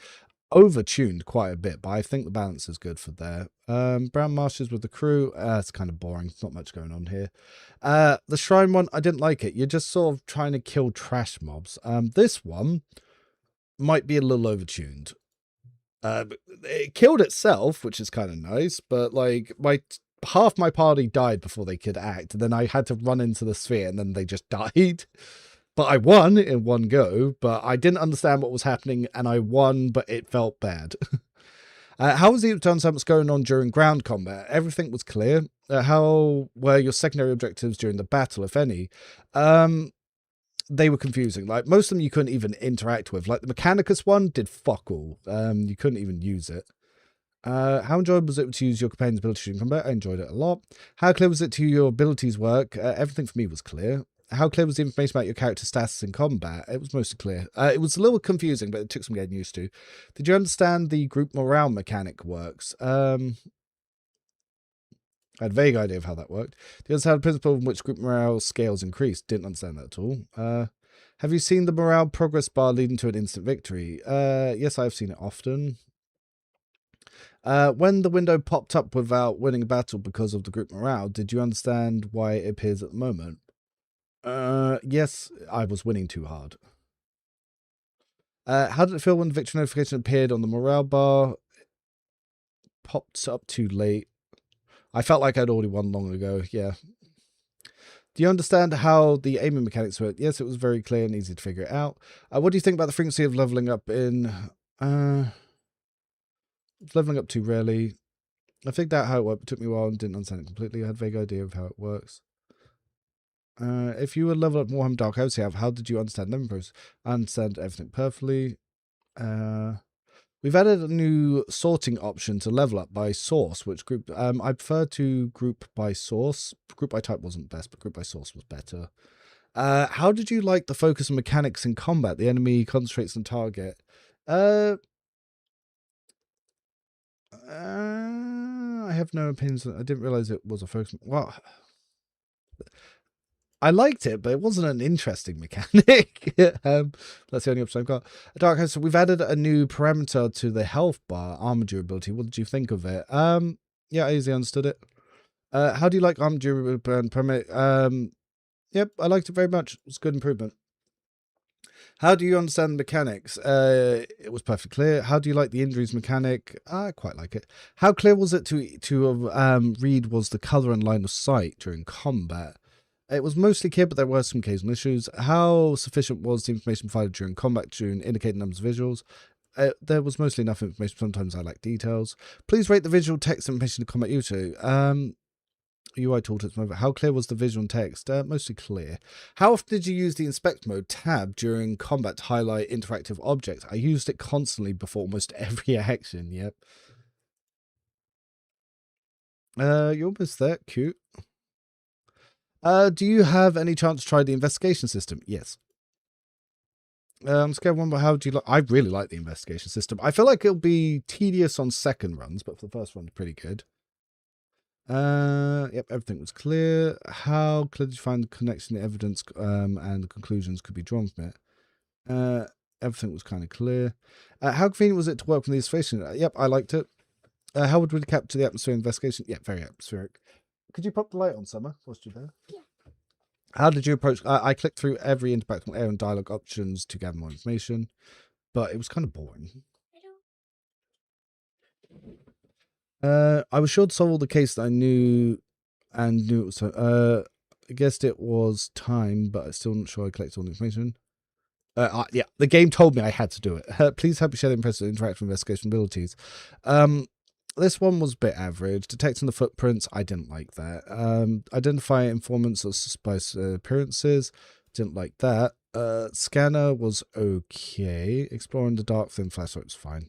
overtuned quite a bit, but I think the balance is good for there. Brown Marshes with the Crew, it's kind of boring. Not much going on here. The Shrine one, I didn't like it. You're just sort of trying to kill trash mobs. This one might be a little overtuned. It killed itself, which is kind of nice, but like half my party died before they could act, and then I had to run into the sphere, and then they just died. But I won in one go, but I didn't understand what was happening, and I won, but it felt bad. How was it done? What's going on during ground combat? Everything was clear. How were your secondary objectives during the battle, if any? They were confusing. Like, most of them you couldn't even interact with. Like, the Mechanicus one did fuck all. You couldn't even use it. How enjoyable was it to use your companion's ability in combat? I enjoyed it a lot. How clear was it to your abilities work? Everything for me was clear. How clear was the information about your character's status in combat? It was mostly clear. It was a little confusing, but it took some getting used to. Did you understand the group morale mechanic works? I had a vague idea of how that worked. Do you understand the principle in which group morale scales increase? Didn't understand that at all. Have you seen the morale progress bar leading to an instant victory? Yes, I've seen it often. When the window popped up without winning a battle because of the group morale, did you understand why it appears at the moment? Yes, I was winning too hard. How did it feel when the victory notification appeared on the morale bar? Popped up too late. I felt like I'd already won long ago, yeah. Do you understand how the aiming mechanics work? Yes, it was very clear and easy to figure it out. What do you think about the frequency of leveling up in... leveling up too rarely. I figured out how it worked, but it took me a while and didn't understand it completely. I had a vague idea of how it works. If you were level up Warhammer Dark Heresy, how did you understand leveling process? I understand everything perfectly. We've added a new sorting option to level up by source, which group I prefer to group by source. Group by type wasn't best, but group by source was better. How did you like the focus on mechanics in combat? The enemy concentrates on target. I have no opinions. I didn't realize it was a focus. Well, I liked it, but it wasn't an interesting mechanic. That's the only option I've got. Dark Horse, we've added a new parameter to the health bar, armor durability. What did you think of it? Yeah, I easily understood it. How do you like armor durability and parameter? Yep, I liked it very much. It's a good improvement. How do you understand the mechanics? It was perfectly clear. How do you like the injuries mechanic? I quite like it. How clear was it to read was the color and line of sight during combat? It was mostly clear, but there were some occasional issues. How sufficient was the information provided during combat to indicate numbers of visuals? There was mostly enough information. Sometimes I lack details. Please rate the visual text information to combat user. UI tooltips mode. How clear was the visual and text? Mostly clear. How often did you use the inspect mode tab during combat to highlight interactive objects? I used it constantly before almost every action. Yep. You're almost there. Cute. Do you have any chance to try the investigation system? Yes. Scale one, but how do you like? I really like the investigation system. I feel like it'll be tedious on second runs, but for the first one, pretty good. Yep, everything was clear. How clear did you find the connection, the evidence, and the conclusions could be drawn from it? Everything was kind of clear. How convenient was it to work with the investigation? Yep, I liked it. How would we capture the atmosphere investigation? Yeah, very atmospheric. Could you pop the light on, Summer, whilst you're there? Yeah. How did you approach? I clicked through every interactable air and dialogue options to gather more information, but it was kind of boring. I was sure to solve all the case that I knew it was. I guessed it was time, but I'm still not sure I collected all the information. Yeah, the game told me I had to do it. Please help me share the impressive interactive investigation abilities. This one was a bit average. Detecting the footprints, I didn't like that. Identify informants or suspicious appearances, didn't like that. Scanner was okay. Exploring the dark thin flashlight was fine.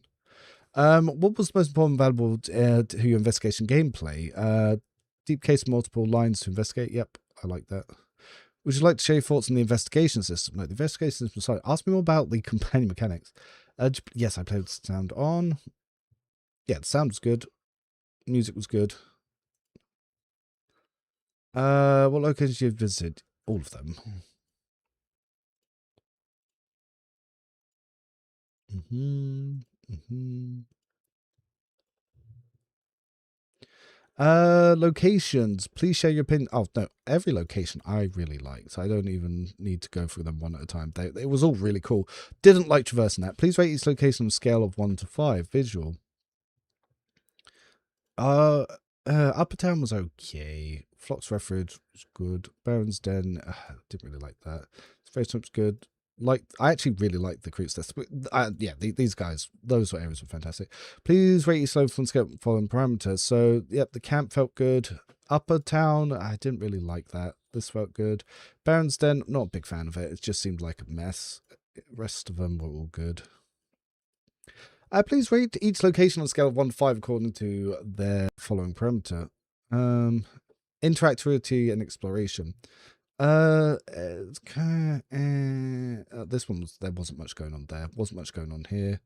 What was the most important and valuable to your investigation gameplay? Deep case, multiple lines to investigate. Yep, I like that. Would you like to share your thoughts on the investigation system? No, the investigation system. Sorry, ask me more about the companion mechanics. Yes, I played with sound on. Yeah, the sound was good. Music was good. What locations you visited? All of them. Locations. Please share your opinion. Oh no, every location I really liked. So I don't even need to go through them one at a time. It was all really cool. Didn't like traversing that. Please rate each location on a scale of 1 to 5. Visual. Upper Town was okay. Flock's Refuge was good. Baron's Den, didn't really like that. Space Trump's good. I actually really liked the Creeps test. Yeah, these guys, those areas were fantastic. Please rate your slow from scale following parameters. So, yep, the camp felt good. Upper Town, I didn't really like that. This felt good. Baron's Den, not a big fan of it. It just seemed like a mess. The rest of them were all good. Please rate each location on a scale of 1 to 5 according to their following parameter. Interactivity and exploration. This one was, there wasn't much going on there. Wasn't much going on here.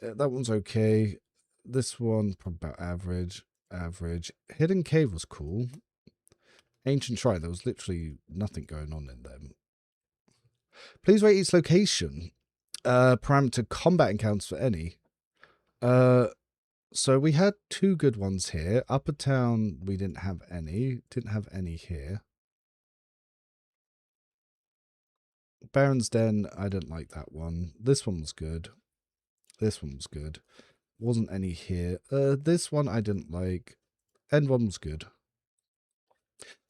That one's okay. This one probably about average. Average. Hidden Cave was cool. Ancient Shrine, there was literally nothing going on in them. Please rate each location. Parameter combat encounters for any. So we had 2 good ones here. Upper Town, we didn't have any. Didn't have any here. Baron's Den, I didn't like that one. This one was good. This one was good. Wasn't any here. This one I didn't like. End one was good.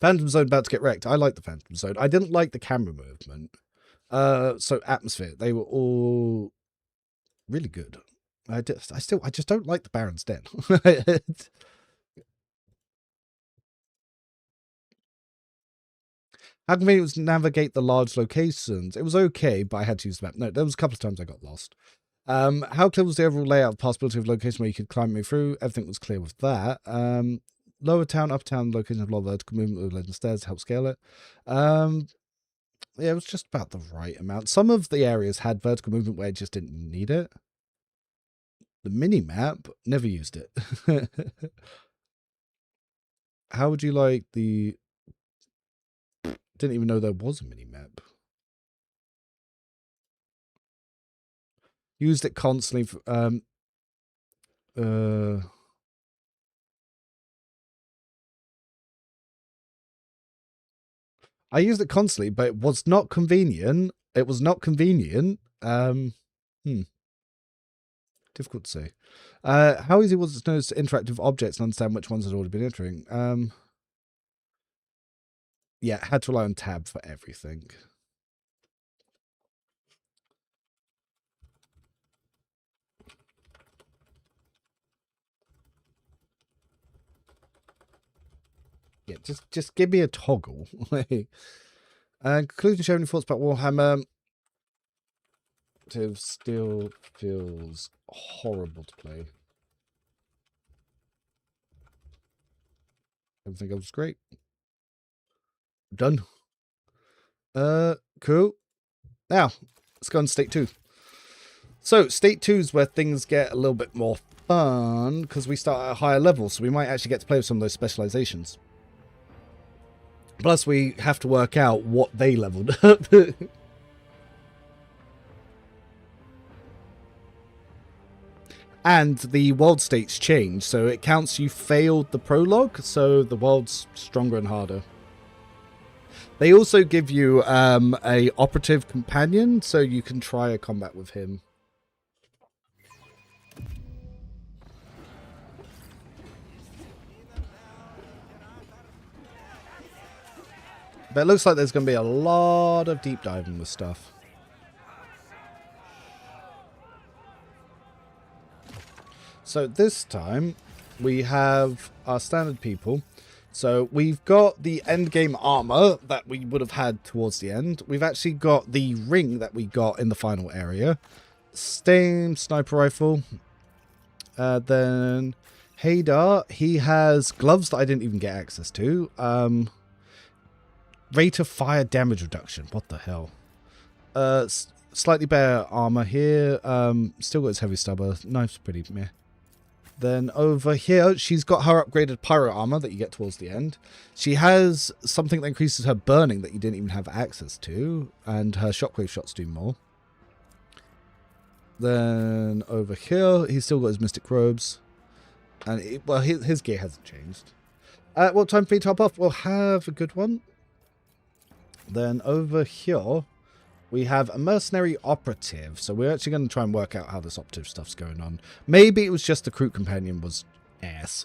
Phantom Zone about to get wrecked. I like the Phantom Zone. I didn't like the camera movement. So Atmosphere, they were all really good. I just don't like the Baron's Den. How convenient it was to navigate the large locations. It was okay, but I had to use the map. No, there was a couple of times I got lost. How clear was the overall layout, possibility of location where you could climb me through? Everything was clear with that. Lower town, upper town, location of a lot of vertical movement with legend stairs to help scale it. Yeah, it was just about the right amount. Some of the areas had vertical movement where I just didn't need it. The mini-map, never used it. How would you like the... Didn't even know there was a mini-map. Used it constantly for, I used it constantly, but it was not convenient. It was not convenient. Difficult to say. How easy was it to notice interactive objects and understand which ones had already been entering? Yeah, had to rely on tab for everything. Yeah, just give me a toggle. Conclusion, share any thoughts about Warhammer? It still feels horrible to play. Everything else was great. Done. Cool. Now, let's go on to State 2. So, State 2 is where things get a little bit more fun, because we start at a higher level, so we might actually get to play with some of those specializations. Plus, we have to work out what they leveled up. And the world states change, so it counts you failed the prologue, so the world's stronger and harder. They also give you a operative companion, so you can try a combat with him. But it looks like there's going to be a lot of deep diving with stuff. So this time we have our standard people. So we've got the endgame armor that we would have had towards the end. We've actually got the ring that we got in the final area. Same sniper rifle. Then Haydar, he has gloves that I didn't even get access to. Rate of fire damage reduction. What the hell? Slightly better armor here. Still got his heavy stubber. Knife's pretty meh. Then over here, she's got her upgraded pyro armor that you get towards the end. She has something that increases her burning that you didn't even have access to. And her shockwave shots do more. Then over here, he's still got his mystic robes. And, well, his gear hasn't changed. What time for me to top off? We'll have a good one. Then over here, we have a mercenary operative. So we're actually going to try and work out how this operative stuff's going on. Maybe it was just the crew companion was ass.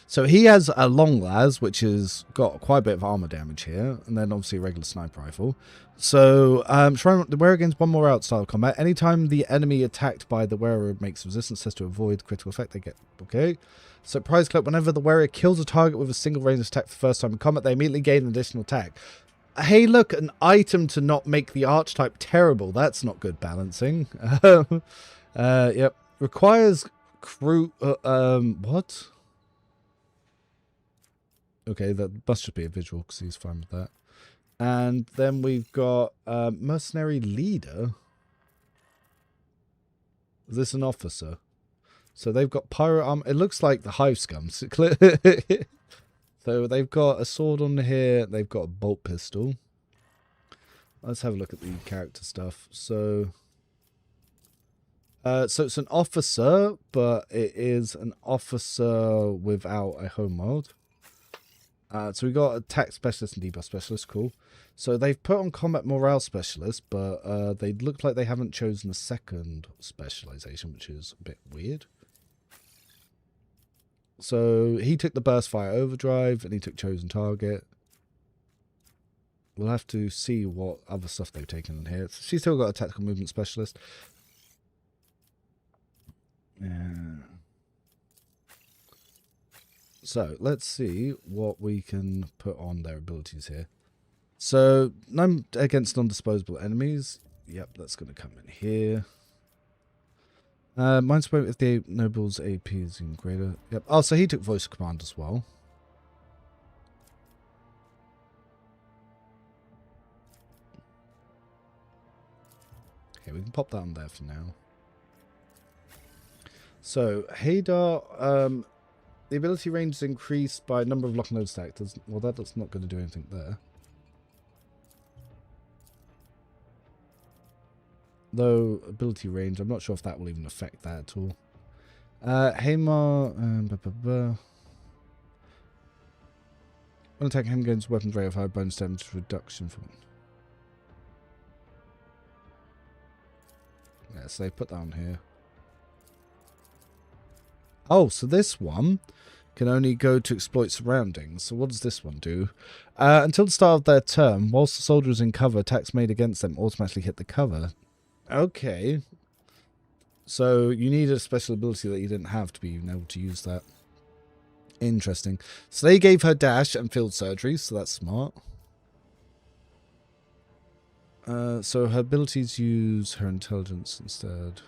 So he has a long las, which has got quite a bit of armor damage here. And then obviously a regular sniper rifle. So try the wearer gains one more out style of combat. Anytime the enemy attacked by the wearer makes resistance test to avoid critical effect, they get... Okay. So prize clip, whenever the wearer kills a target with a single ranged attack for the first time in combat, they immediately gain an additional attack. Hey, look, an item to not make the archetype terrible. That's not good balancing. Yep. Requires crew... what? Okay, that must just be a visual because he's fine with that. And then we've got mercenary leader. Is this an officer? So they've got pirate armor. It looks like the Hive Scum. So they've got a sword on here. They've got a bolt pistol. Let's have a look at the character stuff. So it's an officer, but it is an officer without a home world. So we got attack specialist and debuff specialist. Cool. So they've put on combat morale specialist, but they look like they haven't chosen a second specialization, which is a bit weird. So he took the burst fire overdrive and he took chosen target. We'll have to see what other stuff they've taken in here. She's still got a tactical movement specialist. Yeah. So let's see what we can put on their abilities here. So none against non-disposable enemies. Yep, that's going to come in here. Mine's if the noble's AP is even greater. Yep. Oh, so he took voice command as well. Okay, we can pop that on there for now. So Haydar, the ability range is increased by number of lock and load stack. Well, that's not going to do anything there. Though ability range, I'm not sure if that will even affect that at all. Hamar, when attack him against weapons rate of high bonus damage reduction from. Yeah, so they put that on here. Oh, so this one can only go to exploit surroundings. So what does this one do? Until the start of their turn, whilst the soldier is in cover, attacks made against them automatically hit the cover. Okay. So you need a special ability that you didn't have to be able to use that. Interesting. So they gave her dash and field surgery, so that's smart. So her abilities use her intelligence instead.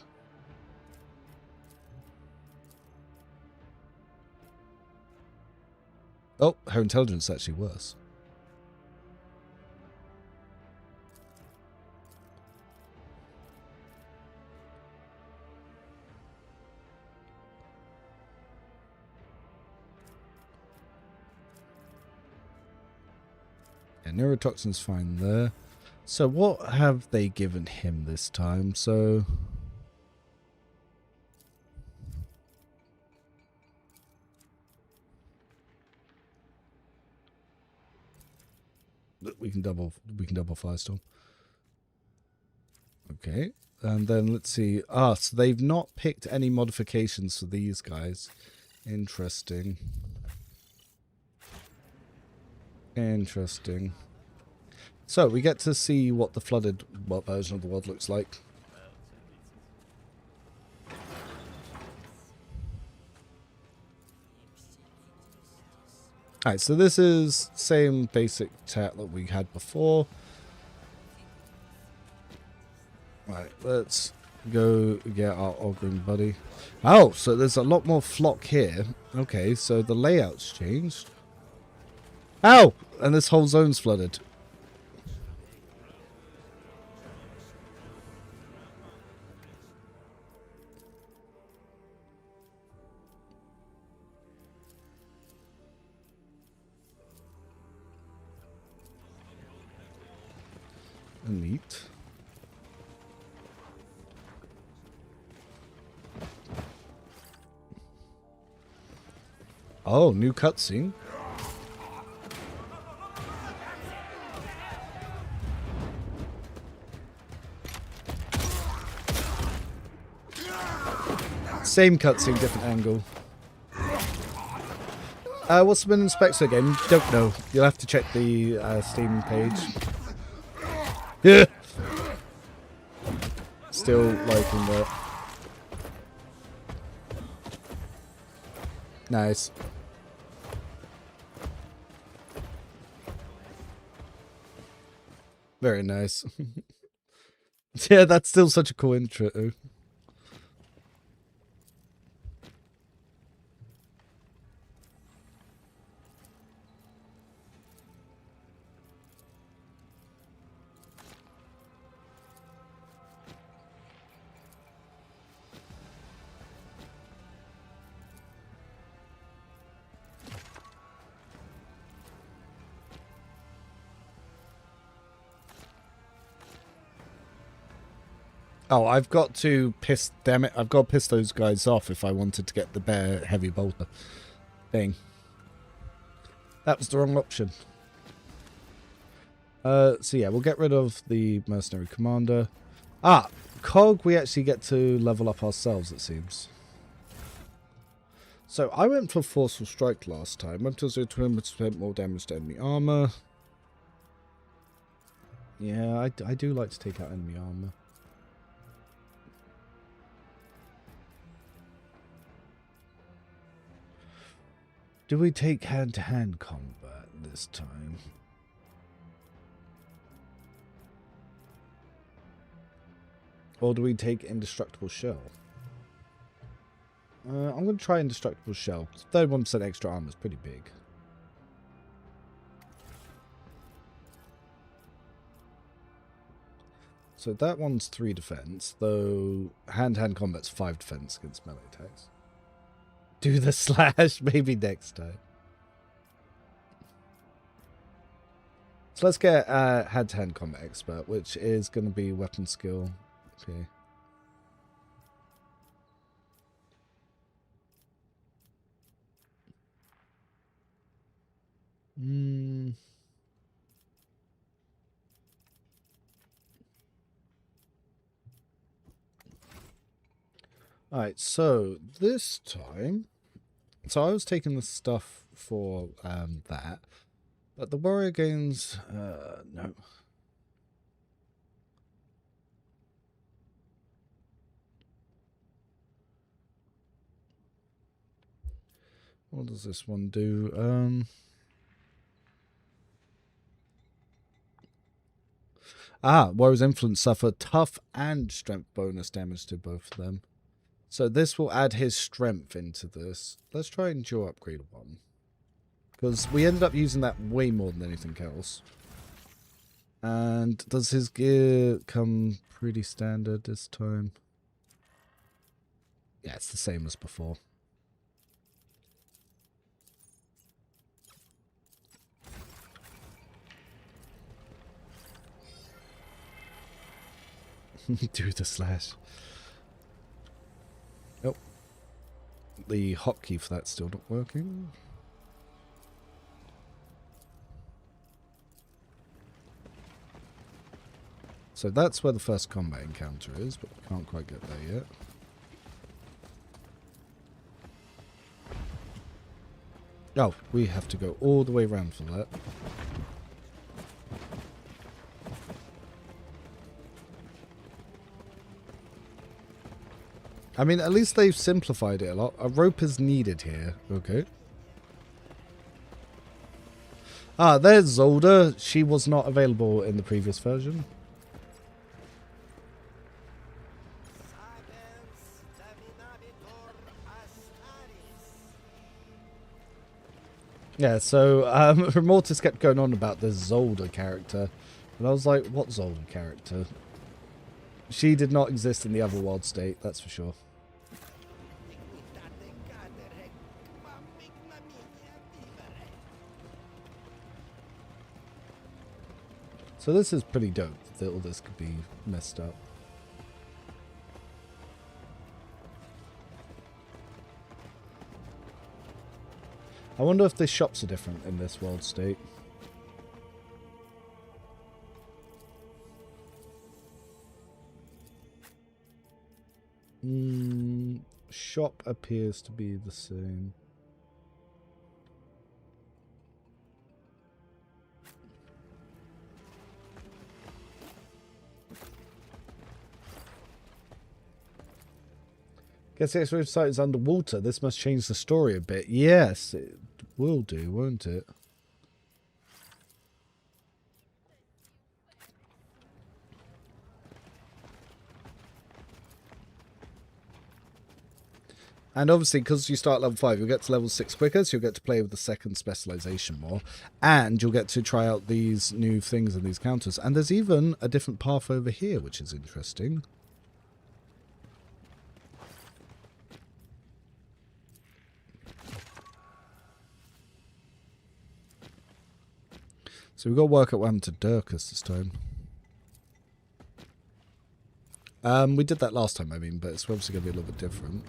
Oh, her intelligence is actually worse. Yeah, neurotoxin's fine there. So what have they given him this time? So we can double Firestorm. Okay. And then let's see. Ah, so they've not picked any modifications for these guys. Interesting. Interesting. So we get to see what the flooded version of the world looks like. Alright, so this is same basic tech that we had before. Right, let's go get our Ogrim buddy. Oh, so there's a lot more flock here. Okay, so the layout's changed. Ow! And this whole zone's flooded. Neat. Oh, new cutscene. Same cutscene, different angle. What's been in specs again? Don't know. You'll have to check the Steam page. Yeah. Still liking that. Nice. Very nice. Yeah, that's still such a cool intro. Oh, I've got to piss... Damn it. I've got to piss those guys off if I wanted to get the bear heavy bolter thing. That was the wrong option. So yeah, we'll get rid of the mercenary commander. Ah, Cog, we actually get to level up ourselves, it seems. So I went for Forceful Strike last time. Went to 20% more damage to enemy armor. Yeah, I do like to take out enemy armor. Do we take hand-to-hand combat this time? Or do we take Indestructible Shell? I'm going to try Indestructible Shell. 31% extra armor is pretty big. So that one's 3 defense, though hand-to-hand combat's 5 defense against melee attacks. Do the slash maybe next time. So let's get hand-to-hand combat expert, which is going to be weapon skill. Okay. Alright, so this time... So I was taking the stuff for that. But the warrior gains... no. What does this one do? Warrior's influence suffer tough and strength bonus damage to both of them. So this will add his strength into this. Let's try and dual upgrade one. Because we ended up using that way more than anything else. And does his gear come pretty standard this time? Yeah, it's the same as before. Do the slash. Nope. The hotkey for that's still not working. So that's where the first combat encounter is, but we can't quite get there yet. Oh, we have to go all the way around for that. I mean, at least they've simplified it a lot. A rope is needed here. Okay. Ah, there's Zolda. She was not available in the previous version. Yeah, so Remortis kept going on about this Zolda character. And I was like, what Zolda character? She did not exist in the other world state, that's for sure. So this is pretty dope that all this could be messed up. I wonder if the shops are different in this world state. Shop appears to be the same. Guess the exploration site is underwater. This must change the story a bit. Yes, it will do, won't it? And obviously, because you start at level 5, you'll get to level 6 quicker, so you'll get to play with the second specialization more. And you'll get to try out these new things and these counters. And there's even a different path over here, which is interesting. So we've got to work out what happened to Durkus this time. We did that last time, I mean, but it's obviously going to be a little bit different.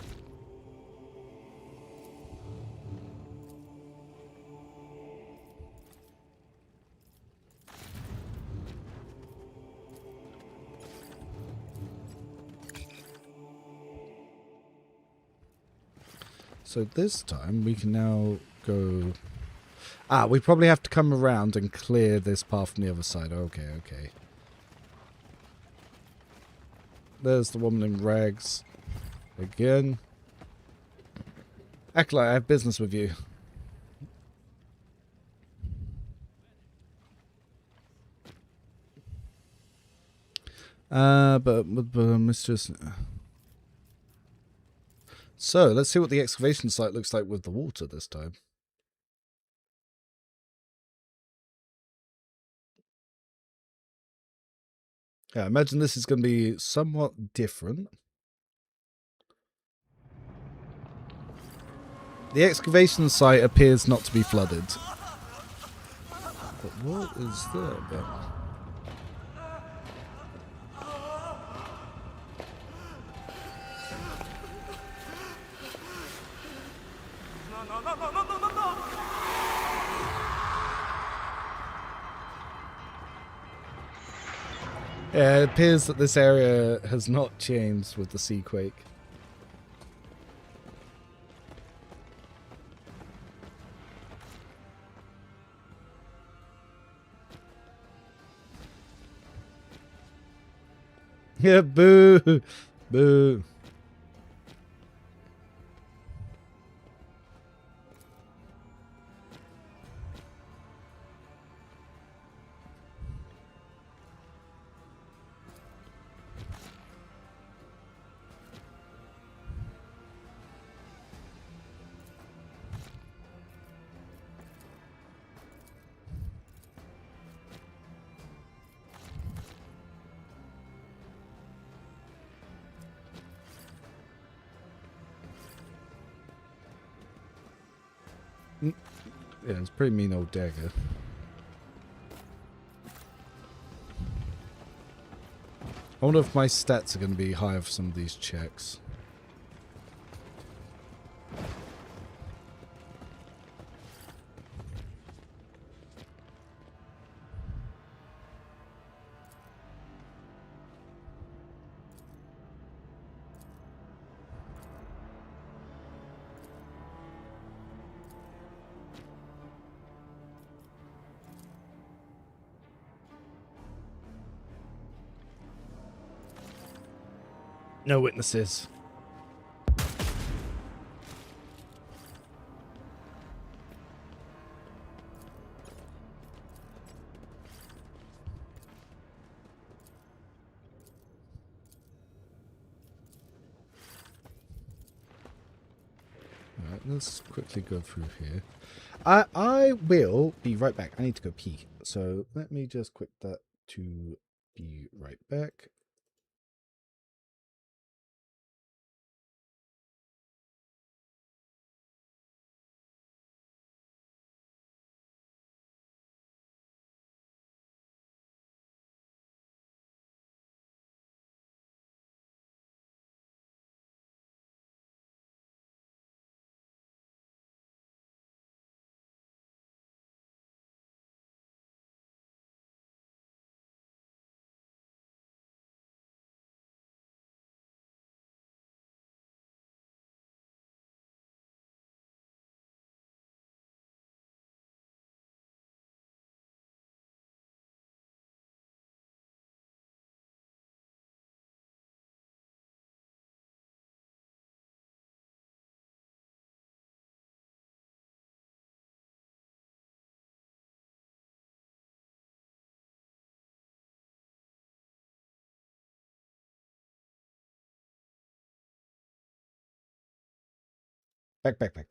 So this time we can now go... we probably have to come around and clear this path from the other side. Okay, okay. There's the woman in rags. Again. Acolyte, I have business with you. But mistress... So, let's see what the excavation site looks like with the water this time. Yeah, I imagine this is going to be somewhat different. The excavation site appears not to be flooded. But what is there then? Yeah, it appears that this area has not changed with the sea quake. Yeah, boo! Boo. Yeah, it's a pretty mean old dagger. I wonder if my stats are going to be higher for some of these checks. No witnesses. Alright, let's quickly go through here. I will be right back. I need to go pee. So let me just quit that to be right back.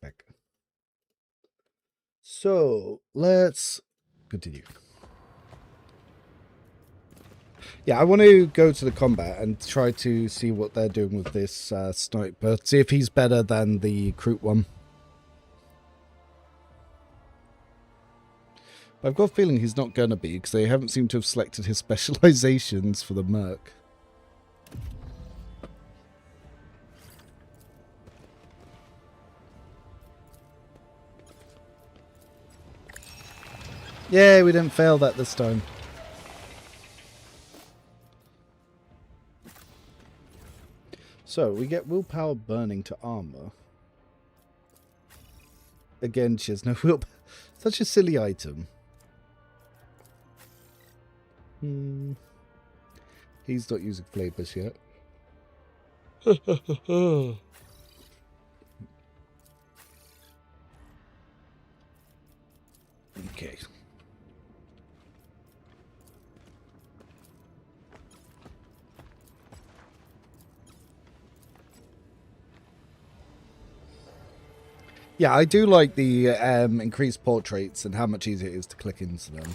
Back. So let's continue. Yeah, I want to go to the combat and try to see what they're doing with this sniper. See if he's better than the Kroot one. But I've got a feeling he's not going to be, because they haven't seemed to have selected his specializations for the Merc. Yeah, we didn't fail that this time. So, we get willpower burning to armor. Again, she has no willpower. Such a silly item. He's not using flavors yet. Okay. Yeah, I do like the increased portraits and how much easier it is to click into them.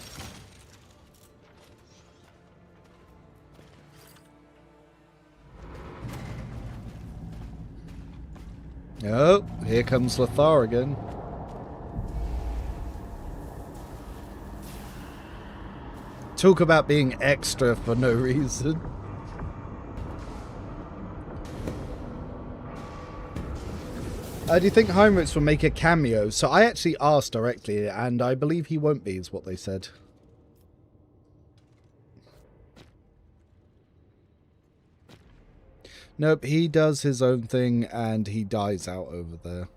Oh, here comes Lothar again. Talk about being extra for no reason. Do you think Heinrichs will make a cameo? So I actually asked directly, and I believe he won't be, is what they said. Nope, he does his own thing, and he dies out over there.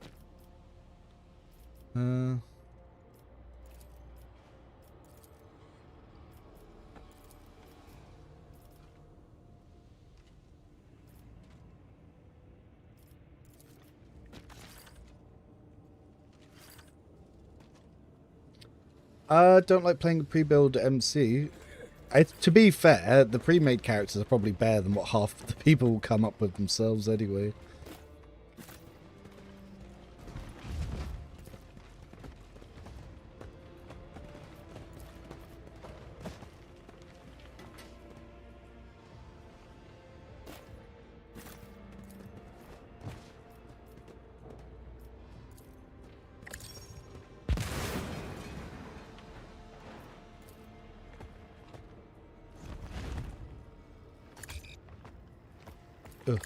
Don't like playing the pre-build MC. To be fair, the pre-made characters are probably better than what half the people will come up with themselves anyway. Ugh.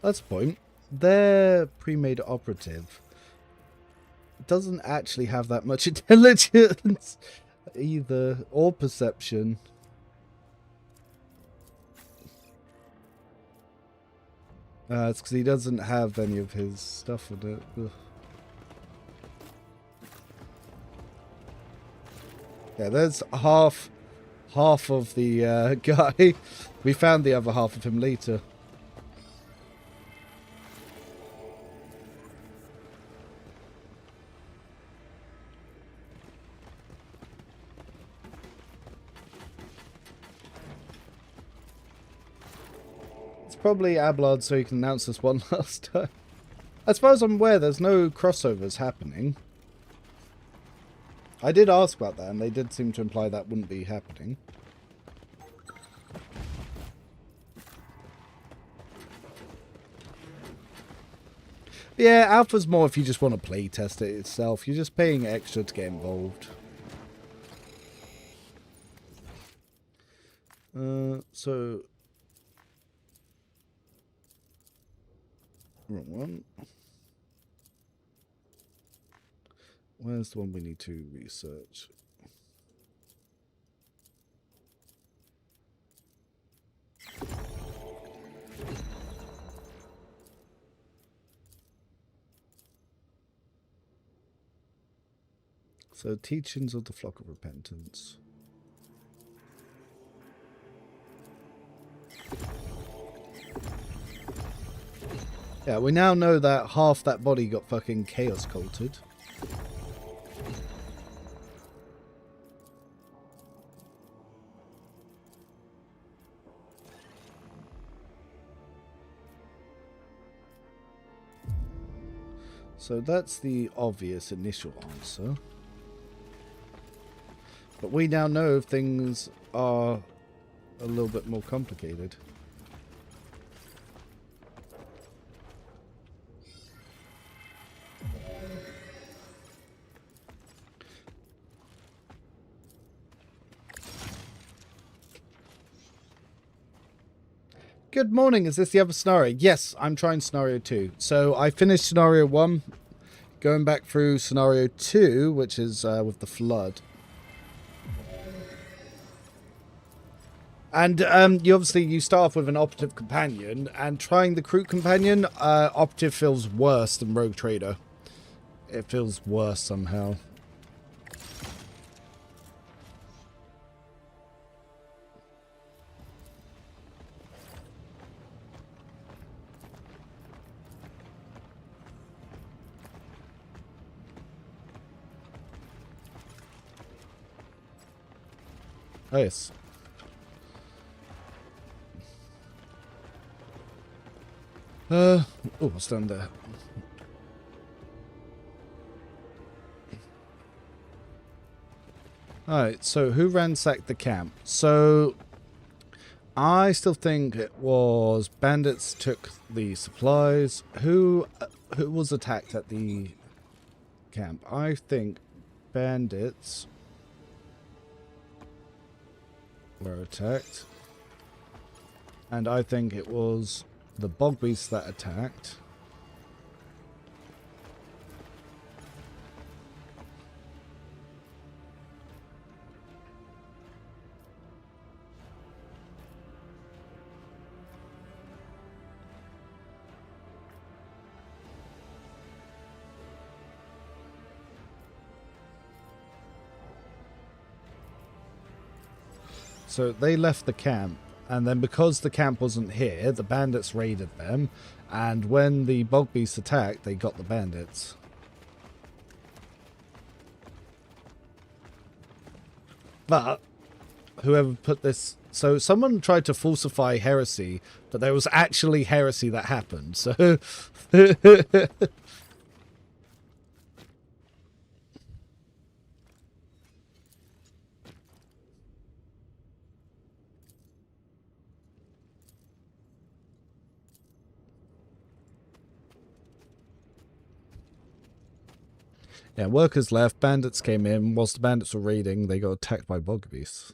That's the point. Their pre-made operative doesn't actually have that much intelligence either, or perception. It's because he doesn't have any of his stuff in it. Ugh. Yeah, there's half of the guy. We found the other half of him later. It's probably Ablard so he can announce this one last time. As far as I'm aware, there's no crossovers happening. I did ask about that, and they did seem to imply that wouldn't be happening. Yeah, Alpha's more if you just want to play test it itself. You're just paying extra to get involved. So... Wrong one. Where's the one we need to research? So, teachings of the flock of repentance. Yeah, we now know that half that body got fucking chaos culted. So that's the obvious initial answer. But we now know things are a little bit more complicated. Good morning, is this the other scenario? Yes, I'm trying scenario 2. So I finished scenario 1, going back through scenario 2, which is with the flood. And you start off with an operative companion, and trying the crew companion, operative feels worse than rogue trader. It feels worse somehow. Oh, yes. Oh, what's down there? Alright, so who ransacked the camp? So, I still think it was bandits took the supplies. Who was attacked at the camp? I think bandits were attacked. And I think it was the bog beasts that attacked. So they left the camp, and then because the camp wasn't here, the bandits raided them, and when the bog beasts attacked, they got the bandits. But whoever put this... So someone tried to falsify Heresy, but there was actually Heresy that happened, so... Yeah, workers left, bandits came in. Whilst the bandits were raiding, they got attacked by bog beasts.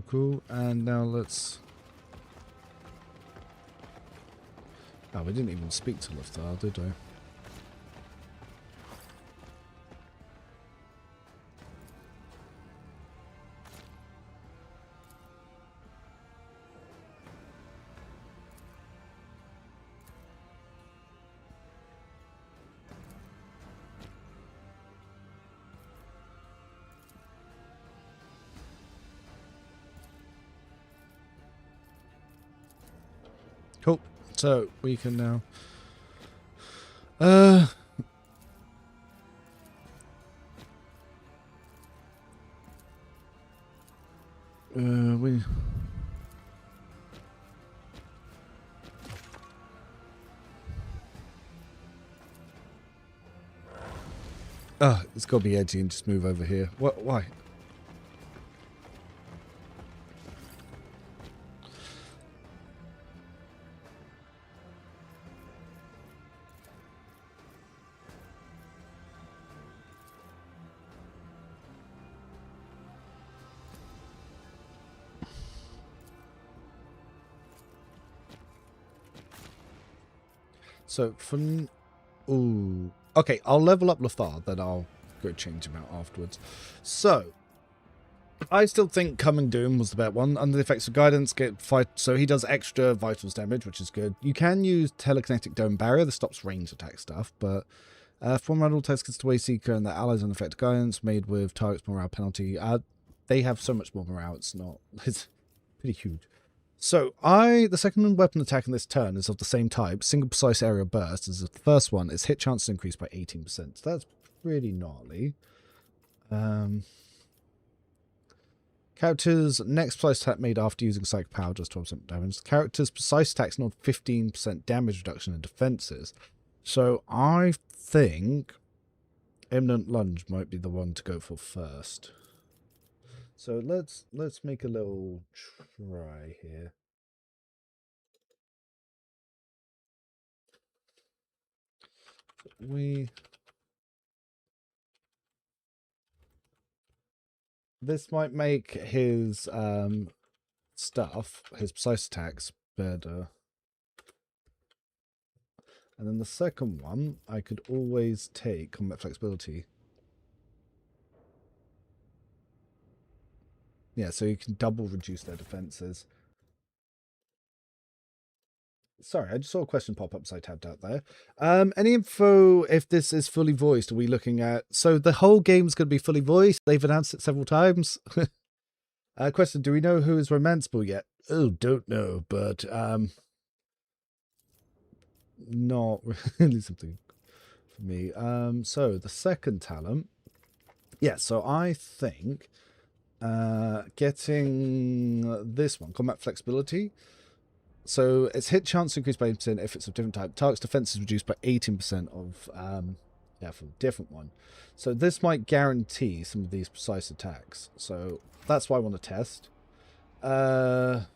Cool. And now let's... Oh, we didn't even speak to Liftar, did we? Cool. So we can now we it's got to be edgy and just move over here. What? Why? So, ooh. Okay, I'll level up Lothar, then I'll go change him out afterwards. So, I still think Coming Doom was the better one. Under the effects of guidance, so he does extra vitals damage, which is good. You can use Telekinetic Dome Barrier, that stops range attack stuff, but form random test gets to Wayseeker and the allies on effect guidance made with target's morale penalty. They have so much more morale, it's pretty huge. So, the second weapon attack in this turn is of the same type, single precise area burst, as the first one. Its hit chance is increased by 18%. So that's pretty gnarly. Character's next precise attack made after using Psychic Power does 12% damage. Character's precise attacks not 15% damage reduction in defenses. So I think Imminent Lunge might be the one to go for first. So let's make a little try here. This might make his stuff, his precise attacks, better. And then the second one, I could always take combat flexibility. Yeah, so you can double reduce their defenses. Sorry, I just saw a question pop up, so I tabbed out there. Any info if this is fully voiced? Are we looking at... So the whole game's going to be fully voiced. They've announced it several times. Question, do we know who is romanceable yet? Oh, don't know, but not really something for me. So the second talent. Yeah, so I think getting this one, combat flexibility. So its hit chance increased by 8% if it's of different type. Target's defense is reduced by 18% of yeah, for a different one. So this might guarantee some of these precise attacks. So that's why I want to test. The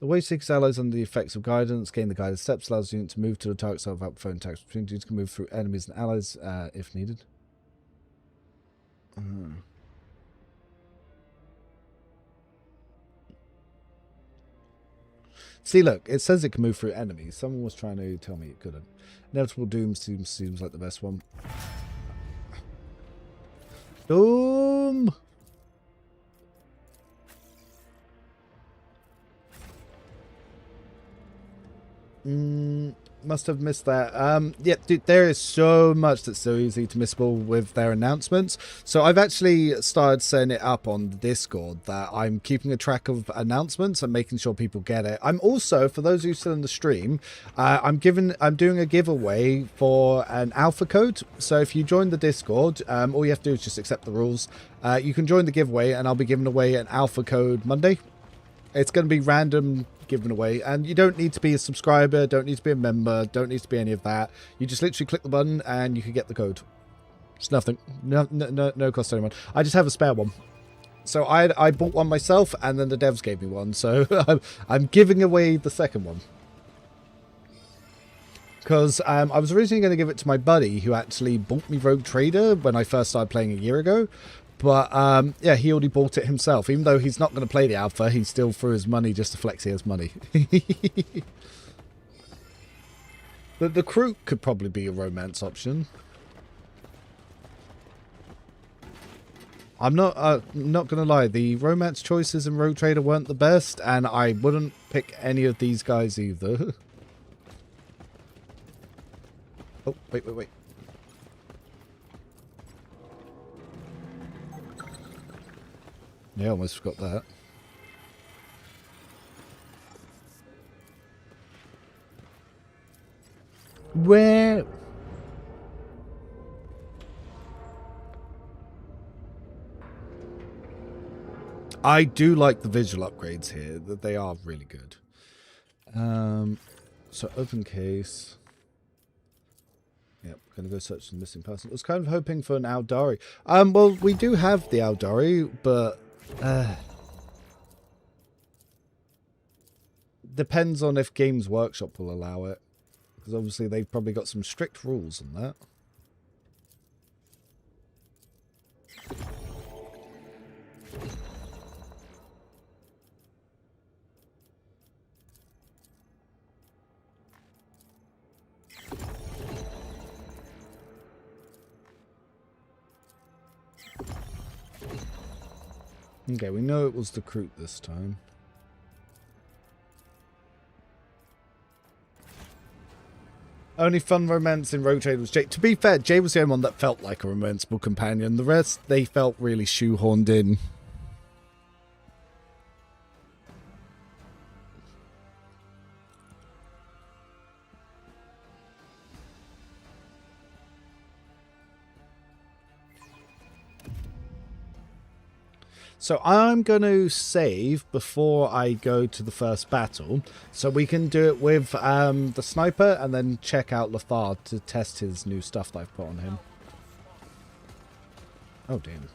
way Seekers allies under the effects of guidance gain the guided steps, allows the unit to move to the target side without phone attacks. Opportunities can move through enemies and allies if needed. See, look, it says it can move through enemies. Someone was trying to tell me it couldn't. Inevitable Doom seems like the best one. Doom! Must have missed that. Yeah, dude, there is so much that's so easy to missable with their announcements. So I've actually started setting it up on the Discord that I'm keeping a track of announcements and making sure people get it. I'm also, for those who are still in the stream, I'm doing a giveaway for an alpha code. So if you join the Discord, all you have to do is just accept the rules. You can join the giveaway, and I'll be giving away an alpha code Monday. It's going to be random given away, and you don't need to be a subscriber, don't need to be a member, don't need to be any of that. You just literally click the button and you can get the code. It's nothing. No cost to anyone. I just have a spare one. So I bought one myself, and then the devs gave me one. So I'm giving away the second one. Because I was originally going to give it to my buddy who actually bought me Rogue Trader when I first started playing a year ago. But, yeah, he already bought it himself. Even though he's not going to play the alpha, he still threw his money just to flex he has money. The crew could probably be a romance option. I'm not going to lie. The romance choices in Rogue Trader weren't the best, and I wouldn't pick any of these guys either. Oh, wait. Yeah, I almost forgot that. Where? I do like the visual upgrades here. That they are really good. So open case. Yep, gonna go search the missing person. I was kind of hoping for an Aldari. Well, we do have the Aldari, but depends on if Games Workshop will allow it. Because obviously they've probably got some strict rules on that. Okay, we know it was the Kroot this time. Only fun romance in Rogue Trader was Jay. To be fair, Jay was the only one that felt like a romanceable companion. The rest, they felt really shoehorned in. So I'm going to save before I go to the first battle, so we can do it with the sniper and then check out Lafar to test his new stuff that I've put on him. Oh, damn.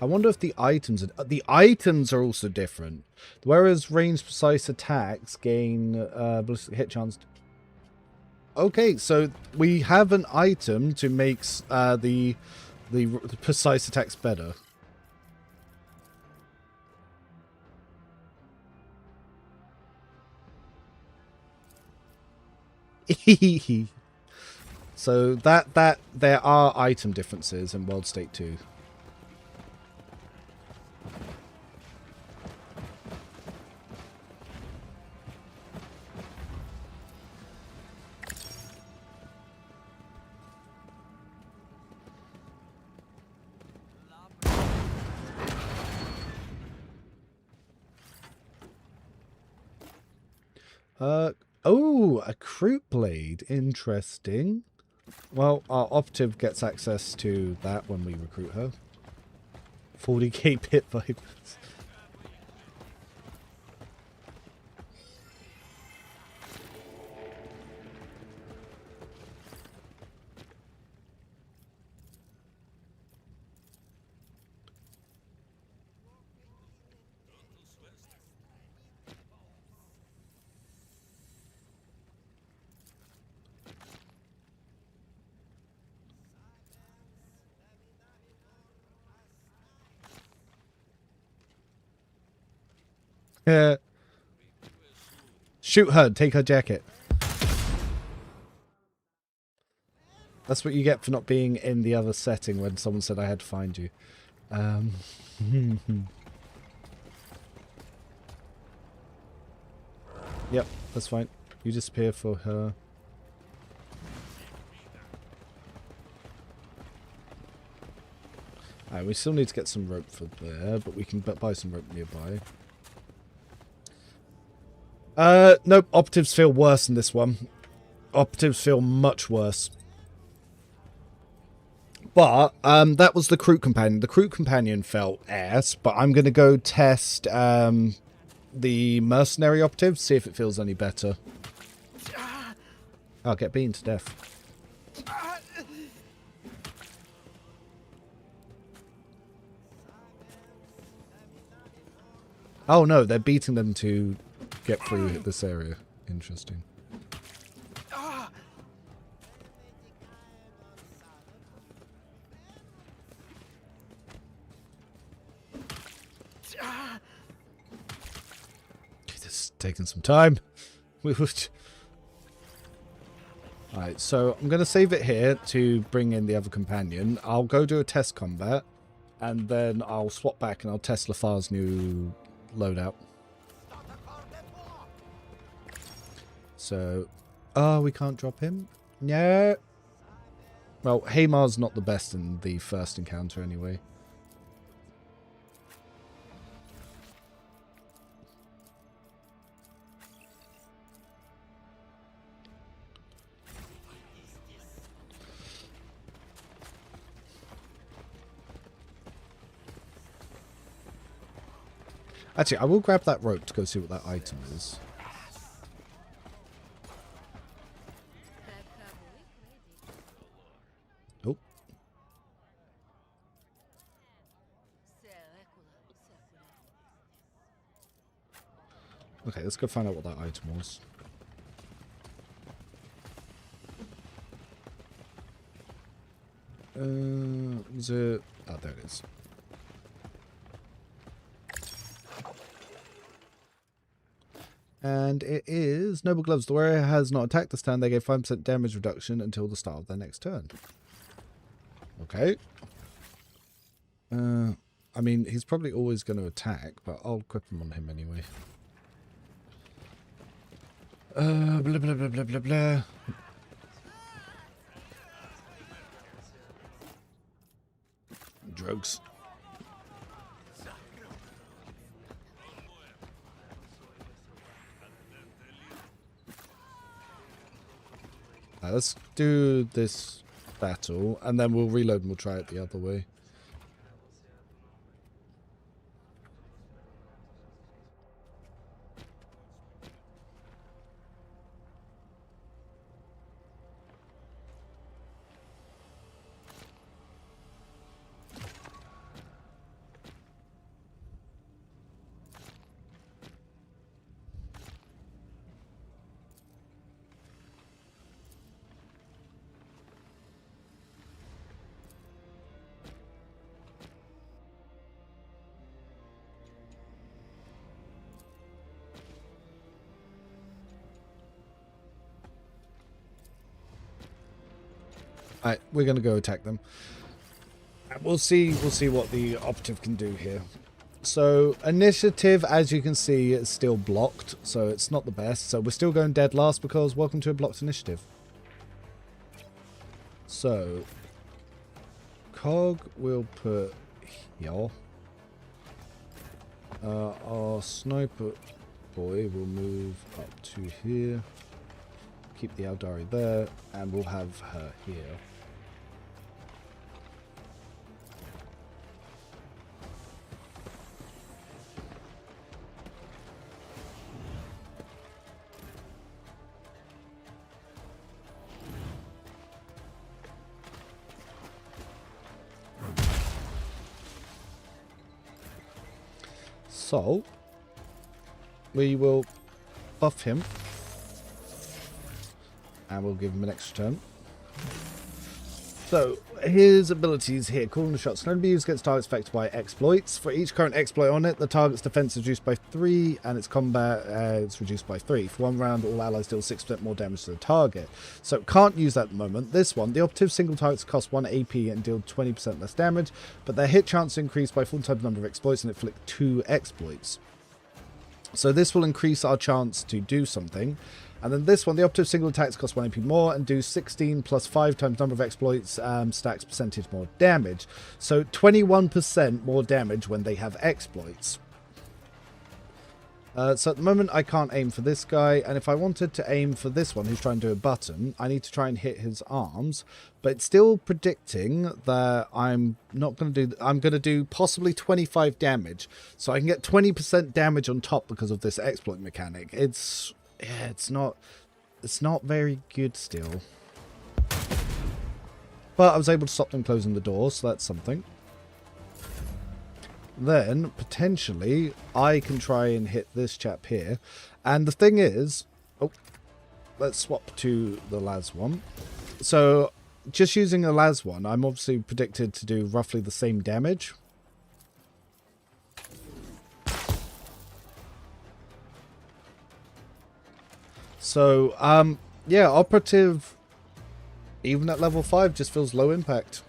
I wonder if the items are also different. Whereas ranged precise attacks gain ballistic hit chance. Okay, so we have an item to make the precise attacks better. So that there are item differences in World State 2. Oh, a Croup Blade. Interesting. Well, our Operative gets access to that when we recruit her. 40k pit vipers. Yeah. Shoot her, take her jacket. That's what you get for not being in the other setting when someone said I had to find you. Yep, that's fine. You disappear for her. Alright, we still need to get some rope for there, but we can buy some rope nearby. Nope, operatives feel worse in this one. Operatives feel much worse. But, that was the Crew Companion. The Crew Companion felt ass, but I'm going to go test, the Mercenary Operative, see if it feels any better. I'll get beaten to death. Oh no, they're beating them to get through this area. Interesting. This is taking some time. Alright, so I'm going to save it here to bring in the other companion. I'll go do a test combat, and then I'll swap back and I'll test Lafar's new loadout. So, oh, we can't drop him? No. Well, Haymar's not the best in the first encounter anyway. Actually, I will grab that rope to go see what that item is. Oh. Okay, let's go find out what that item was. Was it... Oh, there it is. And it is Noble Gloves. The warrior has not attacked this turn. They get 5% damage reduction until the start of their next turn. Okay. I mean, he's probably always going to attack, but I'll equip him on him anyway. Blah, blah, blah, blah, blah, blah. Drugs. Let's do this that all, and then we'll reload and we'll try it the other way. Alright, we're going to go attack them. And we'll see what the operative can do here. So, initiative, as you can see, is still blocked. So, it's not the best. So, we're still going dead last because welcome to a blocked initiative. So, Cog will put here. Our sniper boy will move up to here. Keep the Aldari there. And we'll have her here. So, we will buff him, and we'll give him an extra turn. So, his abilities here. Calling the shots can only be used against targets affected by exploits. For each current exploit on it, the target's defense is reduced by 3, and its combat is reduced by 3. For one round, all allies deal 6% more damage to the target. So, can't use that at the moment. This one, the operative single targets cost 1 AP and deal 20% less damage, but their hit chance increased by 4 times the number of exploits and inflict 2 exploits. So, this will increase our chance to do something. And then this one, the operative single attacks cost 1 AP more and do 16 plus 5 times number of exploits, stacks percentage more damage. So 21% more damage when they have exploits. So at the moment I can't aim for this guy, and if I wanted to aim for this one who's trying to do a button, I need to try and hit his arms. But it's still predicting that I'm not going to do... I'm going to do possibly 25 damage. So I can get 20% damage on top because of this exploit mechanic. Yeah, it's not very good still. But I was able to stop them closing the door, so that's something. Then, potentially, I can try and hit this chap here. And the thing is... Oh, let's swap to the Las one. So, just using a Las one, I'm obviously predicted to do roughly the same damage. So, yeah, Operative, even at level 5, just feels low impact.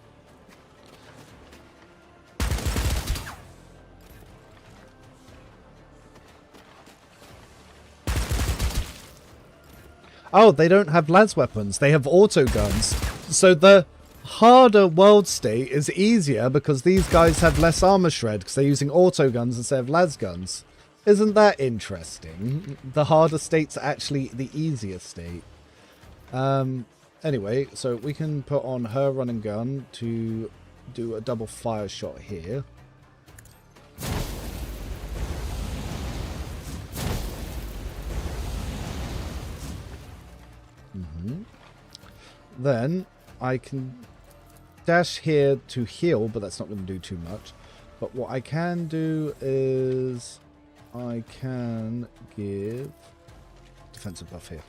Oh, they don't have las weapons. They have auto guns. So the harder world state is easier because these guys have less armor shred because they're using auto guns instead of las guns. Isn't that interesting? The harder state's actually the easier state. Anyway, so we can put on her running gun to do a double fire shot here. Then I can dash here to heal, but that's not going to do too much. But what I can do is I can give defensive buff here.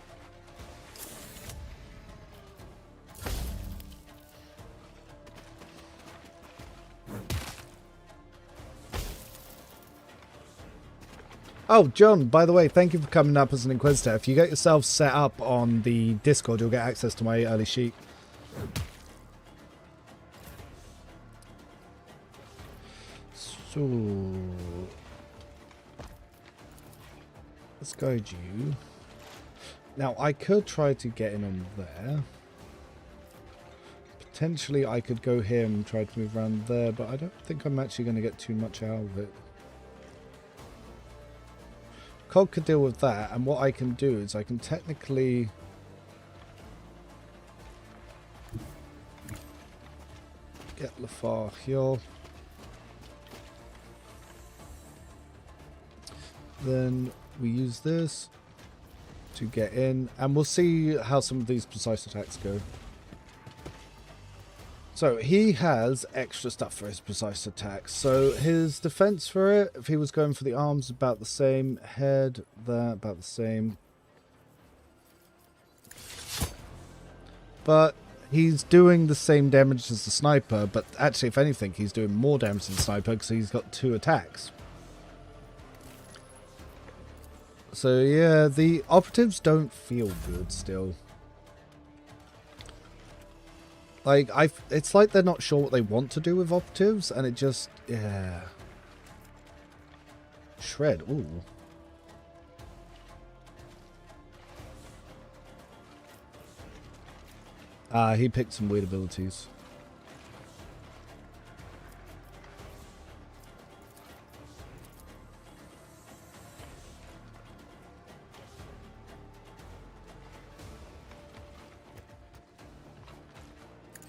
Oh, John, by the way, thank you for coming up as an Inquisitor. If you get yourself set up on the Discord, you'll get access to my early sheet. So, let's guide you. Now, I could try to get in on there. Potentially, I could go here and try to move around there, but I don't think I'm actually going to get too much out of it. Cog could deal with that, and what I can do is I can technically... Get Lafar heal. Then we use this to get in, and we'll see how some of these precise attacks go. So he has extra stuff for his precise attacks. So his defense for it, if he was going for the arms, about the same. Head, that, about the same. But he's doing the same damage as the sniper, but actually, if anything, he's doing more damage than the sniper because he's got 2 attacks. So yeah, the operatives don't feel good still. Like, it's like they're not sure what they want to do with operatives, and it just, yeah. Shred, ooh. He picked some weird abilities.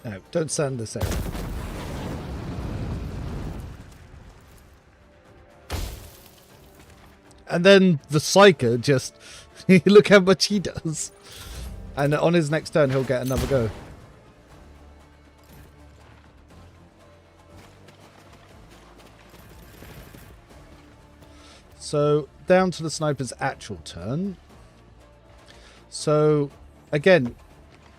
No, don't stand this area. And then the Psycher just, look how much he does. And on his next turn, he'll get another go. So, down to the sniper's actual turn. So, again,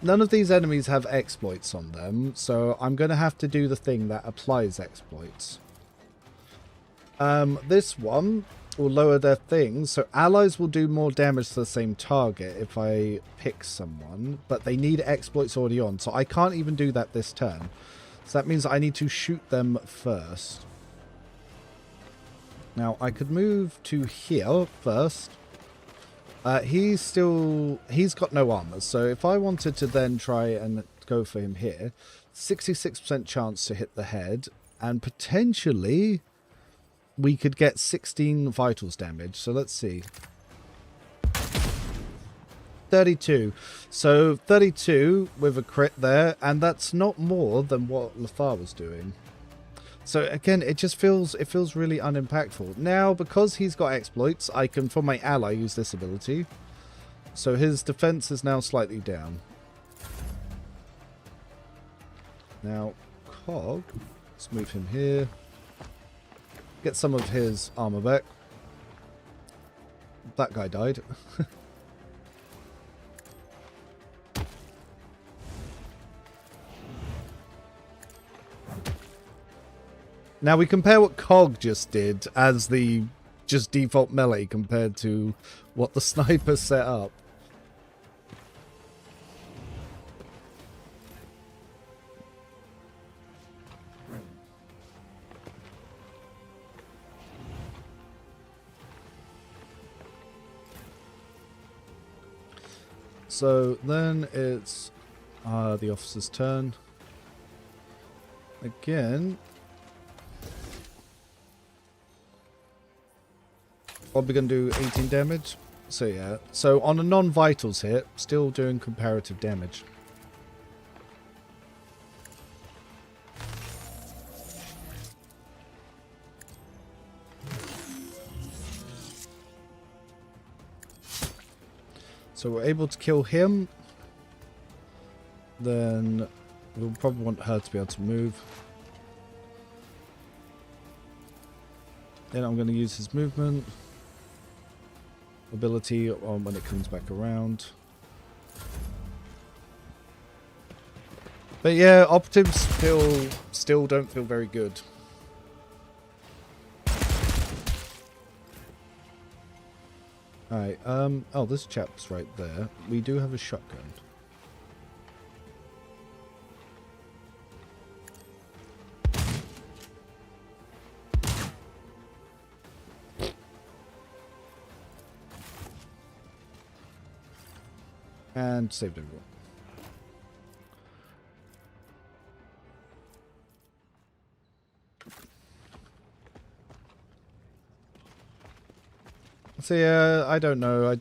none of these enemies have exploits on them, so I'm going to have to do the thing that applies exploits. This one will lower their things, so allies will do more damage to the same target if I pick someone, but they need exploits already on, so I can't even do that this turn. So that means I need to shoot them first. Now, I could move to here first. He's got no armor, so if I wanted to then try and go for him here, 66% chance to hit the head, and potentially we could get 16 vitals damage. So let's see. 32. So 32 with a crit there, and that's not more than what Lafar was doing. So again, it feels really unimpactful. Now, because he's got exploits, I can, for my ally, use this ability. So his defense is now slightly down. Now, Cog, let's move him here. Get some of his armor back. That guy died. Now we compare what Cog just did as the just default melee compared to what the sniper set up. So then it's the officer's turn. Again, probably going to do 18 damage. So yeah, so on a non-vitals hit, still doing comparative damage. So we're able to kill him. Then we'll probably want her to be able to move. Then I'm going to use his movement ability on when it comes back around. But yeah, operatives still don't feel very good. Alright, oh, this chap's right there. We do have a shotgun. And saved everyone. So yeah, I don't know.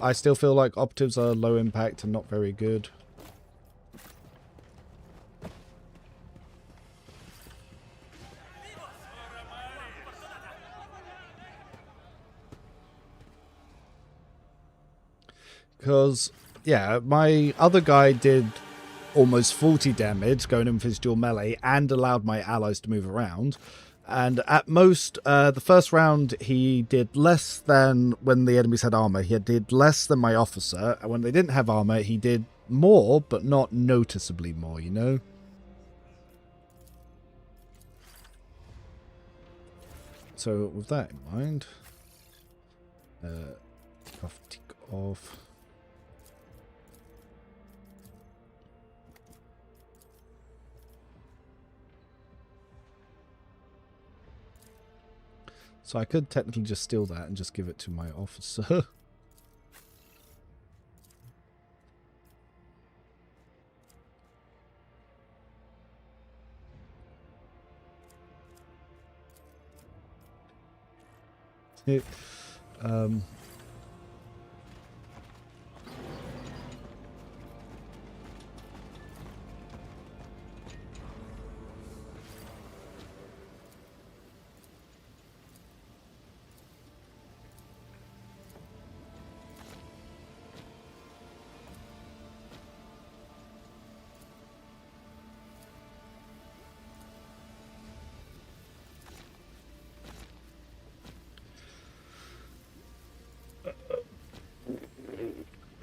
I still feel like operatives are low impact and not very good. Because, yeah, my other guy did almost 40 damage going in for his dual melee and allowed my allies to move around. And at most, the first round, he did less than when the enemies had armor. He did less than my officer. And when they didn't have armor, he did more, but not noticeably more, you know? So with that in mind, tick off. So I could technically just steal that and just give it to my officer.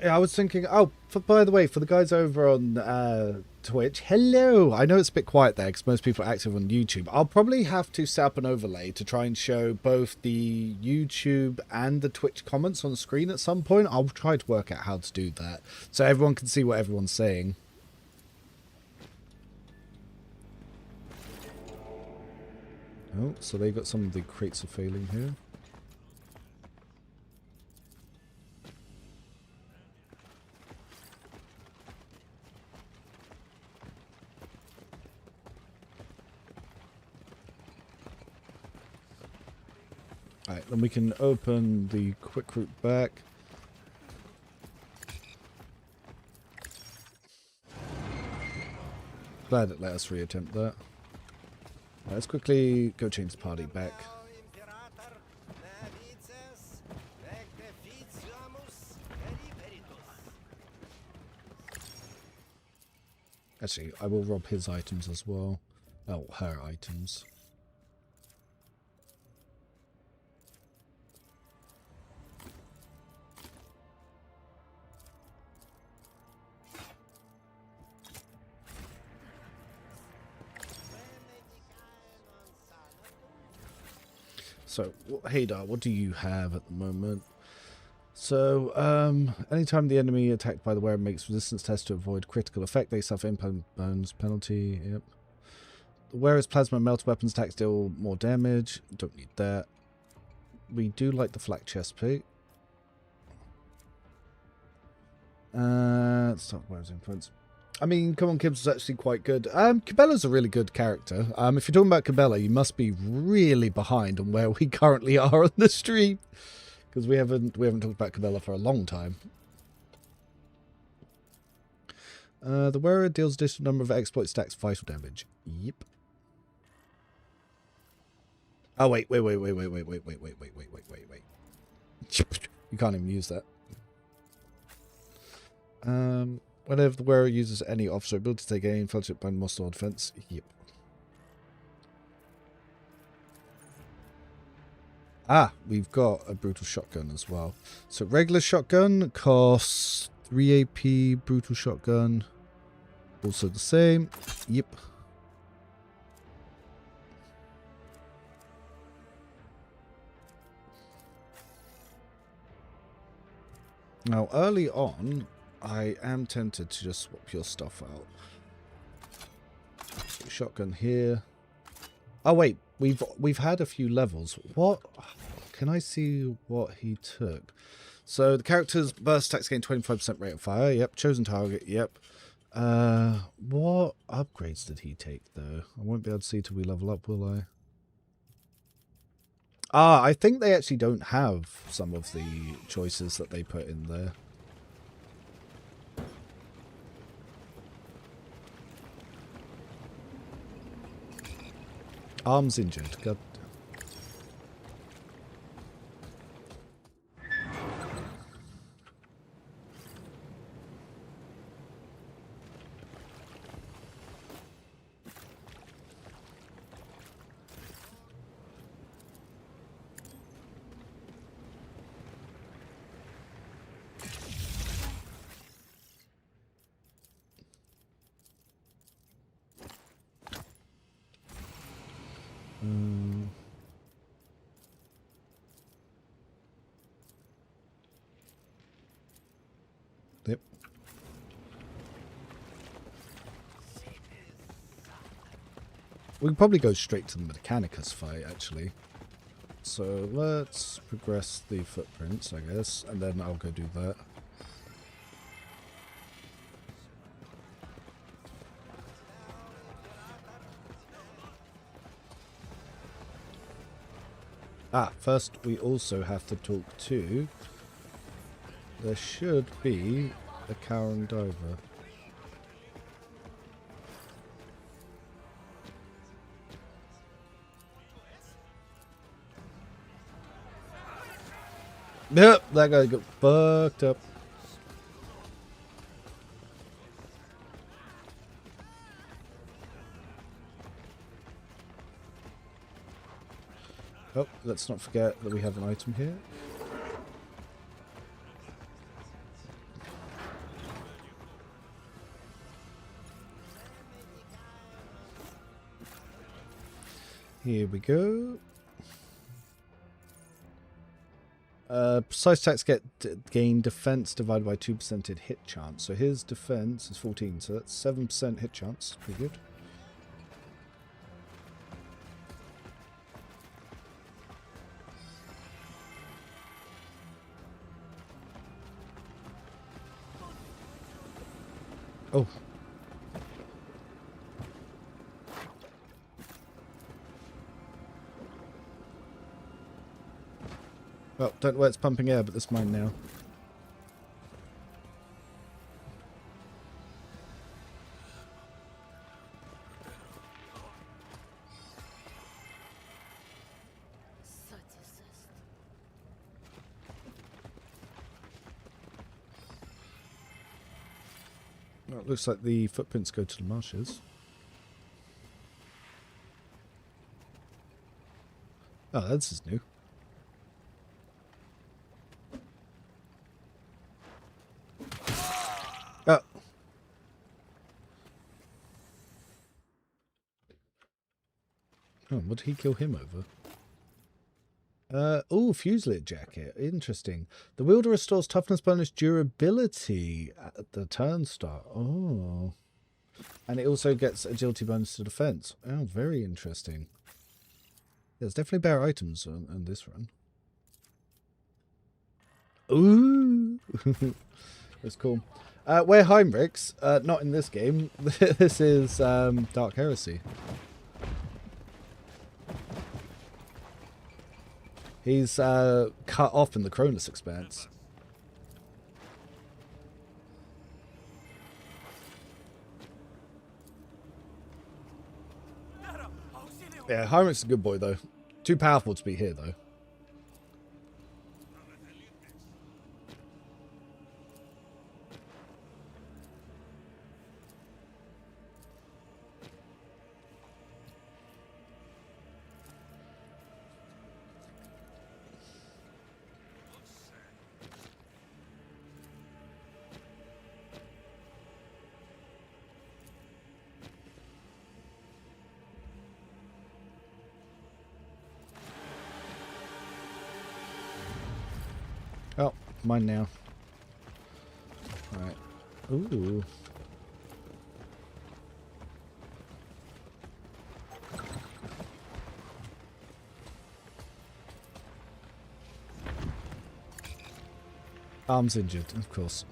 Yeah, I was thinking, oh, by the way, for the guys over on Twitch, hello. I know it's a bit quiet there because most people are active on YouTube. I'll probably have to set up an overlay to try and show both the YouTube and the Twitch comments on the screen at some point. I'll try to work out how to do that so everyone can see what everyone's saying. Oh, so they got some of the crates are failing here. Alright, then we can open the quick route back. Glad it let us reattempt that. Right, let's quickly go change the party back. Actually, I will rob his items as well. Oh, her items. So, Haydar, what do you have at the moment? So, anytime the enemy attacked by the wearer makes resistance test to avoid critical effect, they suffer impact bonus penalty. Yep. The wearer's plasma and melted weapons attacks deal more damage. Don't need that. We do like the flak chest plate. Let's talk about his influence. I mean, Come On Kibbs is actually quite good. Cabela's a really good character. If you're talking about Cabela, you must be really behind on where we currently are on the stream, because we haven't talked about Cabela for a long time. The wearer deals additional number of exploit stacks vital damage. Yep. Oh wait. You can't even use that. Whenever the wearer uses any officer ability to take any fellowship by muscle or defense. Yep. Ah, we've got a brutal shotgun as well. So regular shotgun costs 3 AP, brutal shotgun also the same. Yep. Now early on, I am tempted to just swap your stuff out. So shotgun here. Oh wait, we've had a few levels. What? Can I see what he took? So the character's burst attacks gain 25% rate of fire. Yep. Chosen target. Yep. What upgrades did he take though? I won't be able to see till we level up, will I? Ah, I think they actually don't have some of the choices that they put in there. Arms injured. God. Yep. We can probably go straight to the Mechanicus fight, actually. So let's progress the footprints, I guess, and then I'll go do that. First we also have to talk to... There should be a cowering diver. Yep, that guy got fucked up. Oh, let's not forget that we have an item here. Here we go. Precise attacks gain defense divided by 2% hit chance. So his defense is 14, so that's 7% hit chance. Pretty good. Oh. Well, don't know where it's pumping air, but it's mine now. Well, it looks like the footprints go to the marshes. Oh, this is new. Oh. Oh, what did he kill him over? Oh, Fuselit jacket. Interesting. The wielder restores toughness bonus durability at the turn start. Oh. And it also gets agility bonus to defense. Oh, very interesting. There's definitely better items on this run. Ooh. That's cool. We're Heinrichs. Not in this game. This is Dark Heresy. He's cut off in the Cronus Expanse. Yeah, Heinrich's a good boy, though. Too powerful to be here, though. Oh, mine now. Alright. Ooh. Arm's injured, of course.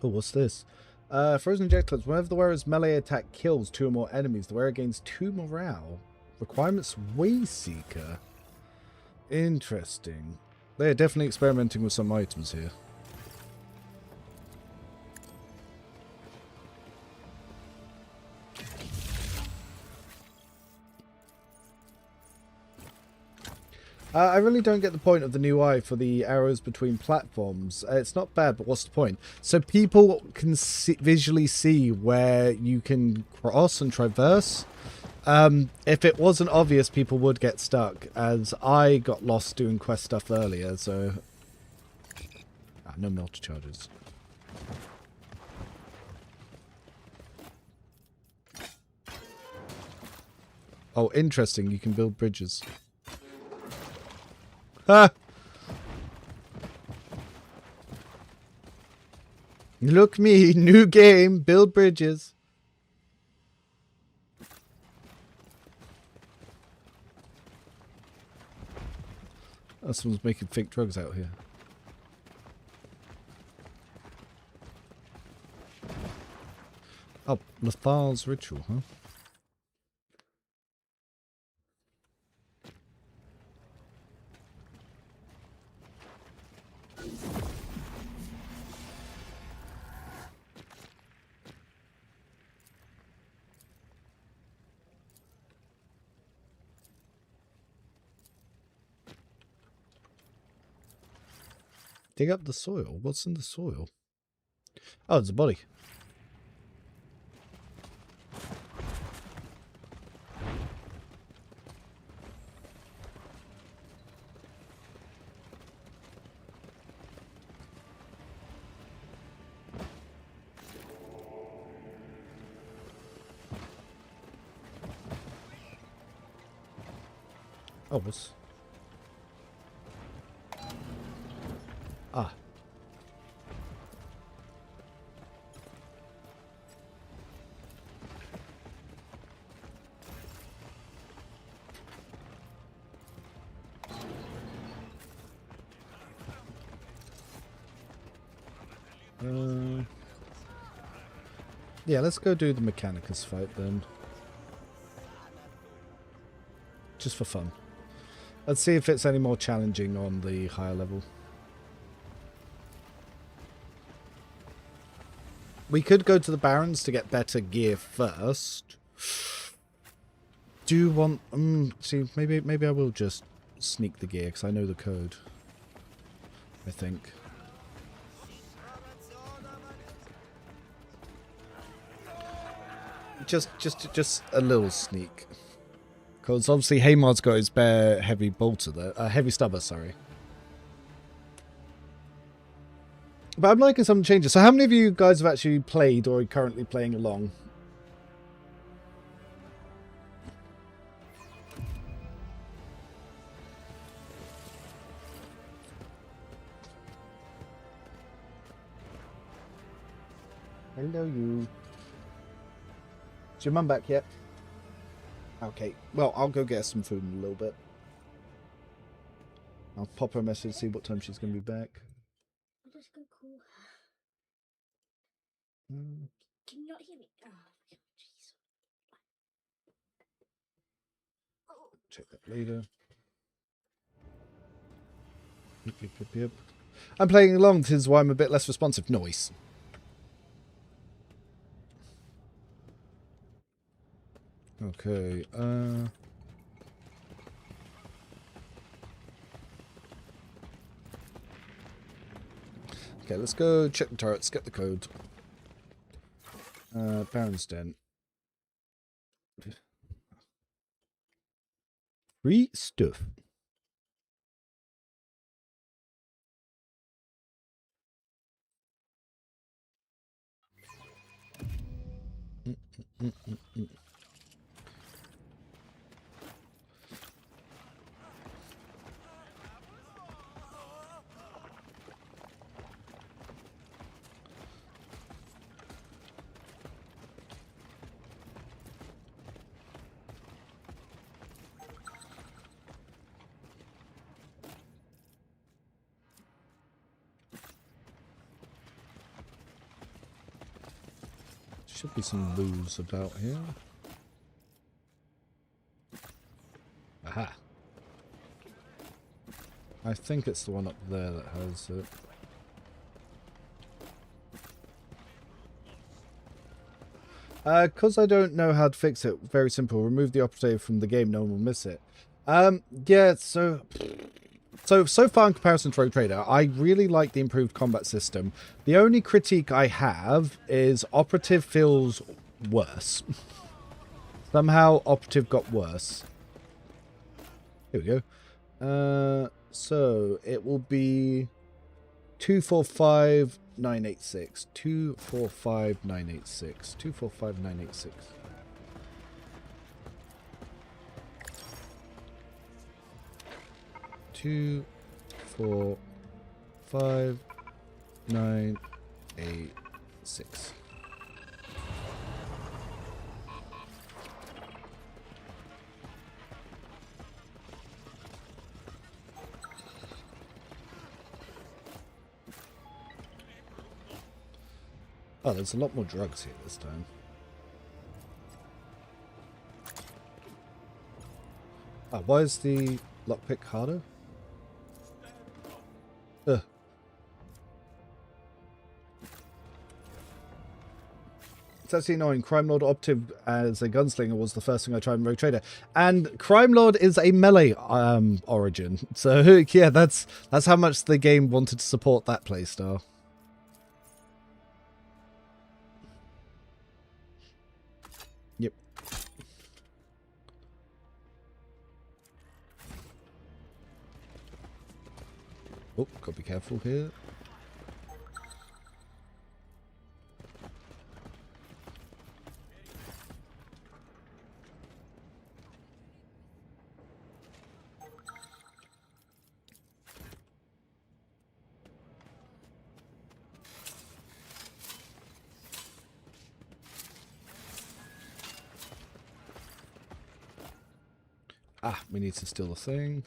Oh, what's this? Frozen ejectors. Whenever the wearer's melee attack kills 2 or more enemies, the wearer gains 2 morale. Requirements Wayseeker. Interesting. They're definitely experimenting with some items here. I really don't get the point of the new eye for the arrows between platforms. It's not bad, but what's the point? So people can visually see where you can cross and traverse. If it wasn't obvious, people would get stuck, as I got lost doing quest stuff earlier, so... no melter charges. Oh, interesting. You can build bridges. Ha! Look me, new game, build bridges. Oh, someone's making fake drugs out here. Oh, Lethal's ritual, huh? Dig up the soil. What's in the soil? Oh, it's a body. Oh, what's... Ah. Yeah, let's go do the Mechanicus fight then. Just for fun. Let's see if it's any more challenging on the higher level. We could go to the Barons to get better gear first. Do you want... see, maybe I will just sneak the gear, because I know the code. I think. Just a little sneak. Because obviously Haymar's got his bare heavy bolter there. Heavy stubber, sorry. But I'm liking some changes. So how many of you guys have actually played or are currently playing along? Hello, you. Is your mum back yet? Okay, well, I'll go get some food in a little bit. I'll pop her a message, see what time she's going to be back. I'll just go call her. Can you not hear me? Oh, jeez. Check that later. Yep. I'm playing along, this is why I'm a bit less responsive. Noise. Okay, okay, let's go check the turrets, get the code. Baron's Den. Free stuff. Should be some loos about here. Aha. I think it's the one up there that has it. Because I don't know how to fix it, very simple. Remove the operative from the game, no one will miss it. Yeah, so far in comparison to Rogue Trader, I really like the improved combat system. The only critique I have is Operative feels worse. Somehow Operative got worse. Here we go. So it will be 245986. 245986. 245986. 2, 4, 5, 9, 8, 6. Oh, there's a lot more drugs here this time. Oh, why is the lockpick harder? Ugh. It's actually annoying. Crime Lord Operative as a gunslinger was the first thing I tried in Rogue Trader. And Crime Lord is a melee origin. So yeah, that's how much the game wanted to support that playstyle. Yep. Oh, gotta be careful here. Ah, we need to steal the thing.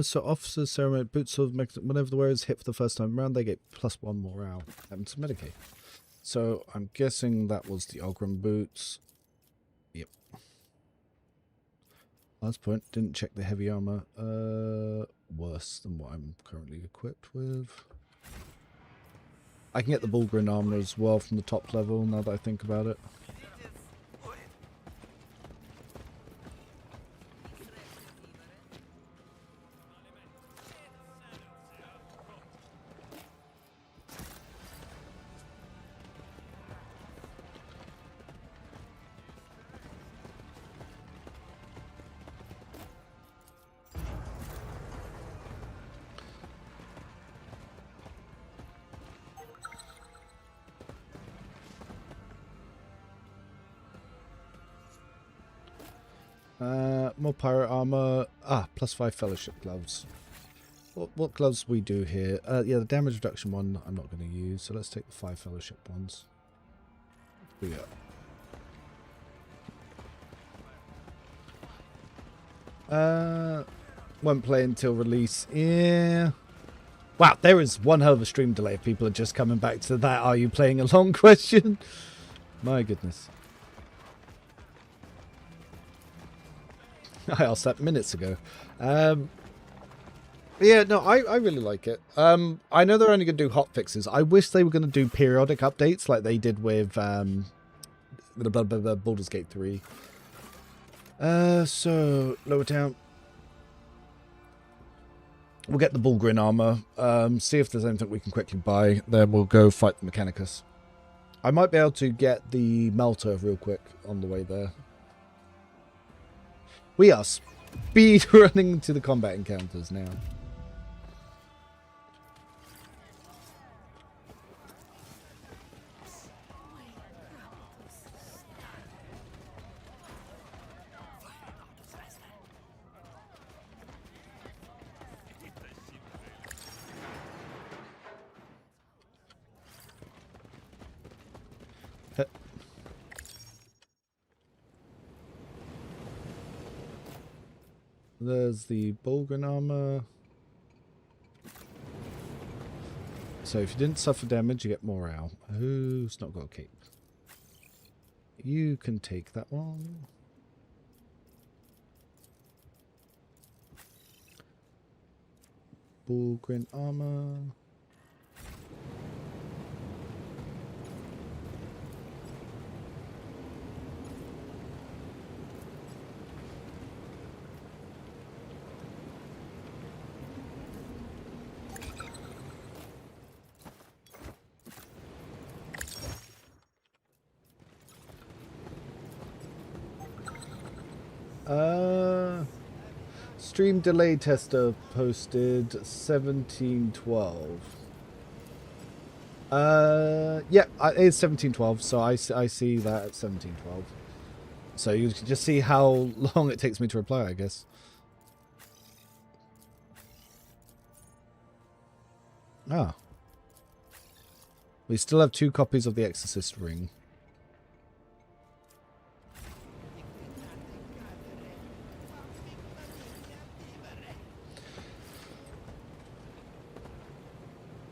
So officers ceremony boots of whenever the wearers hit for the first time around, they get +1 morale. Happens to Medicaid. So I'm guessing that was the Ogrim boots. Yep. Last point, didn't check the heavy armor. Worse than what I'm currently equipped with. I can get the Bulgrin armor as well from the top level now that I think about it. More pirate armor. Ah, +5 fellowship gloves. What gloves we do here? Yeah, the damage reduction one I'm not going to use, so let's take the 5 fellowship ones. We go. Won't play until release. Yeah. Wow, there is one hell of a stream delay. People are just coming back to that "are you playing along" question. My goodness. I asked that minutes ago. Yeah, no, I really like it. I know they're only going to do hot fixes. I wish they were going to do periodic updates like they did with Baldur's Gate 3. So, Lower Town. We'll get the Bulgrin armor. See if there's anything we can quickly buy. Then we'll go fight the Mechanicus. I might be able to get the Melter real quick on the way there. We are speed running to the combat encounters now. There's the Bulgrin armor. So if you didn't suffer damage, you get morale. Who's not got a cape? You can take that one. Bulgrin armor. Stream delay tester posted 1712. Yeah, it's 1712, so I see that at 1712. So you can just see how long it takes me to reply, I guess. Ah. We still have 2 copies of the Exorcist ring.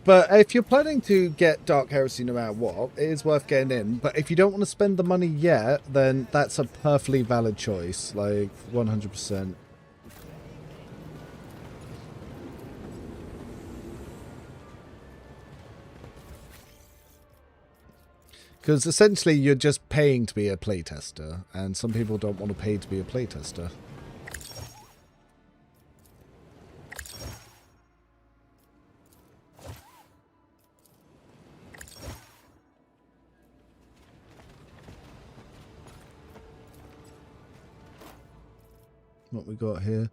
But if you're planning to get Dark Heresy no matter what, it is worth getting in. But if you don't want to spend the money yet, then that's a perfectly valid choice. Like, 100%. Because essentially you're just paying to be a playtester, and some people don't want to pay to be a playtester. What we got here?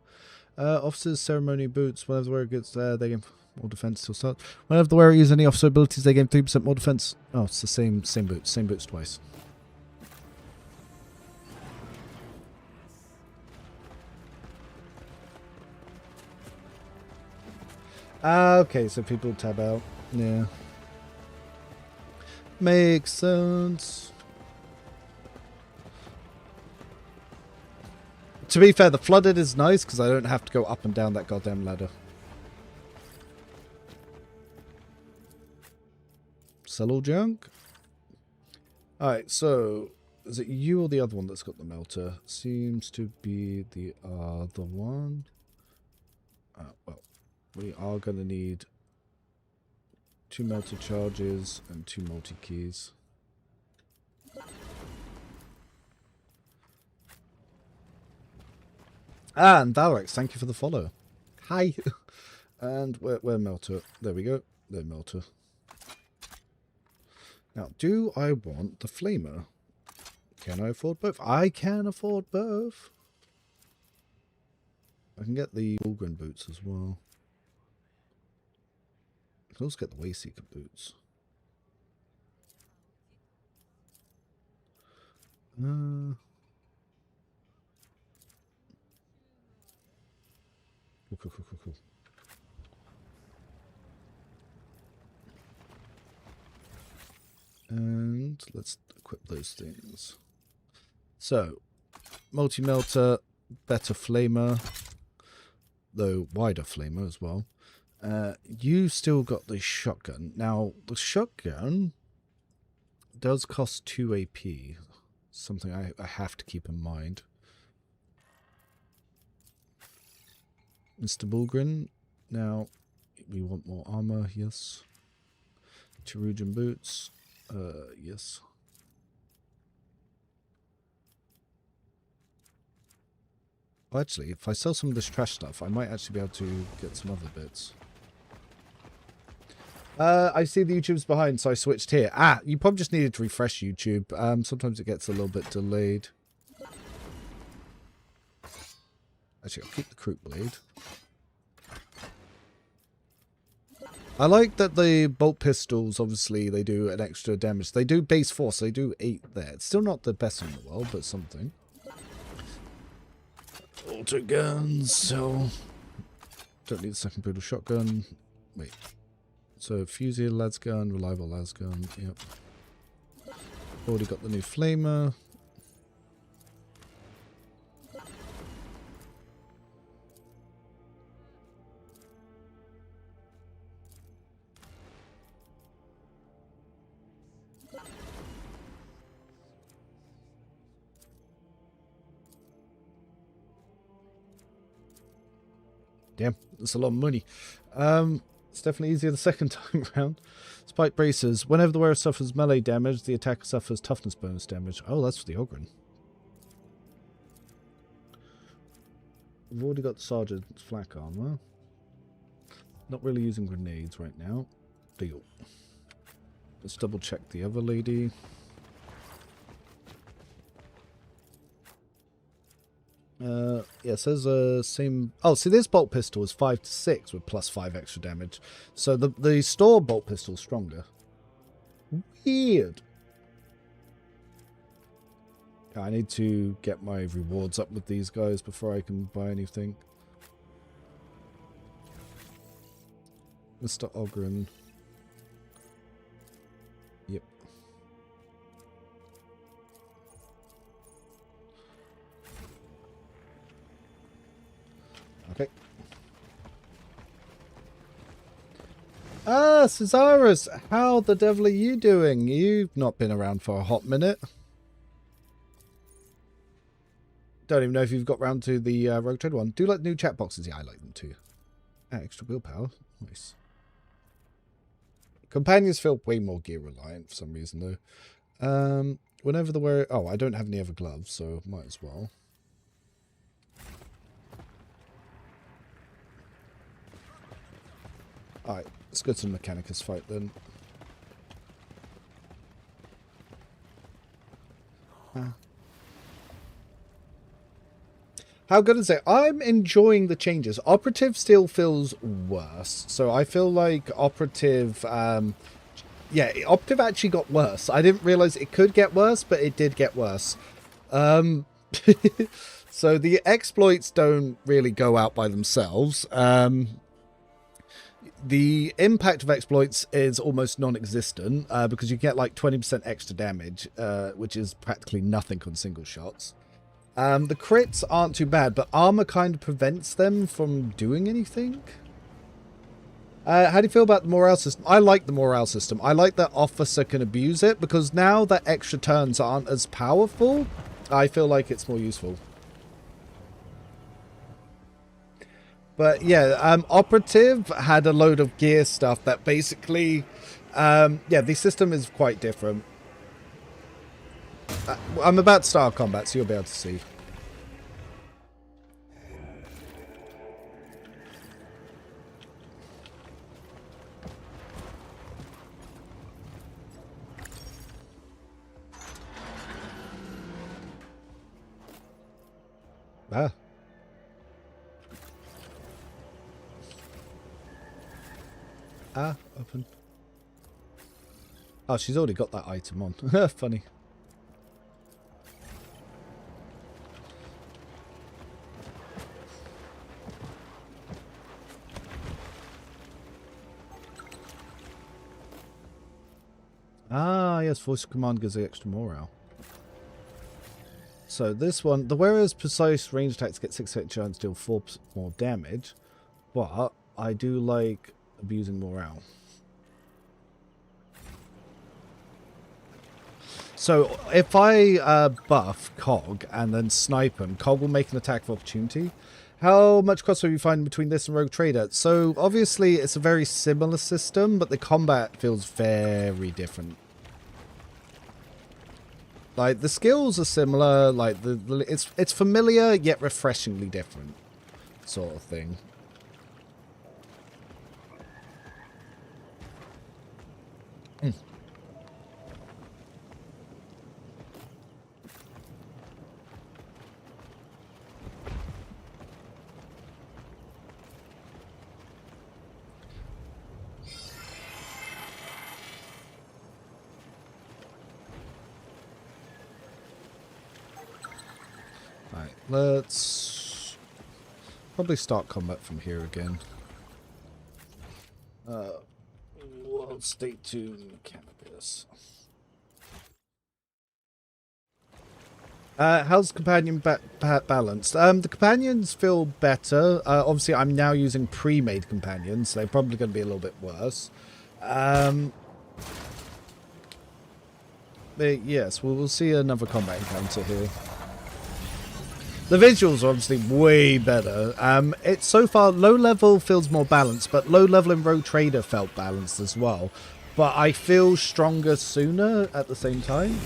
Officers' ceremony boots. Whenever the wearer gets there, they gain more defense till start. Whenever the wearer uses any officer abilities, they gain 3% more defense. Oh, it's the same boots. Same boots twice. Okay, so people tab out. Yeah. Makes sense. To be fair, the flooded is nice because I don't have to go up and down that goddamn ladder. Sell all junk? Alright, so is it you or the other one that's got the melter? Seems to be the other one. Well, we are going to need 2 melter charges and 2 multi-keys. Ah, and Valrex, thank you for the follow. Hi. And where melter? There we go. There, melter. Now, do I want the flamer? Can I afford both? I can afford both. I can get the Bulgren boots as well. I can also get the Wayseeker boots. Cool. And let's equip those things. So, multi-melter, better flamer, though wider flamer as well. You still got the shotgun. Now, the shotgun does cost 2 AP. Something I have to keep in mind. Mr. Bulgren, now we want more armor, yes. Cherugian boots, yes. Well, actually, if I sell some of this trash stuff, I might actually be able to get some other bits. I see the YouTube's behind, so I switched here. Ah, you probably just needed to refresh YouTube. Sometimes it gets a little bit delayed. Actually, I'll keep the Crook Blade. I like that the bolt pistols, obviously, they do an extra damage. They do base 4, so they do 8 there. It's still not the best in the world, but something. Auto guns, so... Don't need a second brutal shotgun. Wait. So, Fusil, las gun, reliable las gun, yep. Already got the new flamer. Damn, that's a lot of money. It's definitely easier the second time round. Spike bracers. Whenever the wearer suffers melee damage, the attacker suffers toughness bonus damage. Oh, that's for the Ogren. We've already got the Sergeant's flak armor. Not really using grenades right now. Deal. Let's double check the other lady. Yeah, it says same. Oh, see, this bolt pistol is 5 to 6 with +5 extra damage. So the store bolt pistol is stronger. Weird. I need to get my rewards up with these guys before I can buy anything. Mr. Ogren. Yep. Okay. Ah, Cesarus, how the devil are you doing? You've not been around for a hot minute. Don't even know if you've got round to the Rogue Trader one. Do you like new chat boxes? Yeah, I like them too. Ah, extra willpower. Nice. Companions feel way more gear reliant for some reason though. Whenever the wearer... Oh, I don't have any other gloves, so might as well. Alright, let's go to the Mechanicus fight then. How good is it? I'm enjoying the changes. Operative still feels worse. So I feel like Operative... yeah, Operative actually got worse. I didn't realize it could get worse, but it did get worse. So the exploits don't really go out by themselves. The impact of exploits is almost non-existent because you get like 20% extra damage, which is practically nothing on single shots. The crits aren't too bad, but armor kind of prevents them from doing anything. How do you feel about the morale system? I like the morale system. I like that Officer can abuse it because now that extra turns aren't as powerful, I feel like it's more useful. But yeah, Operative had a load of gear stuff that basically, yeah, the system is quite different. I'm about to start combat, so you'll be able to see. Ah. Ah, open. Oh, she's already got that item on. Funny. Ah, yes, voice of command gives the extra morale. So this one, the wearer's precise range attacks get 6 hit chance, deal 4 more damage, but I do like abusing morale. So if I buff Cog and then snipe him, Cog will make an attack of opportunity. How much crossover you find between this and Rogue Trader? So obviously it's a very similar system, but the combat feels very different. Like the skills are similar, like it's familiar yet refreshingly different, sort of thing. Right, let's probably start combat from here again. We'll stay tuned, cannabis. How's companion balanced? The companions feel better. Obviously, I'm now using pre-made companions, so they're probably going to be a little bit worse. But yes, we'll see another combat encounter here. The visuals are obviously way better. It's so far, low level feels more balanced, but low level in Rogue Trader felt balanced as well. But I feel stronger sooner at the same time.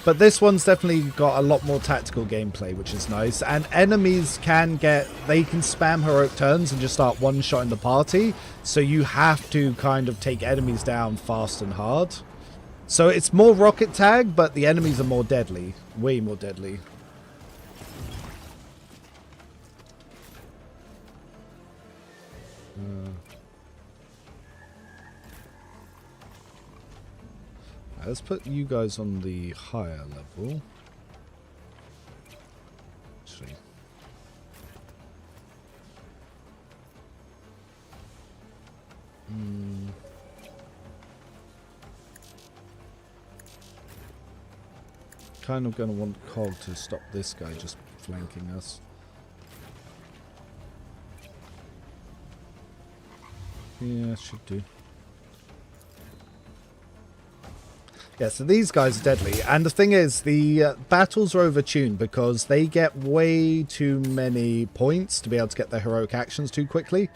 But this one's definitely got a lot more tactical gameplay, which is nice. And enemies can they can spam heroic turns and just start one-shotting the party. So you have to kind of take enemies down fast and hard. So it's more rocket tag, but the enemies are more deadly. Way more deadly. Let's put you guys on the higher level. Actually. Kind of going to want Cog to stop this guy just flanking us. Yeah, should do. Yeah, so these guys are deadly. And the thing is, the battles are overtuned because they get way too many points to be able to get their heroic actions too quickly.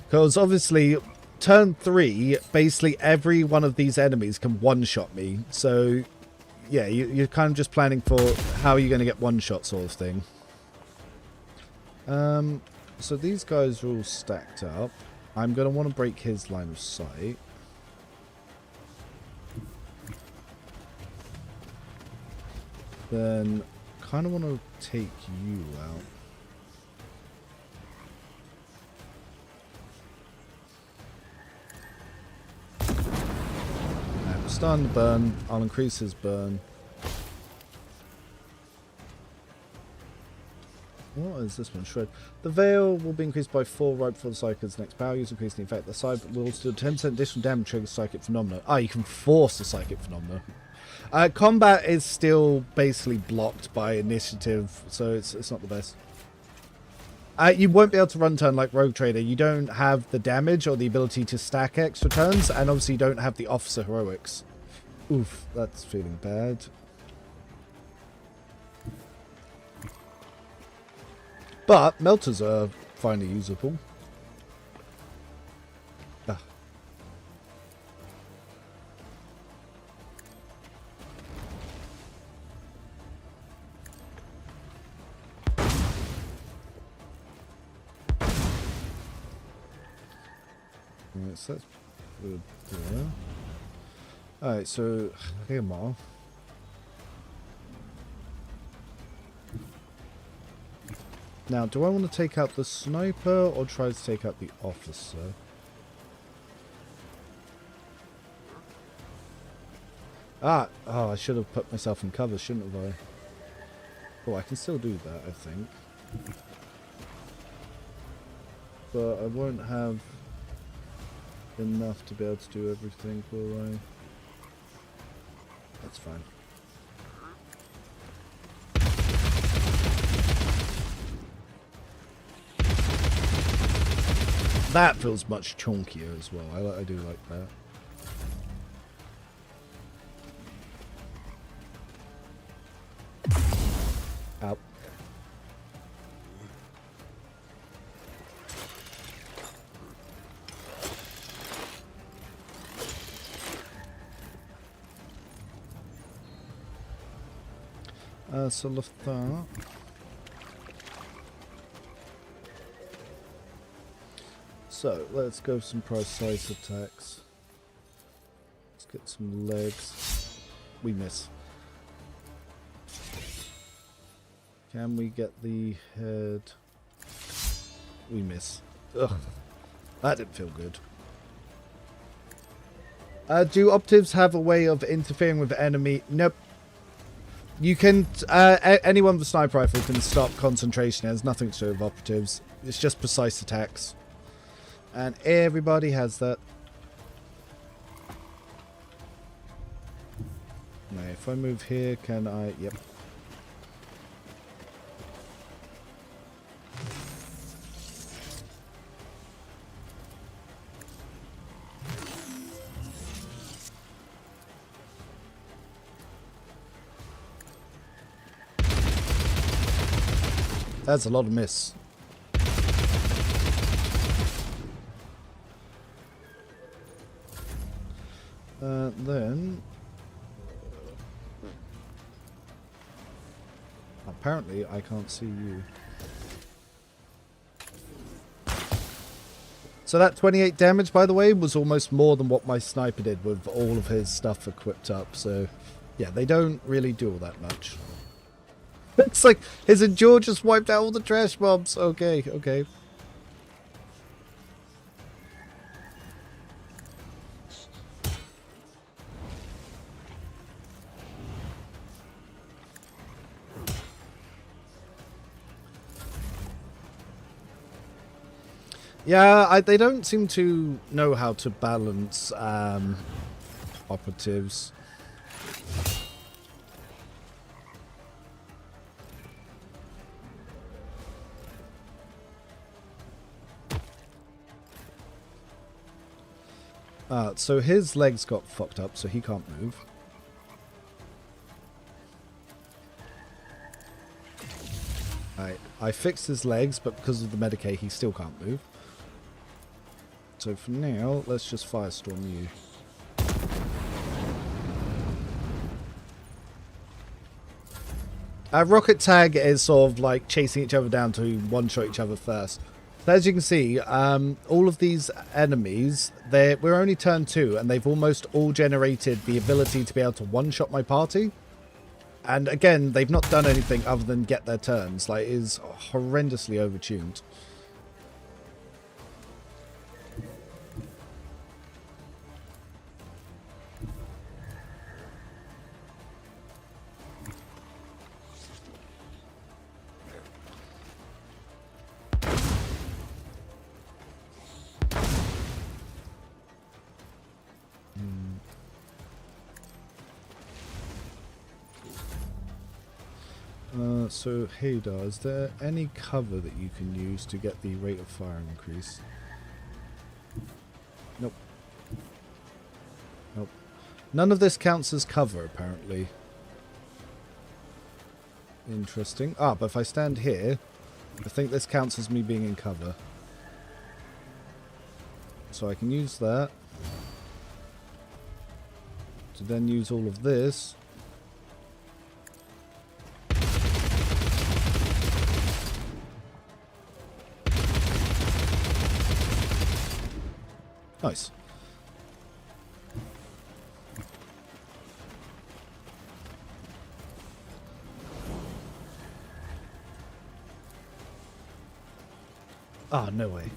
Because obviously, turn 3, basically every one of these enemies can one-shot me. So, yeah, you're kind of just planning for how you're going to get one-shot sort of thing. So these guys are all stacked up. I'm going to want to break his line of sight. Then, kind of want to take you out. Now, stun the burn. I'll increase his burn. What is this one? Shred. The Veil will be increased by 4 right before the Psycher's next power use, increasing the effect. The side will still 10% additional damage trigger Psychic Phenomena. Ah, you can force the Psychic Phenomena. Combat is still basically blocked by initiative, so it's not the best. You won't be able to run turn like Rogue Trader. You don't have the damage or the ability to stack extra turns, and obviously you don't have the Officer Heroics. Oof, that's feeling bad. But melters are finally usable. Ah. Right, so that's good there. Alright, so here more. Now, do I want to take out the sniper or try to take out the officer? Ah! Oh, I should have put myself in cover, shouldn't have I? Oh, I can still do that, I think. But I won't have enough to be able to do everything, will I? That's fine. That feels much chunkier as well. I do like that. Ow. So left that. So let's go some precise attacks. Let's get some legs. We miss. Can we get the head? We miss. Ugh. That didn't feel good. Do operatives have a way of interfering with the enemy? Nope. You can, anyone with a sniper rifle can stop concentration. It has nothing to do with operatives. It's just precise attacks. And everybody has that. Now, if I move here, can I? Yep. That's a lot of miss. Then apparently I can't see you. So that 28 damage, by the way, was almost more than what my sniper did with all of his stuff equipped up. So, yeah, they don't really do all that much. It's like his Endure just wiped out all the trash mobs. Okay, okay. Yeah, they don't seem to know how to balance operatives. So his legs got fucked up, so he can't move. I fixed his legs, but because of the Medicaid, he still can't move. So for now, let's just Firestorm you. Rocket Tag is sort of like chasing each other down to one-shot each other first. So as you can see, all of these enemies, we're only turn 2, and they've almost all generated the ability to be able to one-shot my party. And again, they've not done anything other than get their turns. Like, it is horrendously overtuned. So, Haydar, is there any cover that you can use to get the rate of fire increase? Nope. Nope. None of this counts as cover, apparently. Interesting. Ah, but if I stand here, I think this counts as me being in cover. So I can use that to then use all of this. Nice. Ah, no way.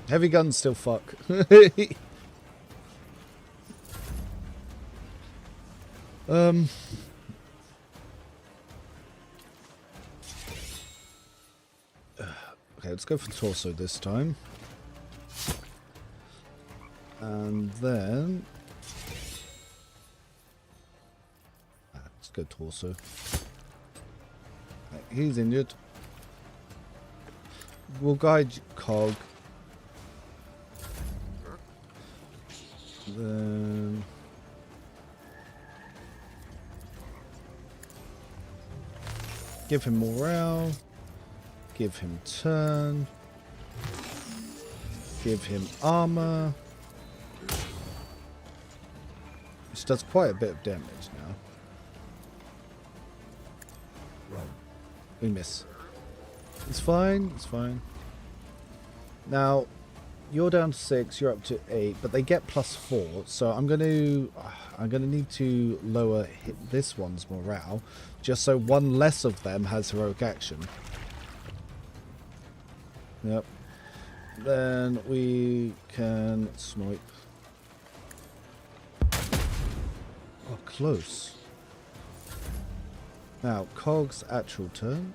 Heavy guns still fuck. Okay, let's go for torso this time. And then... let's go torso. Right, he's injured. We'll guide Cog. Then... give him morale. Give him turn. Give him armor. Which does quite a bit of damage now. We miss. It's fine, it's fine. Now, you're down to 6, you're up to 8, but they get +4, so I'm gonna need to lower this one's morale, just so one less of them has heroic action. Yep. Then we can snipe. Oh, close. Now, Cog's actual turn.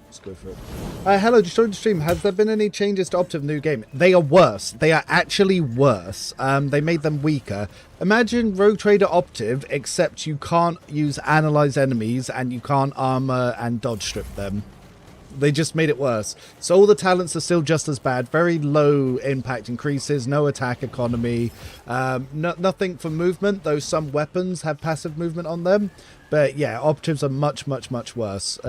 Let's go for it. Hello, just joined the stream. Has there been any changes to Optiv new game? They are worse. They are actually worse. They made them weaker. Imagine Rogue Trader Optiv, except you can't use analyze enemies and you can't armor and dodge strip them. They just made it worse. So all the talents are still just as bad. Very low impact increases, no attack economy, nothing for movement, though some weapons have passive movement on them. But yeah, operatives are much, much, much worse.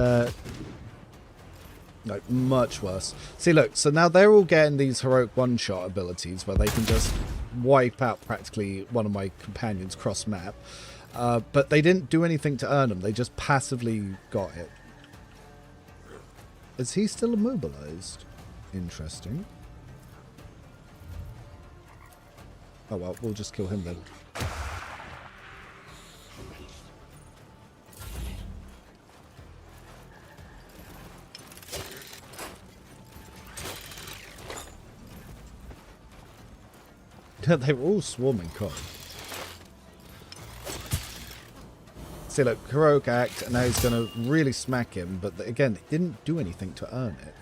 Like, much worse. See, look, so now they're all getting these heroic one-shot abilities where they can just wipe out practically one of my companions cross-map. But they didn't do anything to earn them. They just passively got it. Is he still immobilized? Interesting. Oh well, we'll just kill him then. They were all swarming cod. See, look, heroic act, and now he's going to really smack him, but again, it didn't do anything to earn it.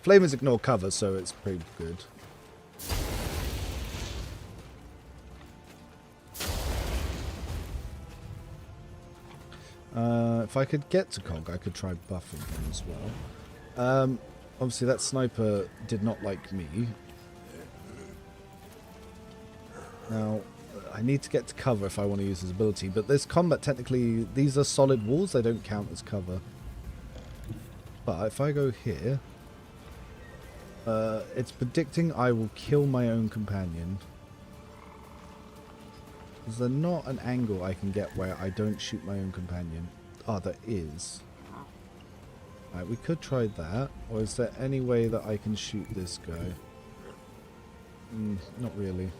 Flamers ignore cover, so it's pretty good. If I could get to Cog, I could try buffing him as well. Obviously, that sniper did not like me. Now, I need to get to cover if I want to use his ability, but this combat, technically, these are solid walls, they don't count as cover. But if I go here, it's predicting I will kill my own companion. Is there not an angle I can get where I don't shoot my own companion? Oh, there is. Right, we could try that, or is there any way that I can shoot this guy? Not really.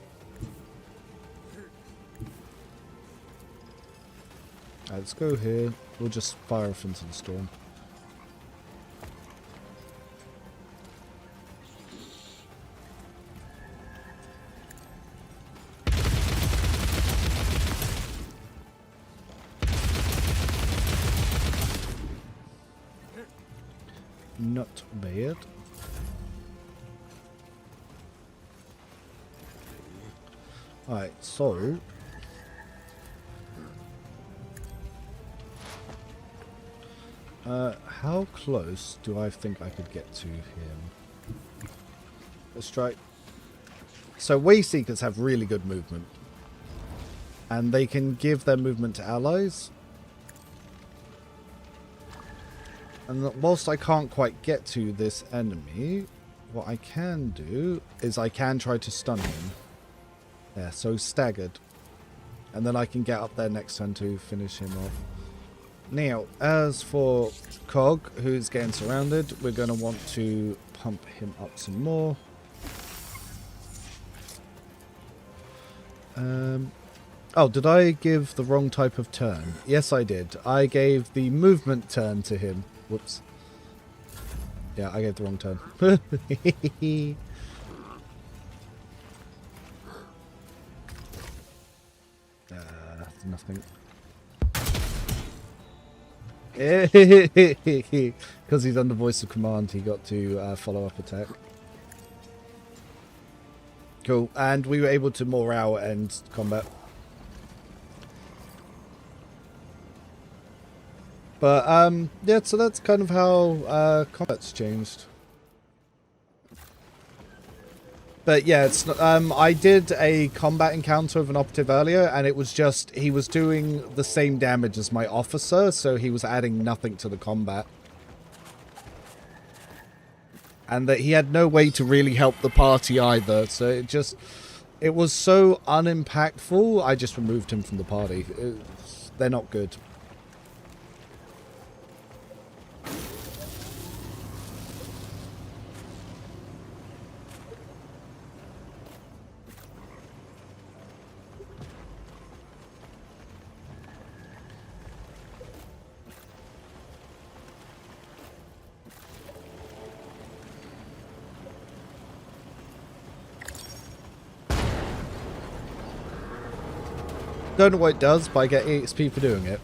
Right, let's go here. We'll just fire off into the storm. Not bad. Alright, so how close do I think I could get to him? Let's try. So Way Seekers have really good movement, and they can give their movement to allies. And whilst I can't quite get to this enemy, what I can do is I can try to stun him. Yeah, so staggered. And then I can get up there next turn to finish him off. Now, as for Cog, who's getting surrounded, we're going to want to pump him up some more. Oh, did I give the wrong type of turn? Yes, I did. I gave the movement turn to him. Whoops. Yeah, I gave the wrong turn. Nothing. Because he's under voice of command, he got to follow up attack. Cool. And we were able to morale and combat. But yeah, so that's kind of how combat's changed. But yeah, it's I did a combat encounter with an operative earlier, and it was just he was doing the same damage as my officer, so he was adding nothing to the combat. And that he had no way to really help the party either, so it was so unimpactful, I just removed him from the party. They're not good. Don't know what it does, but I get EXP for doing it.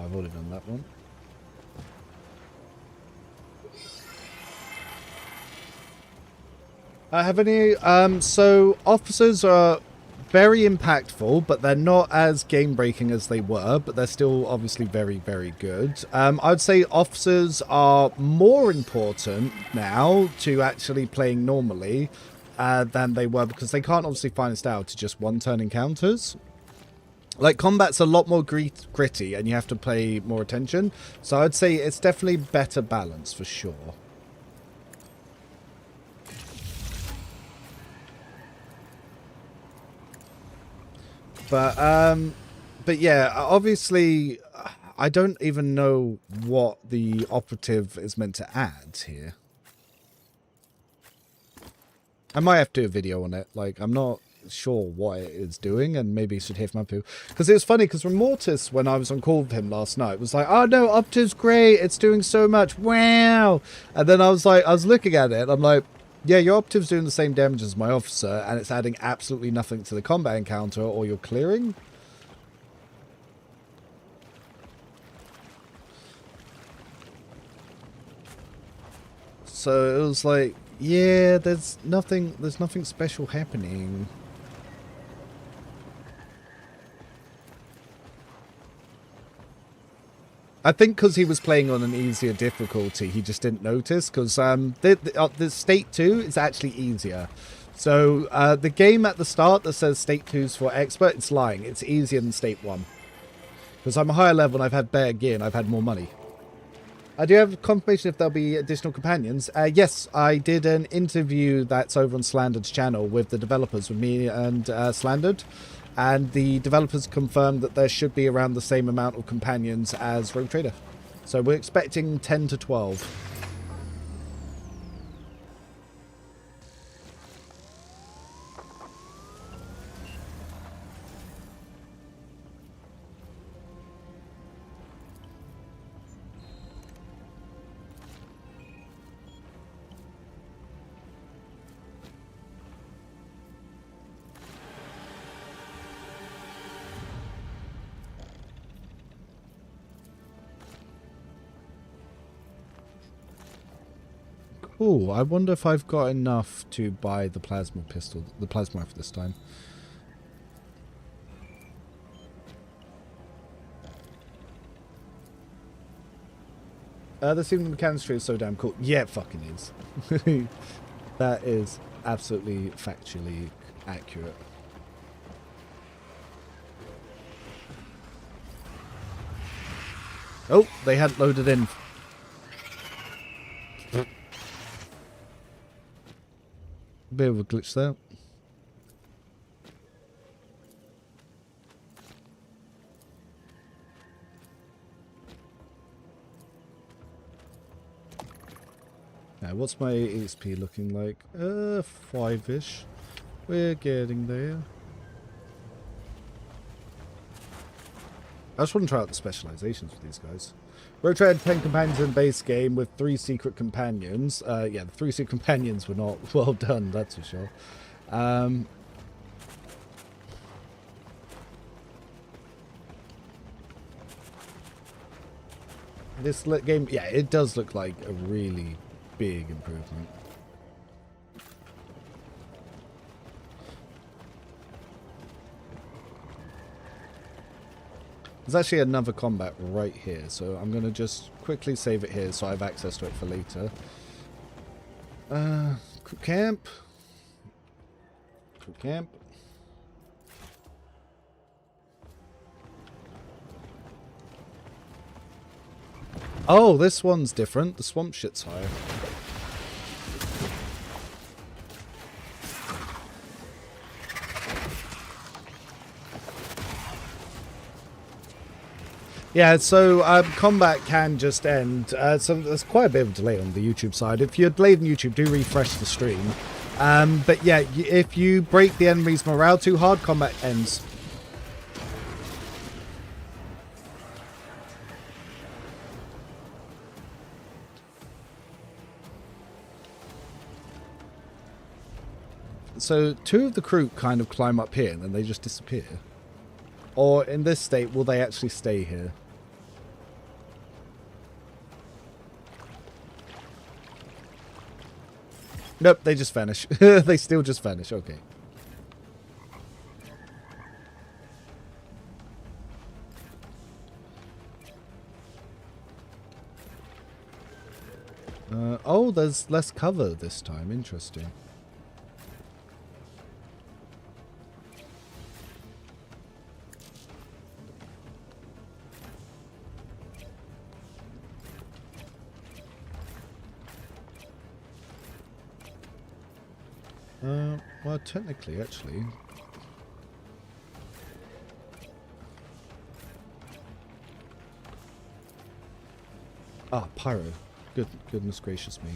I've already done that one. Have any... so officers are very impactful, but they're not as game-breaking as they were, but they're still obviously very, very good. I'd say officers are more important now to actually playing normally than they were, because they can't obviously find a style to just one-turn encounters. Like, combat's a lot more gritty, and you have to pay more attention. So I'd say it's definitely better balance, for sure. But yeah, obviously, I don't even know what the operative is meant to add here. I might have to do a video on it. Like, I'm not sure what it is doing, and maybe you should hear from people. Because it was funny, because Remortis, when I was on call with him last night, was like, oh no, Operative's great, it's doing so much, wow! And then I was like, I was looking at it, I'm like, yeah, your Operative's doing the same damage as my officer, and it's adding absolutely nothing to the combat encounter or your clearing. So it was like, yeah, there's nothing special happening. I think because he was playing on an easier difficulty, he just didn't notice, because the State 2 is actually easier. So the game at the start that says State 2 is for expert, it's lying. It's easier than State 1. Because I'm a higher level and I've had better gear and I've had more money. I do have confirmation if there'll be additional companions. Yes, I did an interview that's over on Slandered's channel with the developers, with me and Slandered. And the developers confirmed that there should be around the same amount of companions as Rogue Trader. So we're expecting 10 to 12. Ooh, I wonder if I've got enough to buy the plasma pistol, the plasma rifle this time. This evening mechanics tree is so damn cool. Yeah, it fucking is. That is absolutely factually accurate. Oh, they hadn't loaded in. Bit of a glitch there. Now, what's my EXP looking like? 5-ish. We're getting there. I just want to try out the specializations with these guys. Rogue Trader had 10 companions in base game with 3 secret companions. Yeah, the 3 secret companions were not well done, that's for sure. This game, yeah, it does look like a really big improvement. There's actually another combat right here, so I'm going to just quickly save it here so I have access to it for later. Crew camp. Crew camp. Oh, this one's different. The swamp shit's higher. Yeah, so combat can just end. So there's quite a bit of a delay on the YouTube side. If you're delayed on YouTube, do refresh the stream. But yeah, if you break the enemy's morale too hard, combat ends. So 2 of the crew kind of climb up here and then they just disappear. Or in this state, will they actually stay here? Nope, they just vanish. They still just vanish. Okay. Oh, there's less cover this time. Interesting. Well, technically, actually. Ah, pyro. Goodness gracious me.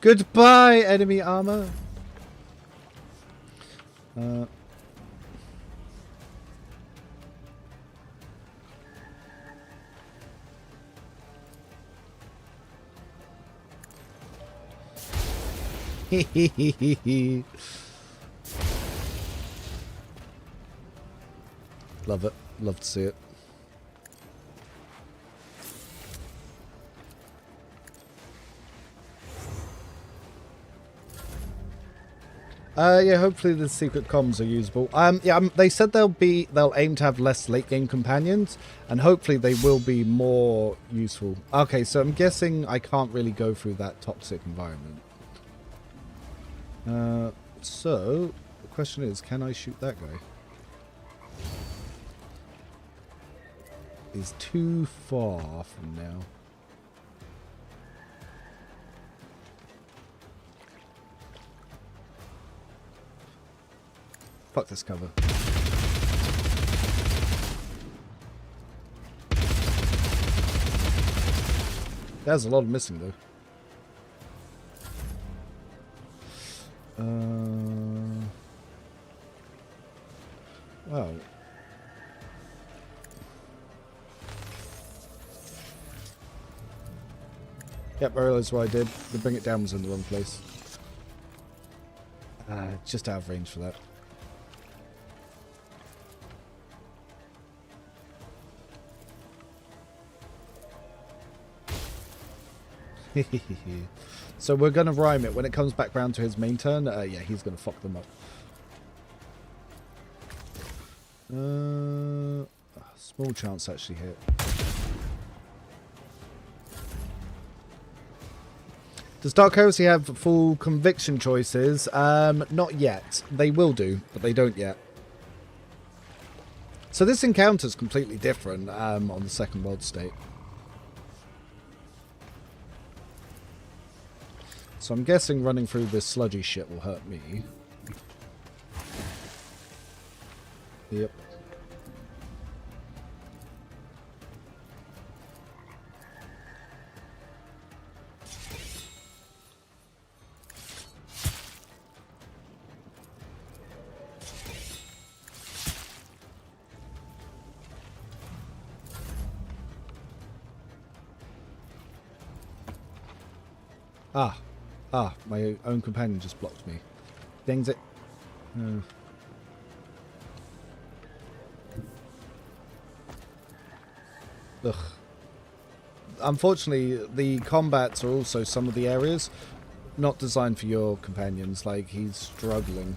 Goodbye, enemy armor. Love it. Love to see it. Yeah, hopefully the secret comms are usable. Yeah, they said they'll aim to have less late game companions, and hopefully they will be more useful. Okay, so I'm guessing I can't really go through that toxic environment. So the question is, can I shoot that guy? He's too far from now. Fuck this cover. There's a lot of missing though. Wow. Yep, I realised what I did. The bring it down was in the wrong place. Just out of range for that. So we're going to rhyme it. When it comes back round to his main turn, yeah, he's going to fuck them up. Small chance actually hit. Does Dark Heresy have full conviction choices? Not yet. They will do, but they don't yet. So this encounter is completely different on the second world state. So I'm guessing running through this sludgy shit will hurt me. Yep. My own companion just blocked me. Dings it. Ugh. Unfortunately, the combats are also some of the areas not designed for your companions. Like, he's struggling.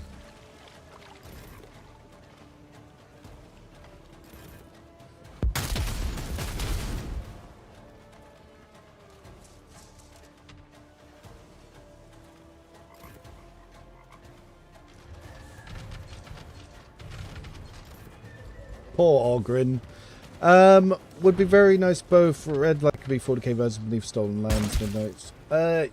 Poor Ogrin. Would be very nice both red like could be 40k versions beneath stolen lands, midnights. But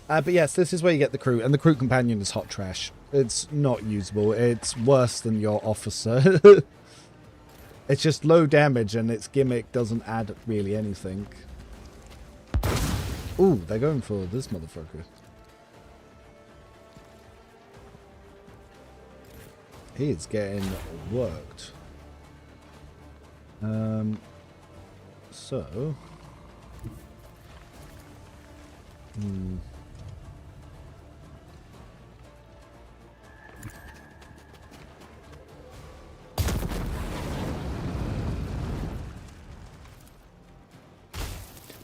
yes, this is where you get the crew, and the crew companion is hot trash. It's not usable. It's worse than your officer. It's just low damage, and its gimmick doesn't add really anything. Ooh, they're going for this motherfucker. He is getting worked. So...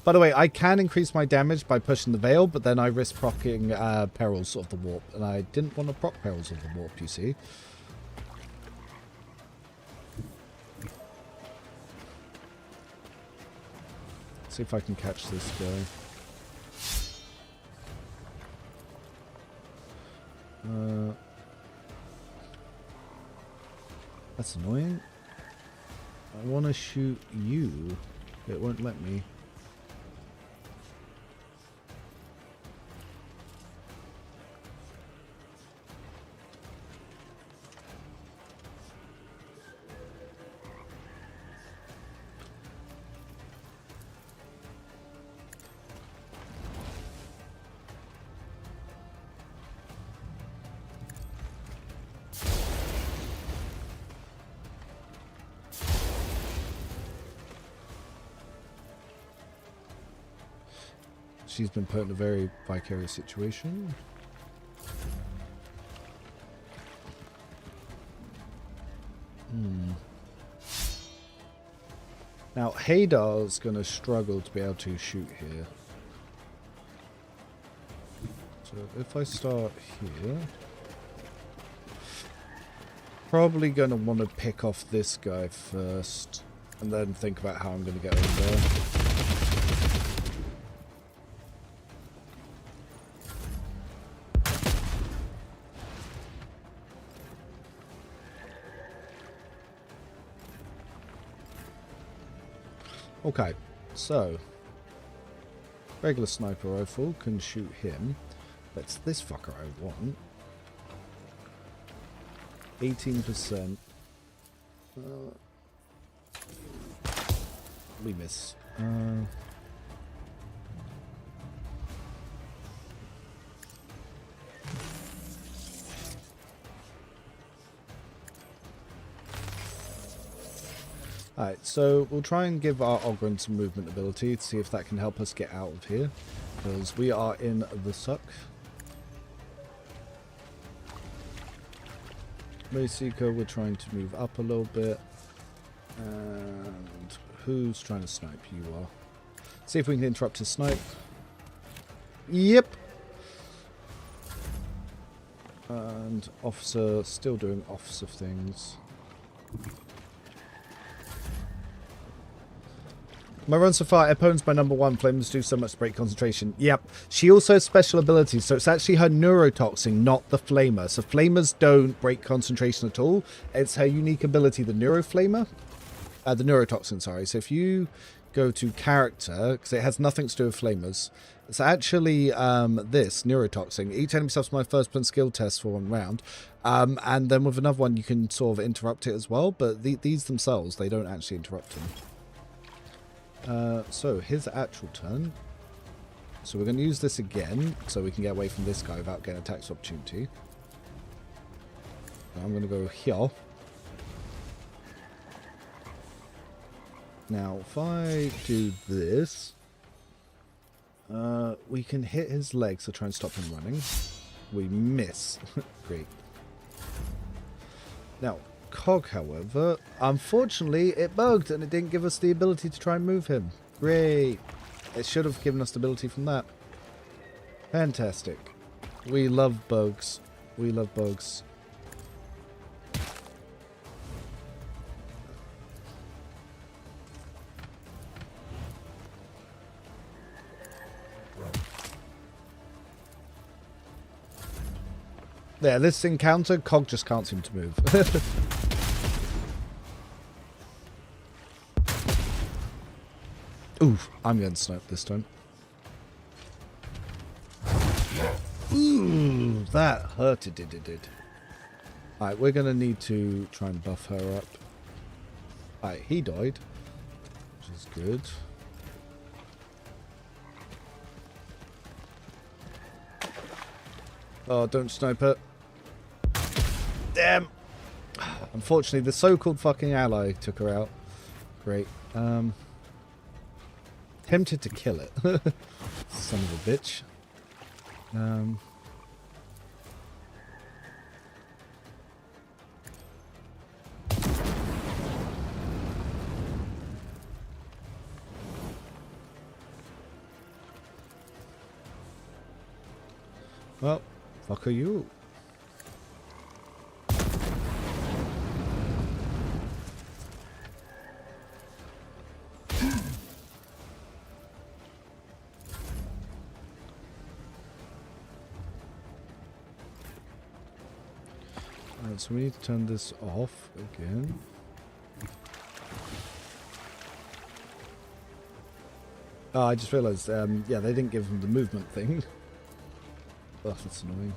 By the way, I can increase my damage by pushing the veil, but then I risk proccing Perils of the Warp. And I didn't want to proc Perils of the Warp, you see. See if I can catch this guy. That's annoying. I want to shoot you. It won't let me. She's been put in a very vicarious situation. Now, Haydar's going to struggle to be able to shoot here. So if I start here... Probably going to want to pick off this guy first. And then think about how I'm going to get over there. Okay, so regular sniper rifle can shoot him. That's this fucker I want. 18%. We miss. Alright, so we'll try and give our Ogryn some movement ability to see if that can help us get out of here. Because we are in the suck. Seeker, we're trying to move up a little bit. And who's trying to snipe? You are. See if we can interrupt his snipe. Yep. And officer still doing officer things. My run so far, opponents my number 1, flames do so much to break concentration. Yep. She also has special abilities, so it's actually her neurotoxin, not the flamer. So flamers don't break concentration at all. It's her unique ability, the neuroflamer. The neurotoxin, sorry. So if you go to character, because it has nothing to do with flamers, it's actually this, neurotoxin. Each enemy suffers my first person skill test for 1 round. And then with another one, you can sort of interrupt it as well. But these themselves, they don't actually interrupt them. So his actual turn. So we're going to use this again so we can get away from this guy without getting attacks opportunity. I'm going to go here. Now if I do this, we can hit his legs to try and stop him running. We miss. Great. Now Cog, however, unfortunately it bugged and it didn't give us the ability to try and move him. Great. It should have given us the ability from that. Fantastic. We love bugs. We love bugs. Yeah, this encounter, Cog just can't seem to move. Ooh, I'm getting sniped this time. Ooh, that hurted it. Alright, we're going to need to try and buff her up. Alright, he died, which is good. Oh, don't snipe her. Damn! Unfortunately, the so-called fucking ally took her out. Great. Tempted to kill it. Son of a bitch. Well, fuck are you? Alright, so we need to turn this off again. Oh, I just realised, yeah, they didn't give him the movement thing. Oh, that's annoying.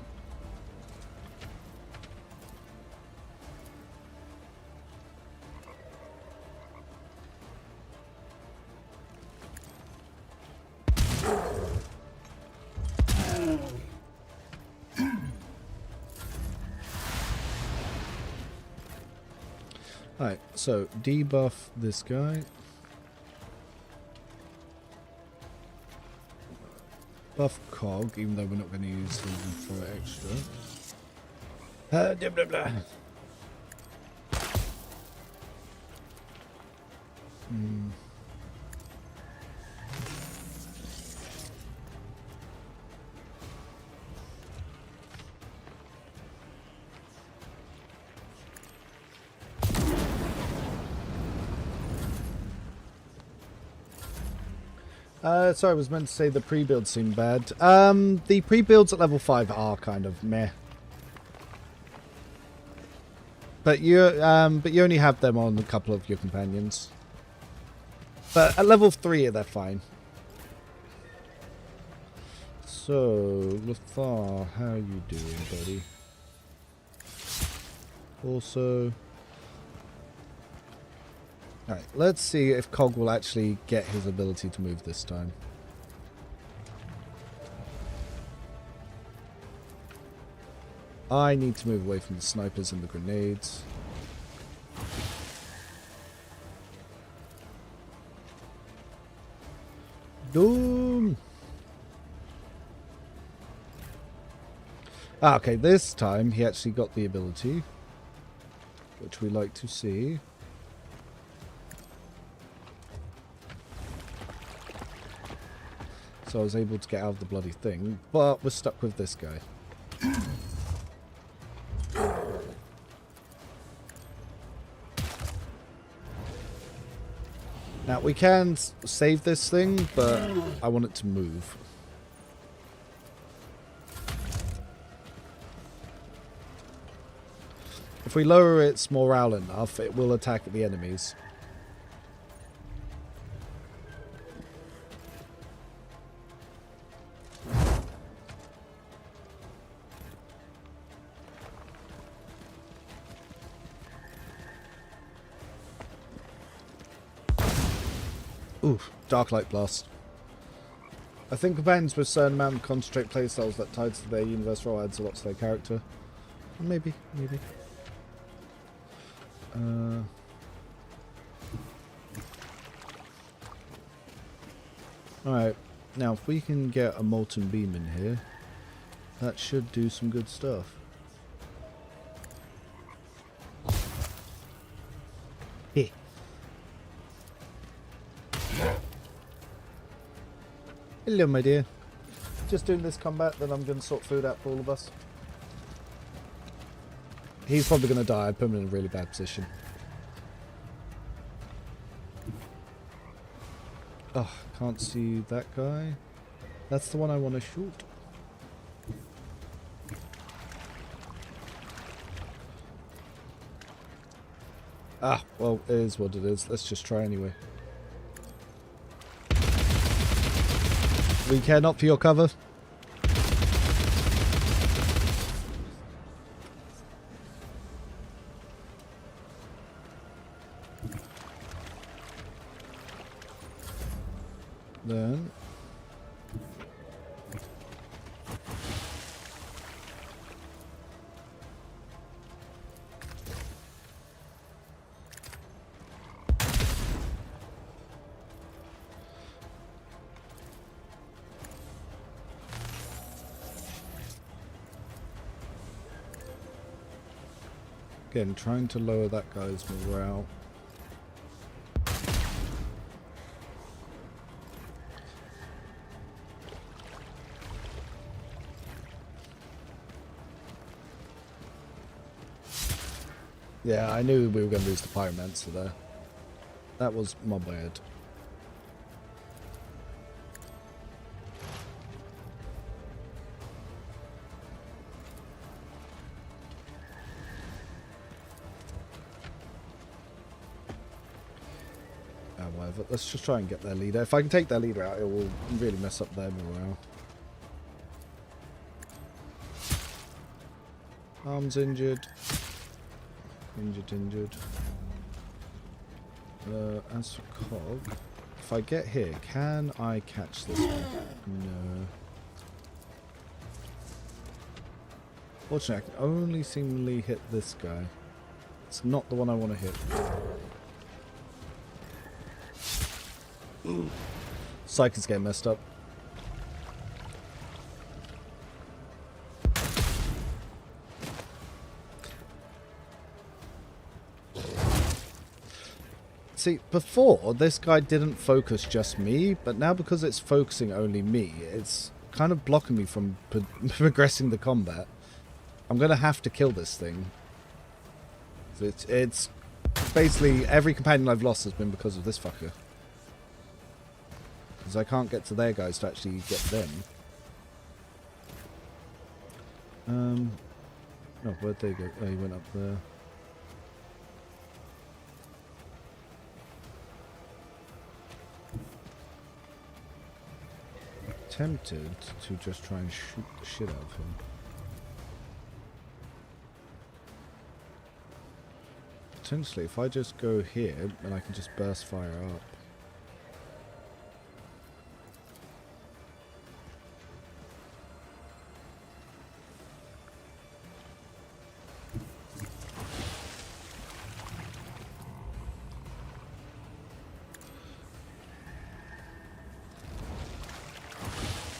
Alright, so debuff this guy. Buff Cog, even though we're not going to use him for extra. Blah, blah, blah. Sorry, I was meant to say the pre-builds seem bad. The pre-builds at level 5 are kind of meh. But you only have them on a couple of your companions. But at level 3 they're fine. So, Lothar, how you doing, buddy? Also, alright, let's see if Cog will actually get his ability to move this time. I need to move away from the snipers and the grenades. Doom! Ah, okay, this time he actually got the ability, which we like to see. So I was able to get out of the bloody thing, but we're stuck with this guy. Now we can save this thing, but I want it to move. If we lower its morale enough, it will attack the enemies. Oof, Dark Light Blast. I think companions with certain amount of concentrate playstyles that tied to their universal adds a lot to their character. Maybe. Alright, now if we can get a Molten Beam in here, that should do some good stuff. Hey. Hello, my dear. Just doing this combat, then I'm going to sort food out for all of us. He's probably going to die. I put him in a really bad position. Oh, can't see that guy. That's the one I want to shoot. Ah, well, it is what it is. Let's just try anyway. We care not for your cover. Then again, trying to lower that guy's morale. Yeah, I knew we were going to lose the Pyromancer there. That was my bad. Whatever. Let's just try and get their leader. If I can take their leader out, it will really mess up their morale. Arms injured. Injured. As for Cog, if I get here, can I catch this one? No. Fortunately, I can only seemingly hit this guy. It's not the one I want to hit. Psycher's getting messed up. See, before, this guy didn't focus just me, but now because it's focusing only me, it's kind of blocking me from progressing the combat. I'm going to have to kill this thing. It's basically every companion I've lost has been because of this fucker. Because I can't get to their guys to actually get them. Oh, where'd they go? Oh, he went up there. Tempted to just try and shoot the shit out of him. Potentially, if I just go here, then I can just burst fire up.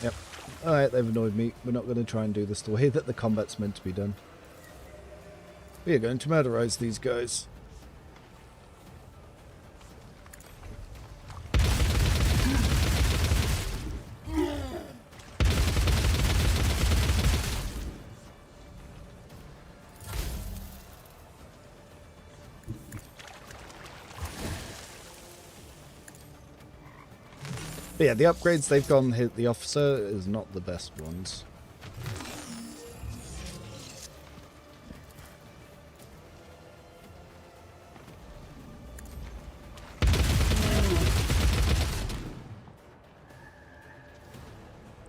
Yep. Alright, they've annoyed me. We're not going to try and do this the way that the combat's meant to be done. We are going to murderize these guys. But yeah, the upgrades they've gone hit the officer is not the best ones.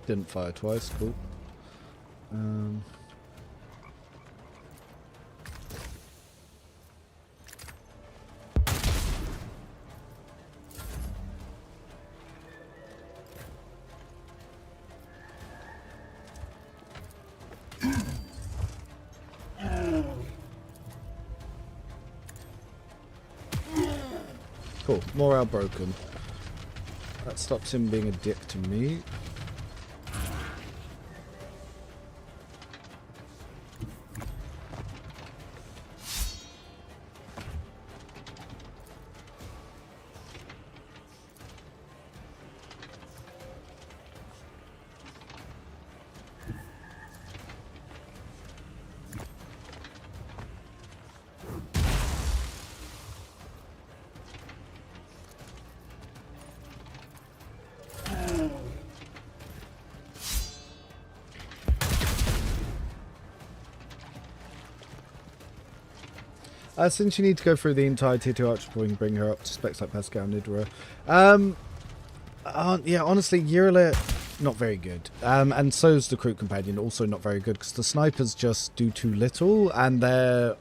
Didn't fire twice, cool. Cool, morale broken. That stops him being a dick to me. Since you need to go through the entire Tier 2 Archer before you can bring her up to specs like Pascal and Nidra. Yeah, honestly, Yurla, not very good. And so's the Crew Companion, also not very good, because the snipers just do too little, and the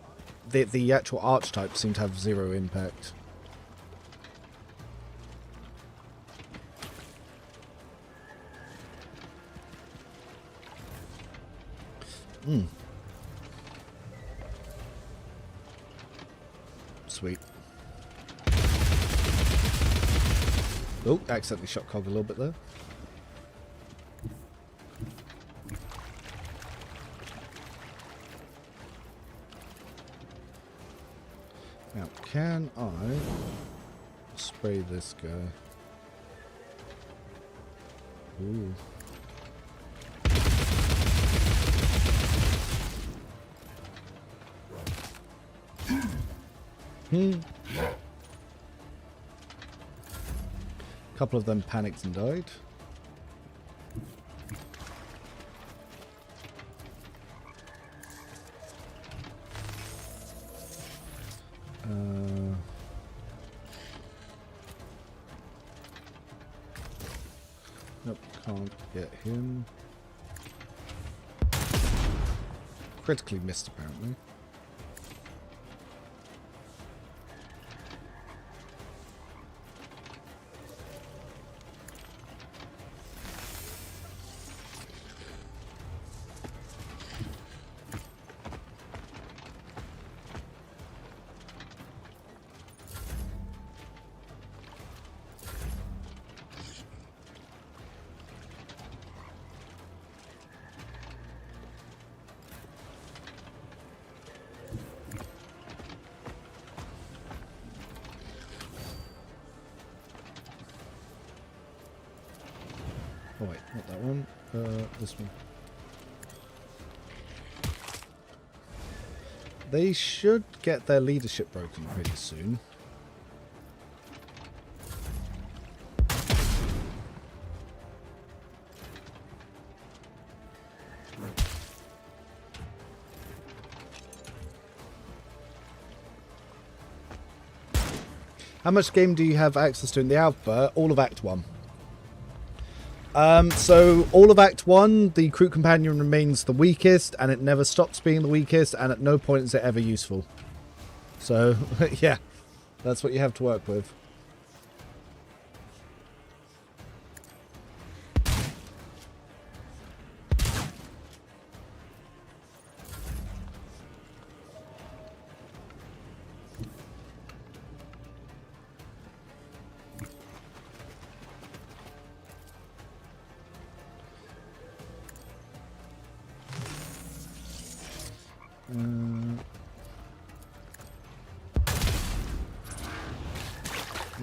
actual archetypes seem to have zero impact. Sweet. Oh, accidentally shot Cog a little bit there. Now, can I spray this guy? Ooh. A couple of them panicked and died. Nope, can't get him. Critically missed, apparently. Oh wait, not that one. This one. They should get their leadership broken pretty soon. How much game do you have access to in the alpha? All of Act 1. So all of Act 1, the crew companion remains the weakest, and it never stops being the weakest, and at no point is it ever useful. So, yeah, that's what you have to work with.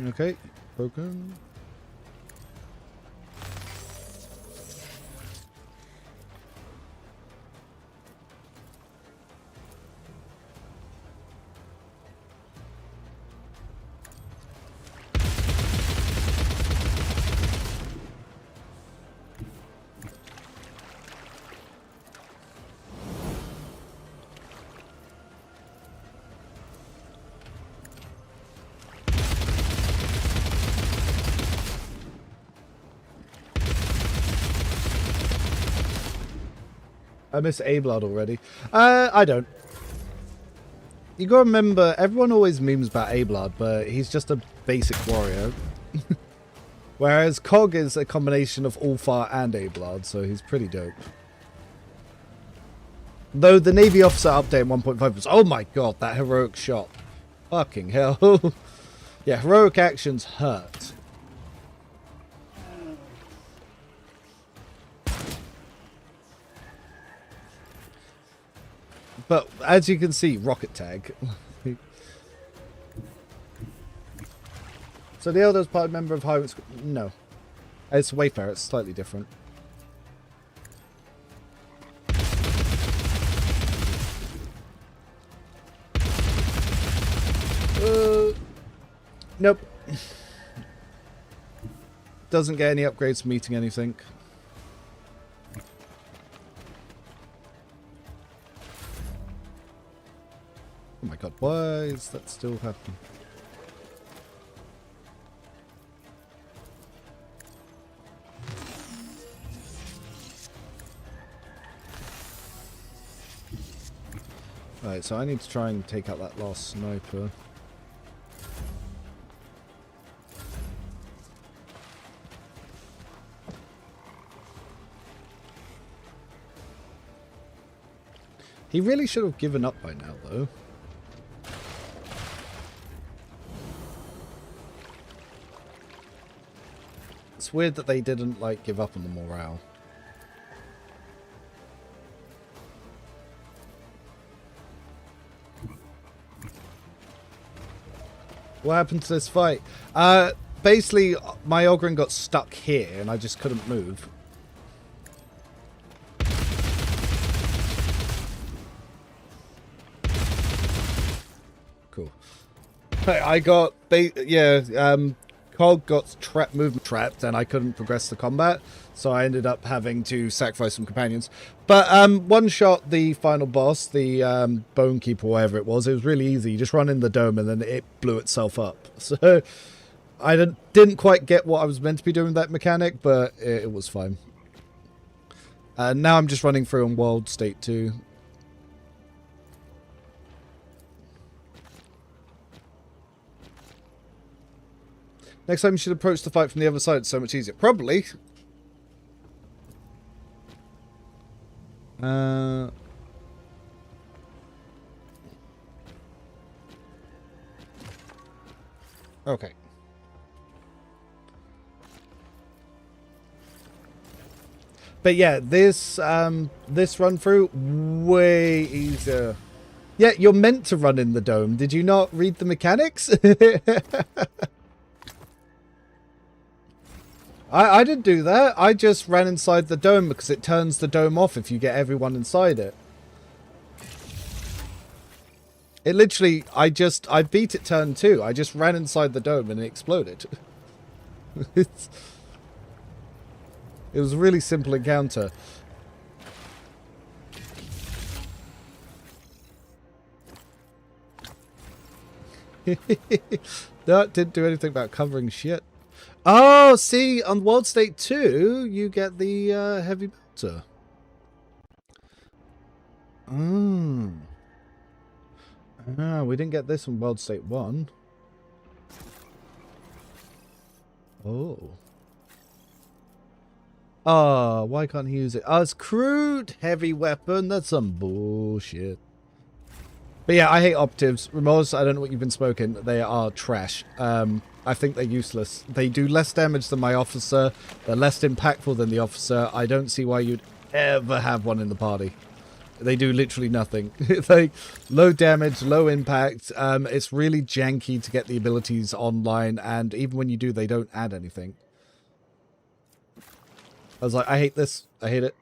Okay, broken. I miss A-Blood already. I don't. You gotta remember, everyone always memes about A-Blood, but he's just a basic warrior. Whereas Cog is a combination of All-Fire and A-Blood, so he's pretty dope. Though the Navy Officer update in 1.5 was, oh my god, that heroic shot. Fucking hell. Yeah, heroic actions hurt. But as you can see, rocket tag. So the Elder's part member of Highway School? No. It's Wayfarer, it's slightly different. Nope. Doesn't get any upgrades for meeting anything. Oh my god, why is that still happening? Right, so I need to try and take out that last sniper. He really should have given up by now, though. It's weird that they didn't, like, give up on the morale. What happened to this fight? Basically, my Ogryn got stuck here, and I just couldn't move. Cool. I got Cog got movement trapped, and I couldn't progress the combat, so I ended up having to sacrifice some companions. But one shot the final boss, the Bone Keeper, whatever it was really easy. You just run in the dome, and then it blew itself up. So I didn't quite get what I was meant to be doing with that mechanic, but it was fine. Now I'm just running through on World State 2. Next time you should approach the fight from the other side. It's so much easier. Probably. Okay. But yeah, this run through way easier. Yeah, you're meant to run in the dome. Did you not read the mechanics? I didn't do that. I just ran inside the dome because it turns the dome off if you get everyone inside it. It literally, I beat it turn 2. I just ran inside the dome and it exploded. It was a really simple encounter. That didn't do anything about covering shit. Oh, see, on World State 2, you get the heavy melter. We didn't get this on World State 1. Oh. Oh, why can't he use it? Oh, it's crude heavy weapon. That's some bullshit. But yeah, I hate operatives. Remorse, I don't know what you've been smoking. They are trash. I think they're useless. They do less damage than my officer. They're less impactful than the officer. I don't see why you'd ever have one in the party. They do literally nothing. It's like low damage, low impact. It's really janky to get the abilities online, and even when you do, they don't add anything. I was like, I hate this. I hate it.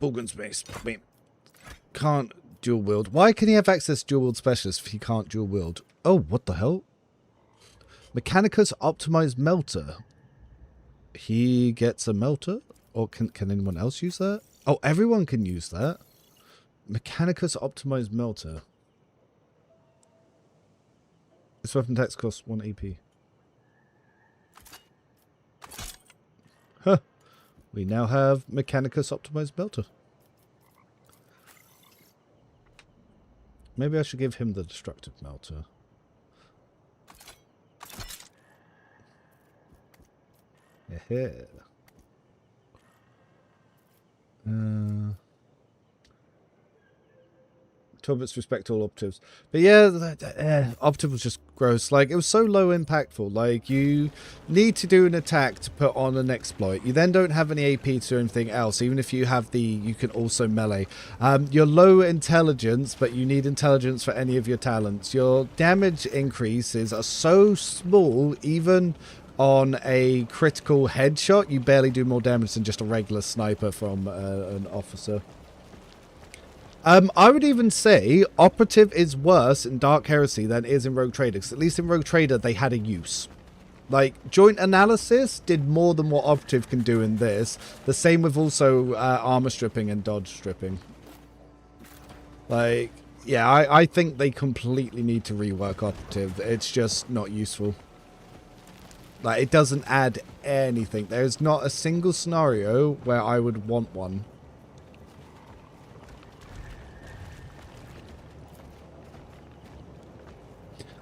Bulgrin space. Wait. Can't dual wield. Why can he have access to dual wield specialist if he can't dual wield? Oh, what the hell? Mechanicus optimized melter. He gets a melter? Or can anyone else use that? Oh, everyone can use that. Mechanicus optimized melter. This weapon attacks costs 1 AP. Huh. We now have Mechanicus optimized melter. Maybe I should give him the destructive melter. Yeah. Torbits respect all operatives. But yeah, operative was just gross. Like, it was so low impactful. Like, you need to do an attack to put on an exploit. You then don't have any AP to do anything else. Even if you have you can also melee. You're low intelligence, but you need intelligence for any of your talents. Your damage increases are so small, even on a critical headshot, you barely do more damage than just a regular sniper from an officer. I would even say Operative is worse in Dark Heresy than it is in Rogue Trader, because at least in Rogue Trader they had a use. Like, Joint Analysis did more than what Operative can do in this. The same with also armor stripping and dodge stripping. Like, yeah, I think they completely need to rework Operative. It's just not useful. Like, it doesn't add anything. There's not a single scenario where I would want one.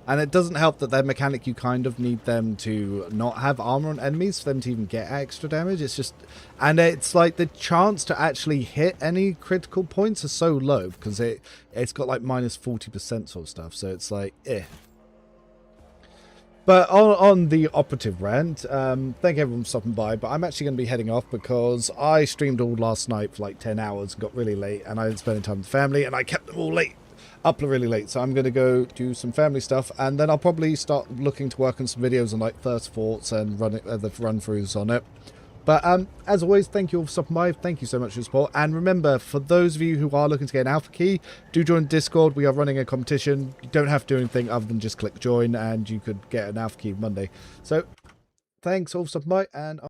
And it doesn't help that their mechanic, you kind of need them to not have armor on enemies for them to even get extra damage. It's just... And it's like the chance to actually hit any critical points are so low because it's got like minus 40% sort of stuff. So it's like, eh. But on the operative rant, thank everyone for stopping by, but I'm actually going to be heading off because I streamed all last night for like 10 hours, got really late, and I was spending time with the family, and I kept them all late, up really late, so I'm going to go do some family stuff, and then I'll probably start looking to work on some videos on like First Thoughts and the run-throughs on it. But as always, thank you all for stopping by. Thank you so much for your support. And remember, for those of you who are looking to get an alpha key, do join Discord. We are running a competition. You don't have to do anything other than just click join, and you could get an alpha key Monday. So thanks all for stopping by, and